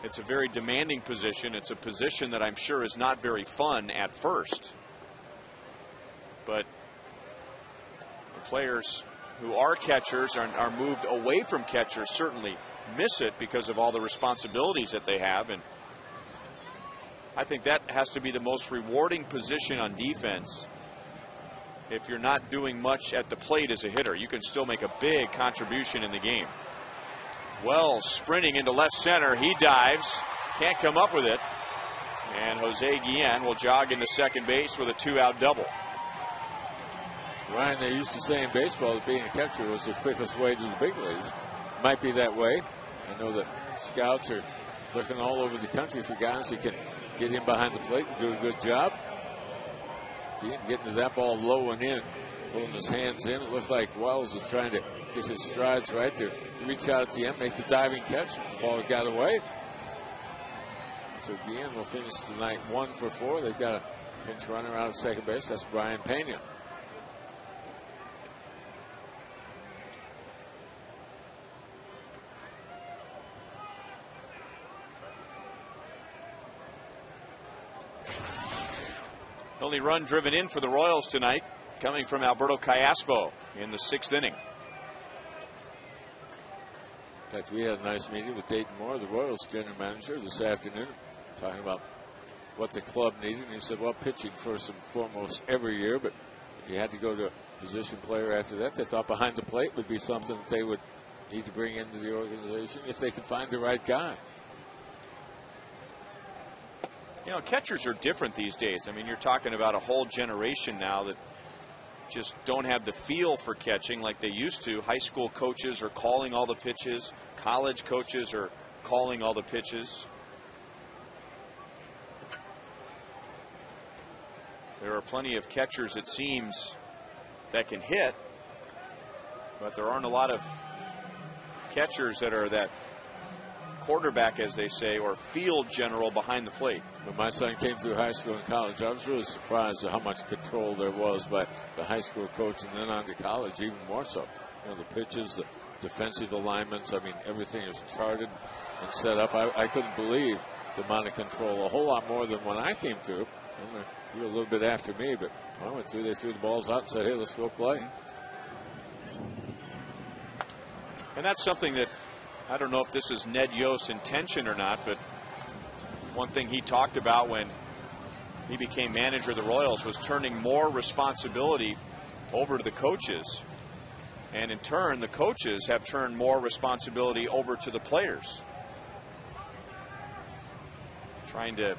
it's a very demanding position. It's a position that I'm sure is not very fun at first. But the players who are catchers are moved away from catchers certainly miss it because of all the responsibilities that they have. And I think that has to be the most rewarding position on defense. If you're not doing much at the plate as a hitter, you can still make a big contribution in the game. Wells sprinting into left center. He dives. Can't come up with it. And Jose Guillen will jog into second base with a 2-out double. Ryan, they used to say in baseball that being a catcher was the quickest way to the big leagues. Might be that way. I know that scouts are looking all over the country for guys who can get him behind the plate and do a good job. If you can get into that ball low and in, pulling his hands in. It looked like Wells was trying to get his strides right to reach out at the end, make the diving catch. The ball got away. So Guillen will finish the night 1 for 4. They've got a pinch runner out at second base. That's Brian Pena. Only run driven in for the Royals tonight, coming from Alberto Callaspo in the 6th inning. In fact, we had a nice meeting with Dayton Moore, the Royals general manager, this afternoon, talking about what the club needed. And he said, well, pitching first and foremost every year, but if you had to go to a position player after that, they thought behind the plate would be something that they would need to bring into the organization if they could find the right guy. You know, catchers are different these days. I mean, you're talking about a whole generation now that just don't have the feel for catching like they used to. High school coaches are calling all the pitches. College coaches are calling all the pitches. There are plenty of catchers, it seems, that can hit, but there aren't a lot of catchers that are that quarterback, as they say, or field general behind the plate. When my son came through high school and college, I was really surprised at how much control there was by the high school coach, and then on to college even more so. You know, the pitches, the defensive alignments, I mean, everything is charted and set up. I couldn't believe the amount of control, a whole lot more than when I came through. You were a little bit after me, but when I went through, they threw the balls out and said, hey, let's go play. And that's something that, I don't know if this is Ned Yost's intention or not, but one thing he talked about when he became manager of the Royals was turning more responsibility over to the coaches. And in turn, the coaches have turned more responsibility over to the players. Trying to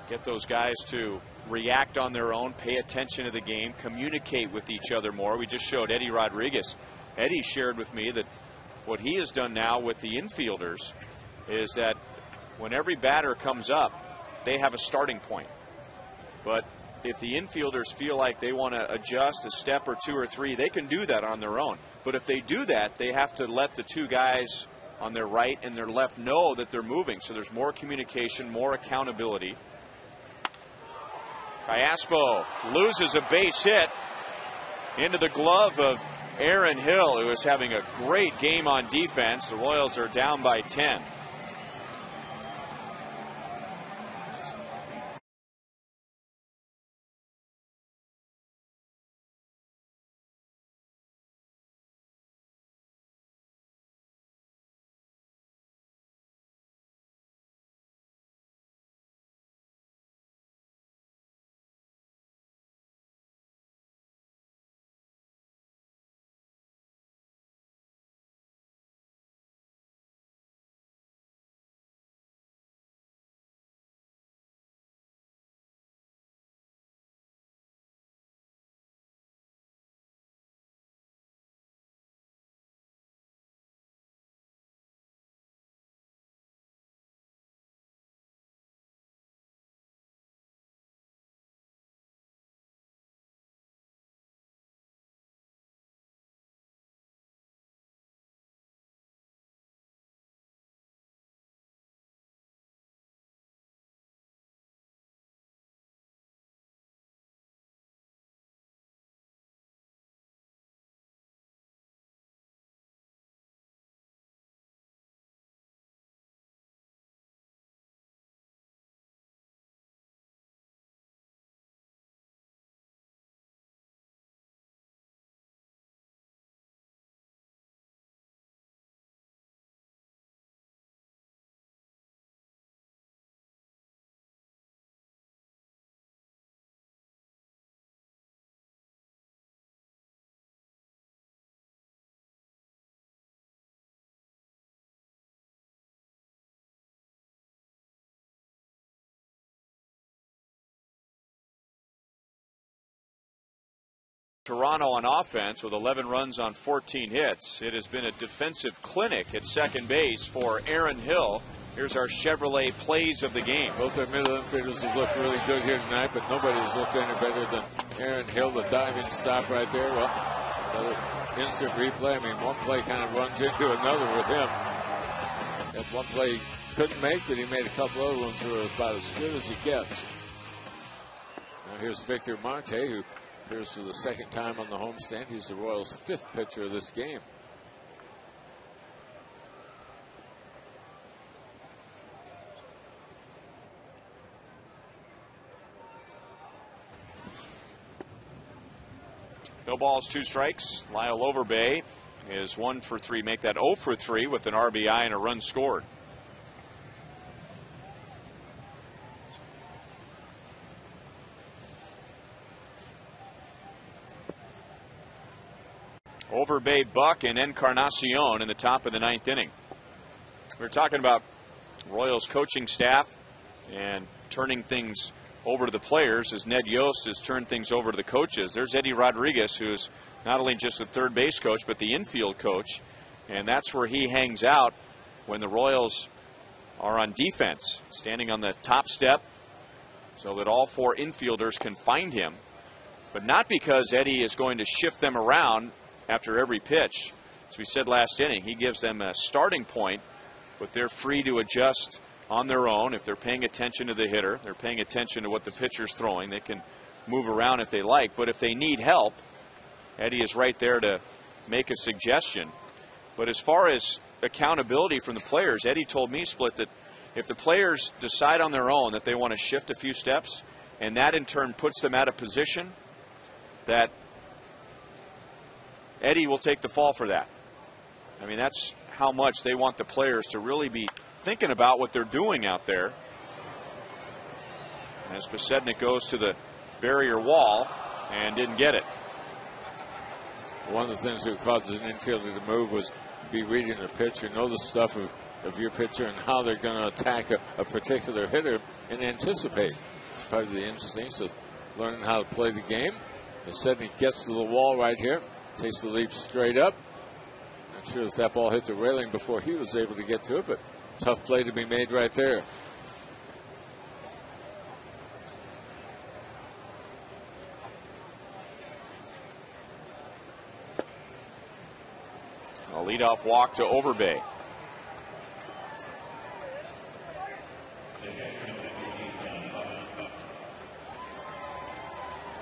get those guys to react on their own, pay attention to the game, communicate with each other more. We just showed Eddie Rodriguez. Eddie shared with me that what he has done now with the infielders is that when every batter comes up, they have a starting point. But if the infielders feel like they want to adjust a step or 2 or 3, they can do that on their own. But if they do that, they have to let the 2 guys on their right and their left know that they're moving. So there's more communication, more accountability. Callaspo loses a base hit into the glove of Aaron Hill, who is having a great game on defense. The Royals are down by 10. Toronto on offense with 11 runs on 14 hits. It has been a defensive clinic at second base for Aaron Hill. Here's our Chevrolet plays of the game. Both our middle infielders have looked really good here tonight, but nobody has looked any better than Aaron Hill, the diving stop right there. Well, another instant replay. I mean, one play kind of runs into another with him. That one play he couldn't make, but he made a couple other ones that were about as good as he gets. Now here's Victor Marte, who appears for the second time on the homestand. He's the Royals' 5th pitcher of this game. No balls, 2 strikes. Lyle Overbay is 1 for 3. Make that 0 for 3 with an RBI and a run scored. Overbay, Buck, and Encarnacion in the top of the 9th inning. We're talking about Royals coaching staff and turning things over to the players as Ned Yost has turned things over to the coaches. There's Eddie Rodriguez, who's not only just the third base coach, but the infield coach. And that's where he hangs out when the Royals are on defense, standing on the top step so that all 4 infielders can find him. But not because Eddie is going to shift them around after every pitch. As we said last inning, he gives them a starting point, but they're free to adjust on their own. If they're paying attention to the hitter, they're paying attention to what the pitcher's throwing, they can move around if they like. But if they need help, Eddie is right there to make a suggestion. But as far as accountability from the players, Eddie told me, Split, that if the players decide on their own that they want to shift a few steps, and that in turn puts them out of position, that Eddie will take the fall for that. I mean, that's how much they want the players to really be thinking about what they're doing out there. As Pasednik goes to the barrier wall and didn't get it. One of the things that caused an infielder to move was be reading the pitcher, know the stuff of your pitcher and how they're going to attack a particular hitter and anticipate. It's part of the instincts of learning how to play the game. Pasednik gets to the wall right here, takes the leap straight up. Not sure if that ball hit the railing before he was able to get to it, but tough play to be made right there. A leadoff walk to Overbay.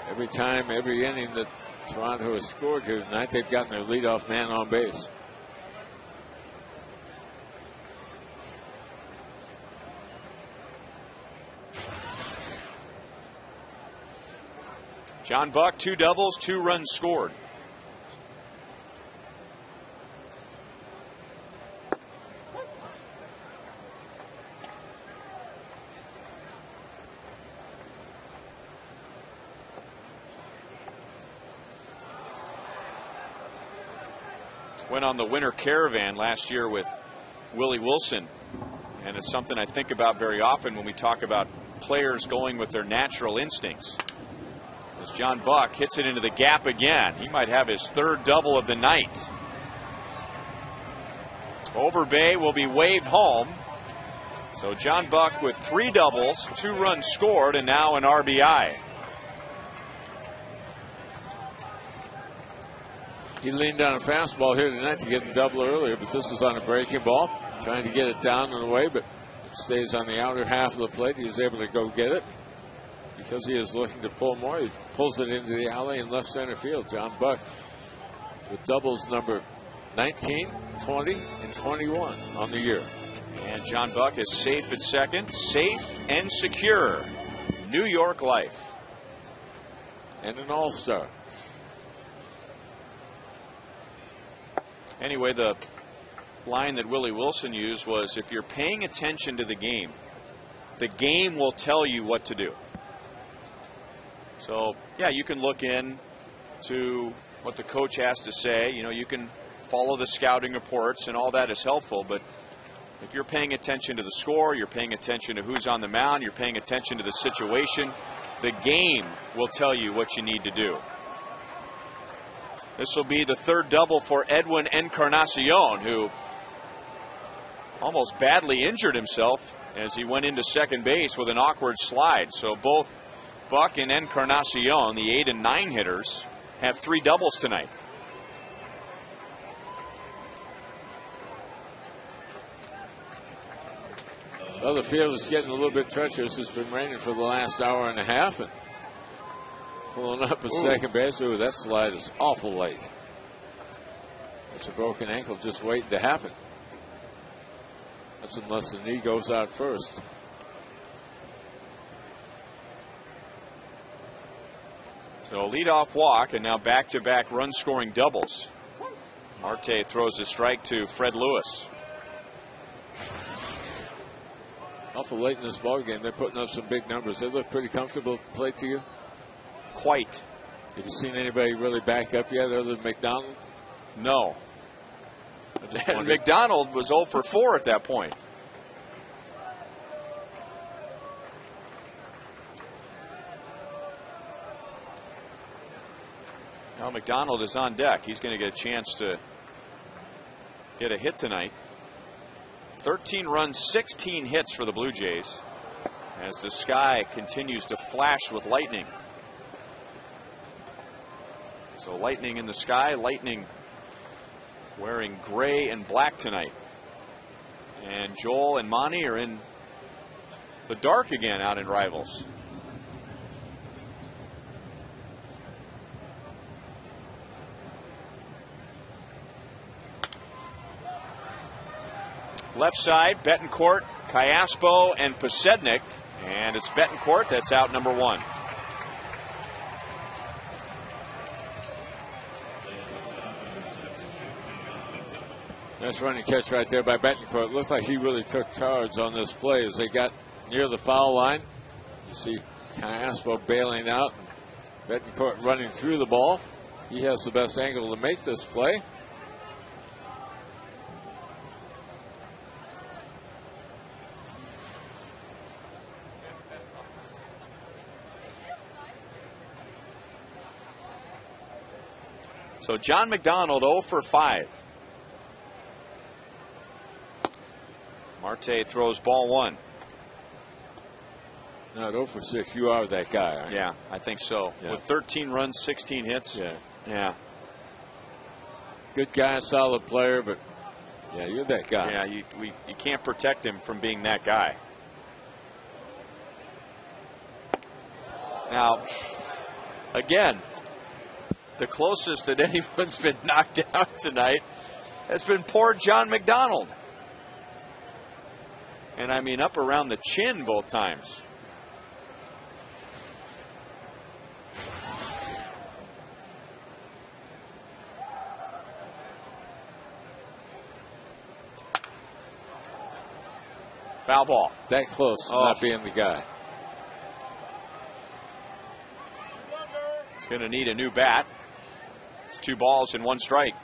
Every time, every inning that Toronto has scored here tonight, they've gotten their leadoff man on base. John Buck, 2 doubles, 2 runs scored. Went on the winter caravan last year with Willie Wilson, and it's something I think about very often when we talk about players going with their natural instincts. As John Buck hits it into the gap again, he might have his 3rd double of the night. Overbay will be waved home. So John Buck with 3 doubles, 2 runs scored, and now an RBI. He leaned on a fastball here tonight to get the double earlier, but this is on a breaking ball, trying to get it down and away, but it stays on the outer half of the plate. He was able to go get it. Because he is looking to pull more, he pulls it into the alley in left center field. John Buck with doubles number 19, 20, and 21 on the year. And John Buck is safe at second, safe and secure. New York life. And an all-star. Anyway, the line that Willie Wilson used was, if you're paying attention to the game will tell you what to do. So, yeah, you can look in to what the coach has to say. You know, you can follow the scouting reports, and all that is helpful. But if you're paying attention to the score, you're paying attention to who's on the mound, you're paying attention to the situation, the game will tell you what you need to do. This will be the 3rd double for Edwin Encarnacion, who almost badly injured himself as he went into second base with an awkward slide. So both Buck and Encarnacion, the 8 and 9 hitters, have 3 doubles tonight. Well, the field is getting a little bit treacherous. It's been raining for the last hour and a half. And pulling up at second base. Ooh, that slide is awful late. It's a broken ankle just waiting to happen. That's unless the knee goes out first. So a leadoff walk and now back-to-back run-scoring doubles. Marte throws a strike to Fred Lewis. Awful late in this ball game. They're putting up some big numbers. They look pretty comfortable to play to you. Quite. Have you seen anybody really back up yet other than McDonald? No. And McDonald was 0 for 4 at that point. Now McDonald is on deck. He's going to get a chance to get a hit tonight. 13 runs, 16 hits for the Blue Jays as the sky continues to flash with lightning. So lightning in the sky, lightning wearing gray and black tonight. And Joel and Monty are in the dark again out in Rivals. Left side, Betancourt, Cayaspo, and Posednik. And it's Betancourt that's out number 1. Nice running catch right there by Betancourt. It looked like he really took charge on this play as they got near the foul line. You see Cayaspo bailing out. Betancourt running through the ball. He has the best angle to make this play. So John McDonald 0 for 5. Marte throws ball 1. Not 0 for 6. You are that guy, aren't you? Yeah, I think so. Yeah. With 13 runs, 16 hits. Yeah. Yeah. Good guy, solid player, but yeah, you're that guy. Yeah, you can't protect him from being that guy. Now, again, the closest that anyone's been knocked out tonight has been poor John McDonald. And I mean up around the chin both times. Foul ball. That close, not being the guy. He's going to need a new bat. It's 2 balls and 1 strike.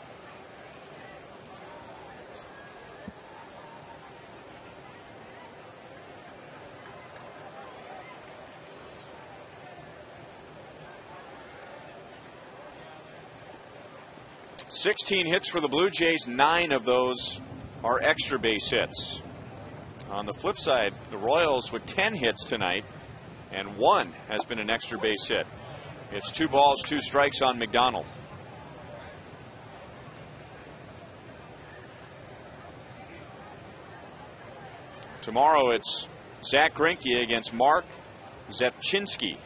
$16 hits for the Blue Jays. 9 of those are extra base hits. On the flip side, the Royals with 10 hits tonight, and 1 has been an extra base hit. It's 2 balls, 2 strikes on McDonald. Tomorrow it's Zach Greinke against Mark Zepchinski,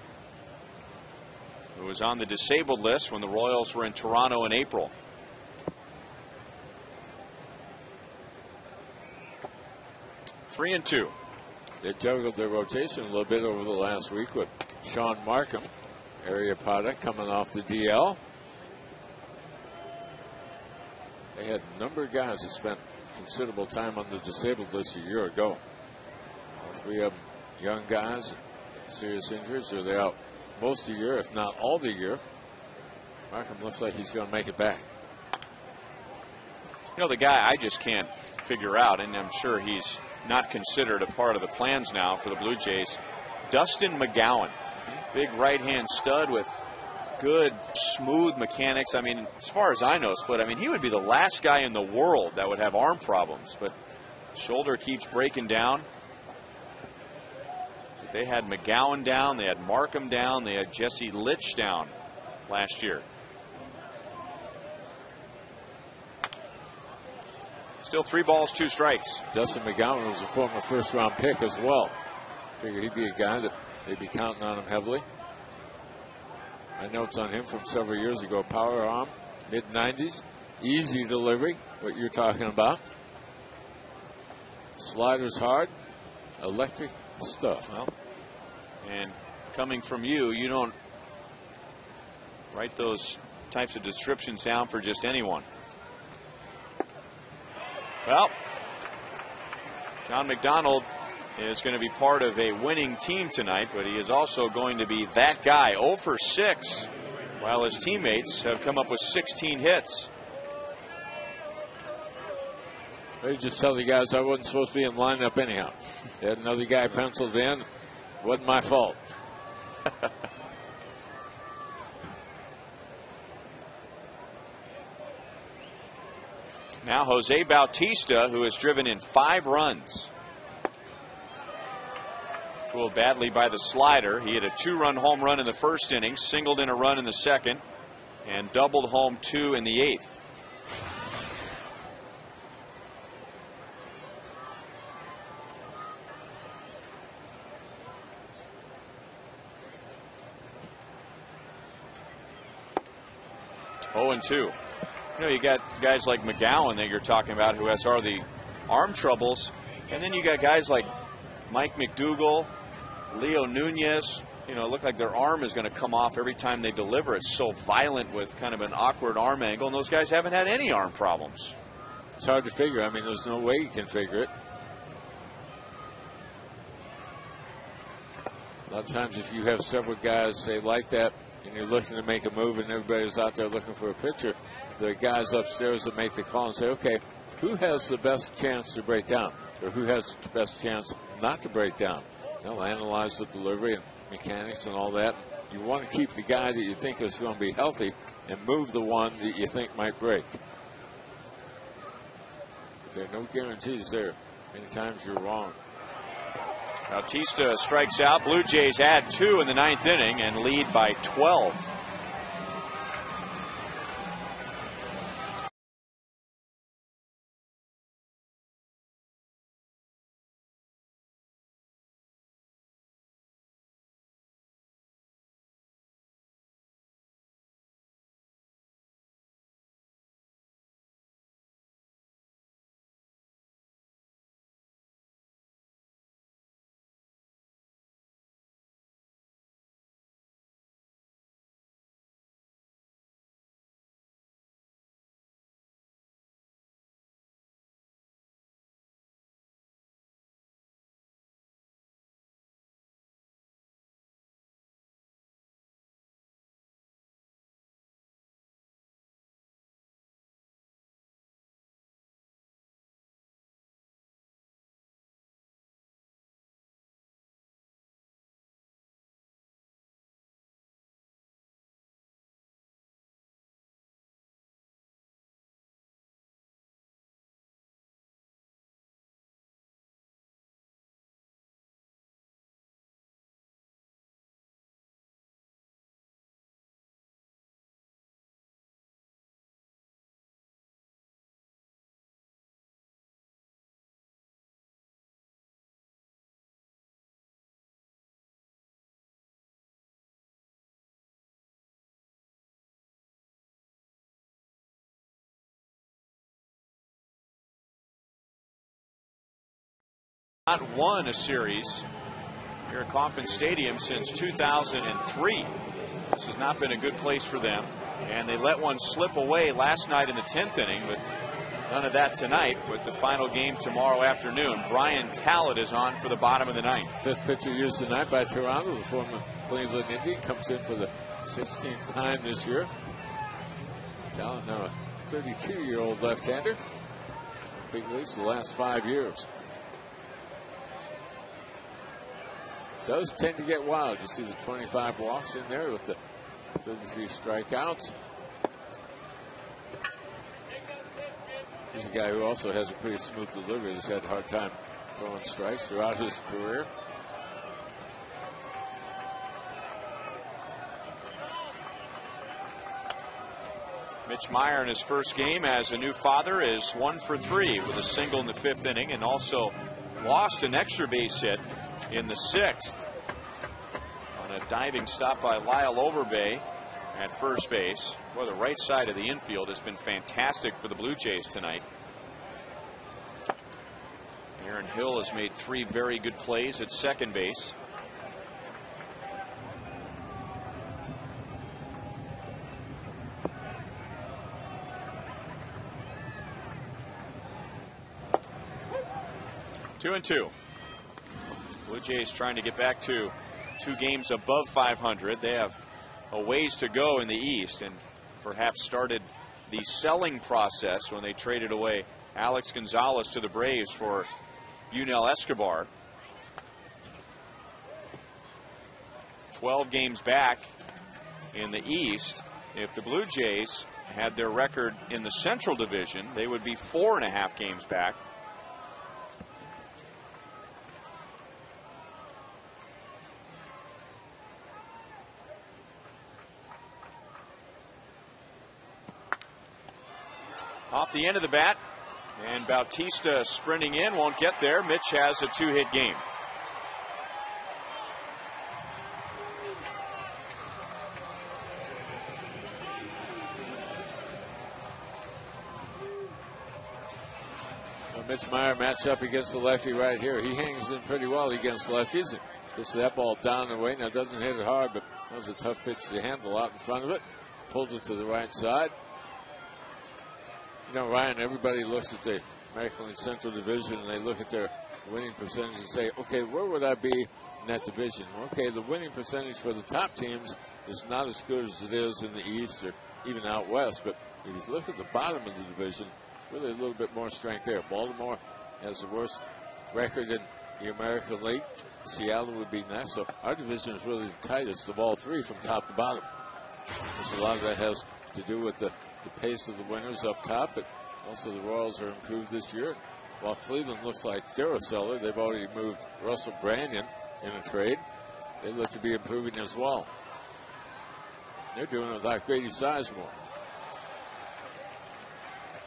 who was on the disabled list when the Royals were in Toronto in April. Three and 2. They juggled their rotation a little bit over the last week with Sean Markham, area product, coming off the DL. They had a number of guys that spent considerable time on the disabled list a year ago. All 3 of them young guys, serious injuries, or they're out most of the year, if not all the year. Markham looks like he's going to make it back. You know, the guy I just can't figure out, and I'm sure he's not considered a part of the plans now for the Blue Jays, Dustin McGowan. Big right-hand stud with good, smooth mechanics. I mean, as far as I know, Split, I mean, he would be the last guy in the world that would have arm problems, but shoulder keeps breaking down. They had McGowan down, they had Markham down, they had Jesse Litch down last year. Still 3 balls, 2 strikes. Justin McGowan was a former first-round pick as well. Figure he'd be a guy that they'd be counting on him heavily. My notes on him from several years ago: power arm, mid-90s, easy delivery, what you're talking about. Sliders hard, electric stuff. Well, and coming from you, you don't write those types of descriptions down for just anyone. Well, John McDonald is going to be part of a winning team tonight, but he is also going to be that guy, 0 for 6, while his teammates have come up with 16 hits. They just tell the guys I wasn't supposed to be in lineup anyhow. They had another guy penciled in. Wasn't my fault. Now Jose Bautista, who has driven in 5 runs. Fooled badly by the slider. He had a 2-run home run in the first inning, singled in a run in the second, and doubled home 2 in the 8th. Oh, and 2. You know, you got guys like McGowan that you're talking about who has all the arm troubles, and then you got guys like Mike McDougall, Leo Nunez. You know, look like their arm is going to come off every time they deliver. It's so violent with kind of an awkward arm angle, and those guys haven't had any arm problems. It's hard to figure. I mean, there's no way you can figure it. A lot of times if you have several guys, say, like that, and you're looking to make a move and everybody's out there looking for a pitcher, the guys upstairs that make the call and say, okay, who has the best chance to break down, or who has the best chance not to break down? They'll analyze the delivery and mechanics and all that. You want to keep the guy that you think is going to be healthy and move the one that you think might break. But there are no guarantees there. Many times you're wrong. Bautista strikes out. Blue Jays add 2 in the 9th inning and lead by 12. Not won a series here at Kauffman Stadium since 2003. This has not been a good place for them, and they let one slip away last night in the 10th inning, but none of that tonight with the final game tomorrow afternoon. Brian Talent is on for the bottom of the 9th. 5th pitcher used tonight by Toronto, the former Cleveland Indian, comes in for the 16th time this year. Talent now a 32-year-old left-hander. Big leagues the last 5 years. Does tend to get wild. You see the 25 walks in there with the 33 strikeouts. He's a guy who also has a pretty smooth delivery. He's had a hard time throwing strikes throughout his career. Mitch Meyer in his first game as a new father is 1 for 3 with a single in the 5th inning, and also lost an extra base hit in the 6th on a diving stop by Lyle Overbay at first base. Well, the right side of the infield has been fantastic for the Blue Jays tonight. Aaron Hill has made 3 very good plays at second base. Two and two. Blue Jays trying to get back to 2 games above 500. They have a ways to go in the East, and perhaps started the selling process when they traded away Alex Gonzalez to the Braves for Yunel Escobar. 12 games back in the East. If the Blue Jays had their record in the Central Division, they would be 4.5 games back. Off the end of the bat, and Bautista sprinting in, won't get there. Mitch has a 2-hit game. Well, Mitch Meyer match up against the lefty right here. He hangs in pretty well against lefties. Gets that ball down and away. Now doesn't hit it hard, but that was a tough pitch to handle out in front of it. Pulled it to the right side. You know, Ryan, everybody looks at the American League Central Division and they look at their winning percentage and say, okay, where would I be in that division? Okay, the winning percentage for the top teams is not as good as it is in the East or even out West. But if you look at the bottom of the division, really a little bit more strength there. Baltimore has the worst record in the American League. Seattle would be next. So our division is really the tightest of all 3 from top to bottom. Because a lot of that has to do with the pace of the winners up top, but also the Royals are improved this year. While Cleveland looks like they're a seller, they've already moved Russell Branyan in a trade. They look to be improving as well. They're doing it without Grady Sizemore.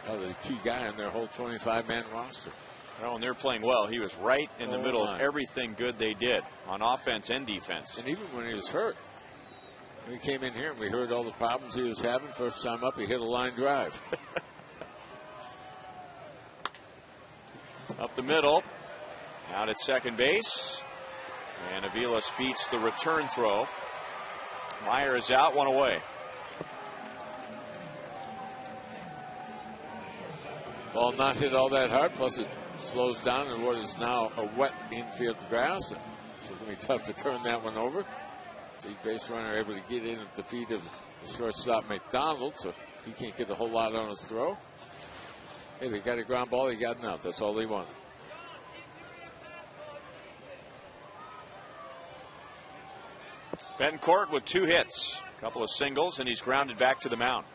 The key guy on their whole 25-man roster. Well, and they're playing well. He was right in the middle of everything good they did on offense and defense. And even when he was hurt, we came in here and we heard all the problems he was having. First time up, he hit a line drive. Up the middle, out at second base, and Aviles beats the return throw. Meyer is out, 1 away. Ball not hit all that hard, plus it slows down in what is now a wet infield grass. So it's going to be tough to turn that one over. The base runner able to get in at the feet of the shortstop McDonald, so he can't get a whole lot on his throw. Hey, they got a ground ball, they got an out. That's all they wanted. Betancourt with 2 hits, a couple of singles, and he's grounded back to the mound.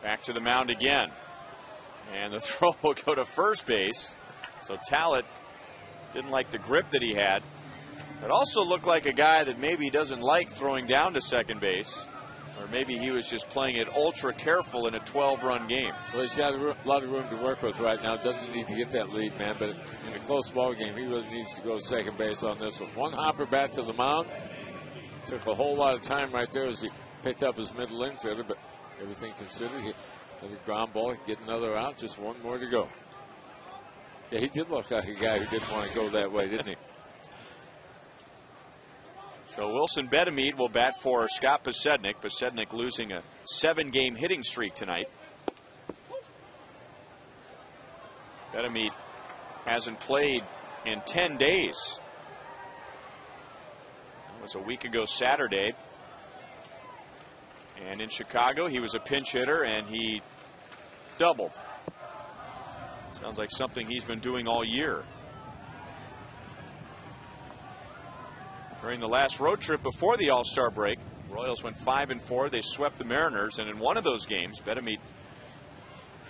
Back to the mound again. And the throw will go to first base. So Talent didn't like the grip that he had. It also looked like a guy that maybe doesn't like throwing down to second base. Or maybe he was just playing it ultra careful in a 12-run game. Well, he's got a lot of room to work with right now. Doesn't need to get that lead, man. But in a close ball game, he really needs to go to second base on this one. One hopper back to the mound. Took a whole lot of time right there as he picked up his middle infielder. But everything considered, he had a ground ball, get another out, just one more to go. Yeah, he did look like a guy who didn't want to go that way, didn't he? So Wilson Betemit will bat for Scott Pasednik. Pasednik losing a 7-game hitting streak tonight. Betemit hasn't played in 10 days. It was a week ago Saturday. And in Chicago, he was a pinch hitter, and he doubled. Sounds like something he's been doing all year. During the last road trip before the All-Star break, Royals went 5-4. They swept the Mariners, and in one of those games, Betemit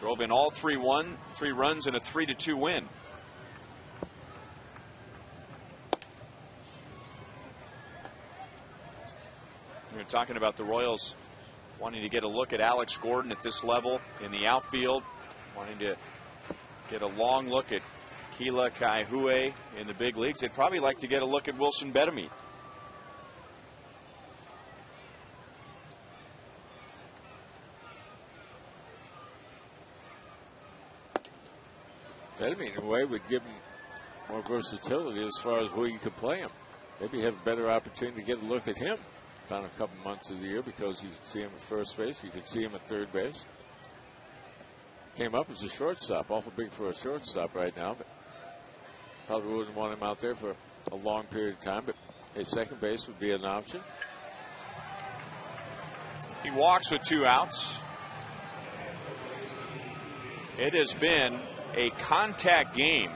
drove in all 3 runs and a 3-2 win. We were talking about the Royals wanting to get a look at Alex Gordon at this level in the outfield, wanting to get a long look at Kila Kaihue in the big leagues. They'd probably like to get a look at Wilson Betemit. Betemit, in a way, would give him more versatility as far as where you could play him. Maybe have a better opportunity to get a look at him down a couple months of the year, because you could see him at first base, you could see him at third base. Came up as a shortstop, awful big for a shortstop right now, but probably wouldn't want him out there for a long period of time, but a second base would be an option. He walks with 2 outs. It has been a contact game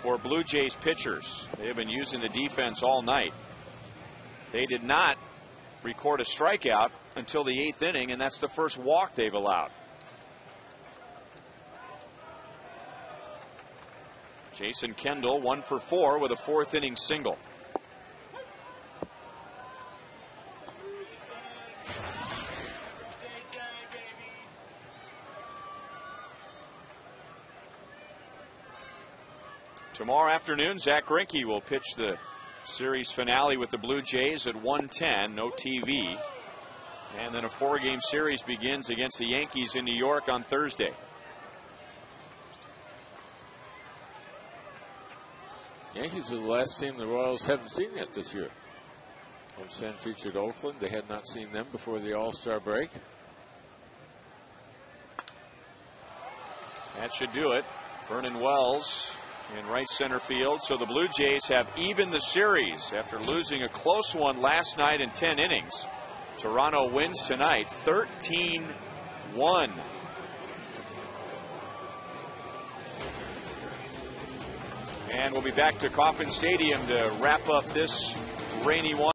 for Blue Jays pitchers. They have been using the defense all night. They did not record a strikeout until the 8th inning, and that's the first walk they've allowed. Jason Kendall 1 for 4 with a 4th inning single. Tomorrow afternoon, Zach Greinke will pitch the series finale with the Blue Jays at 1:10, no TV. And then a 4-game series begins against the Yankees in New York on Thursday. Yankees are the last team the Royals haven't seen yet this year. Homestand featured Oakland. They had not seen them before the All-Star break. That should do it. Vernon Wells in right center field. So the Blue Jays have evened the series after losing a close one last night in 10 innings. Toronto wins tonight 13-1. And we'll be back to Kauffman Stadium to wrap up this rainy one.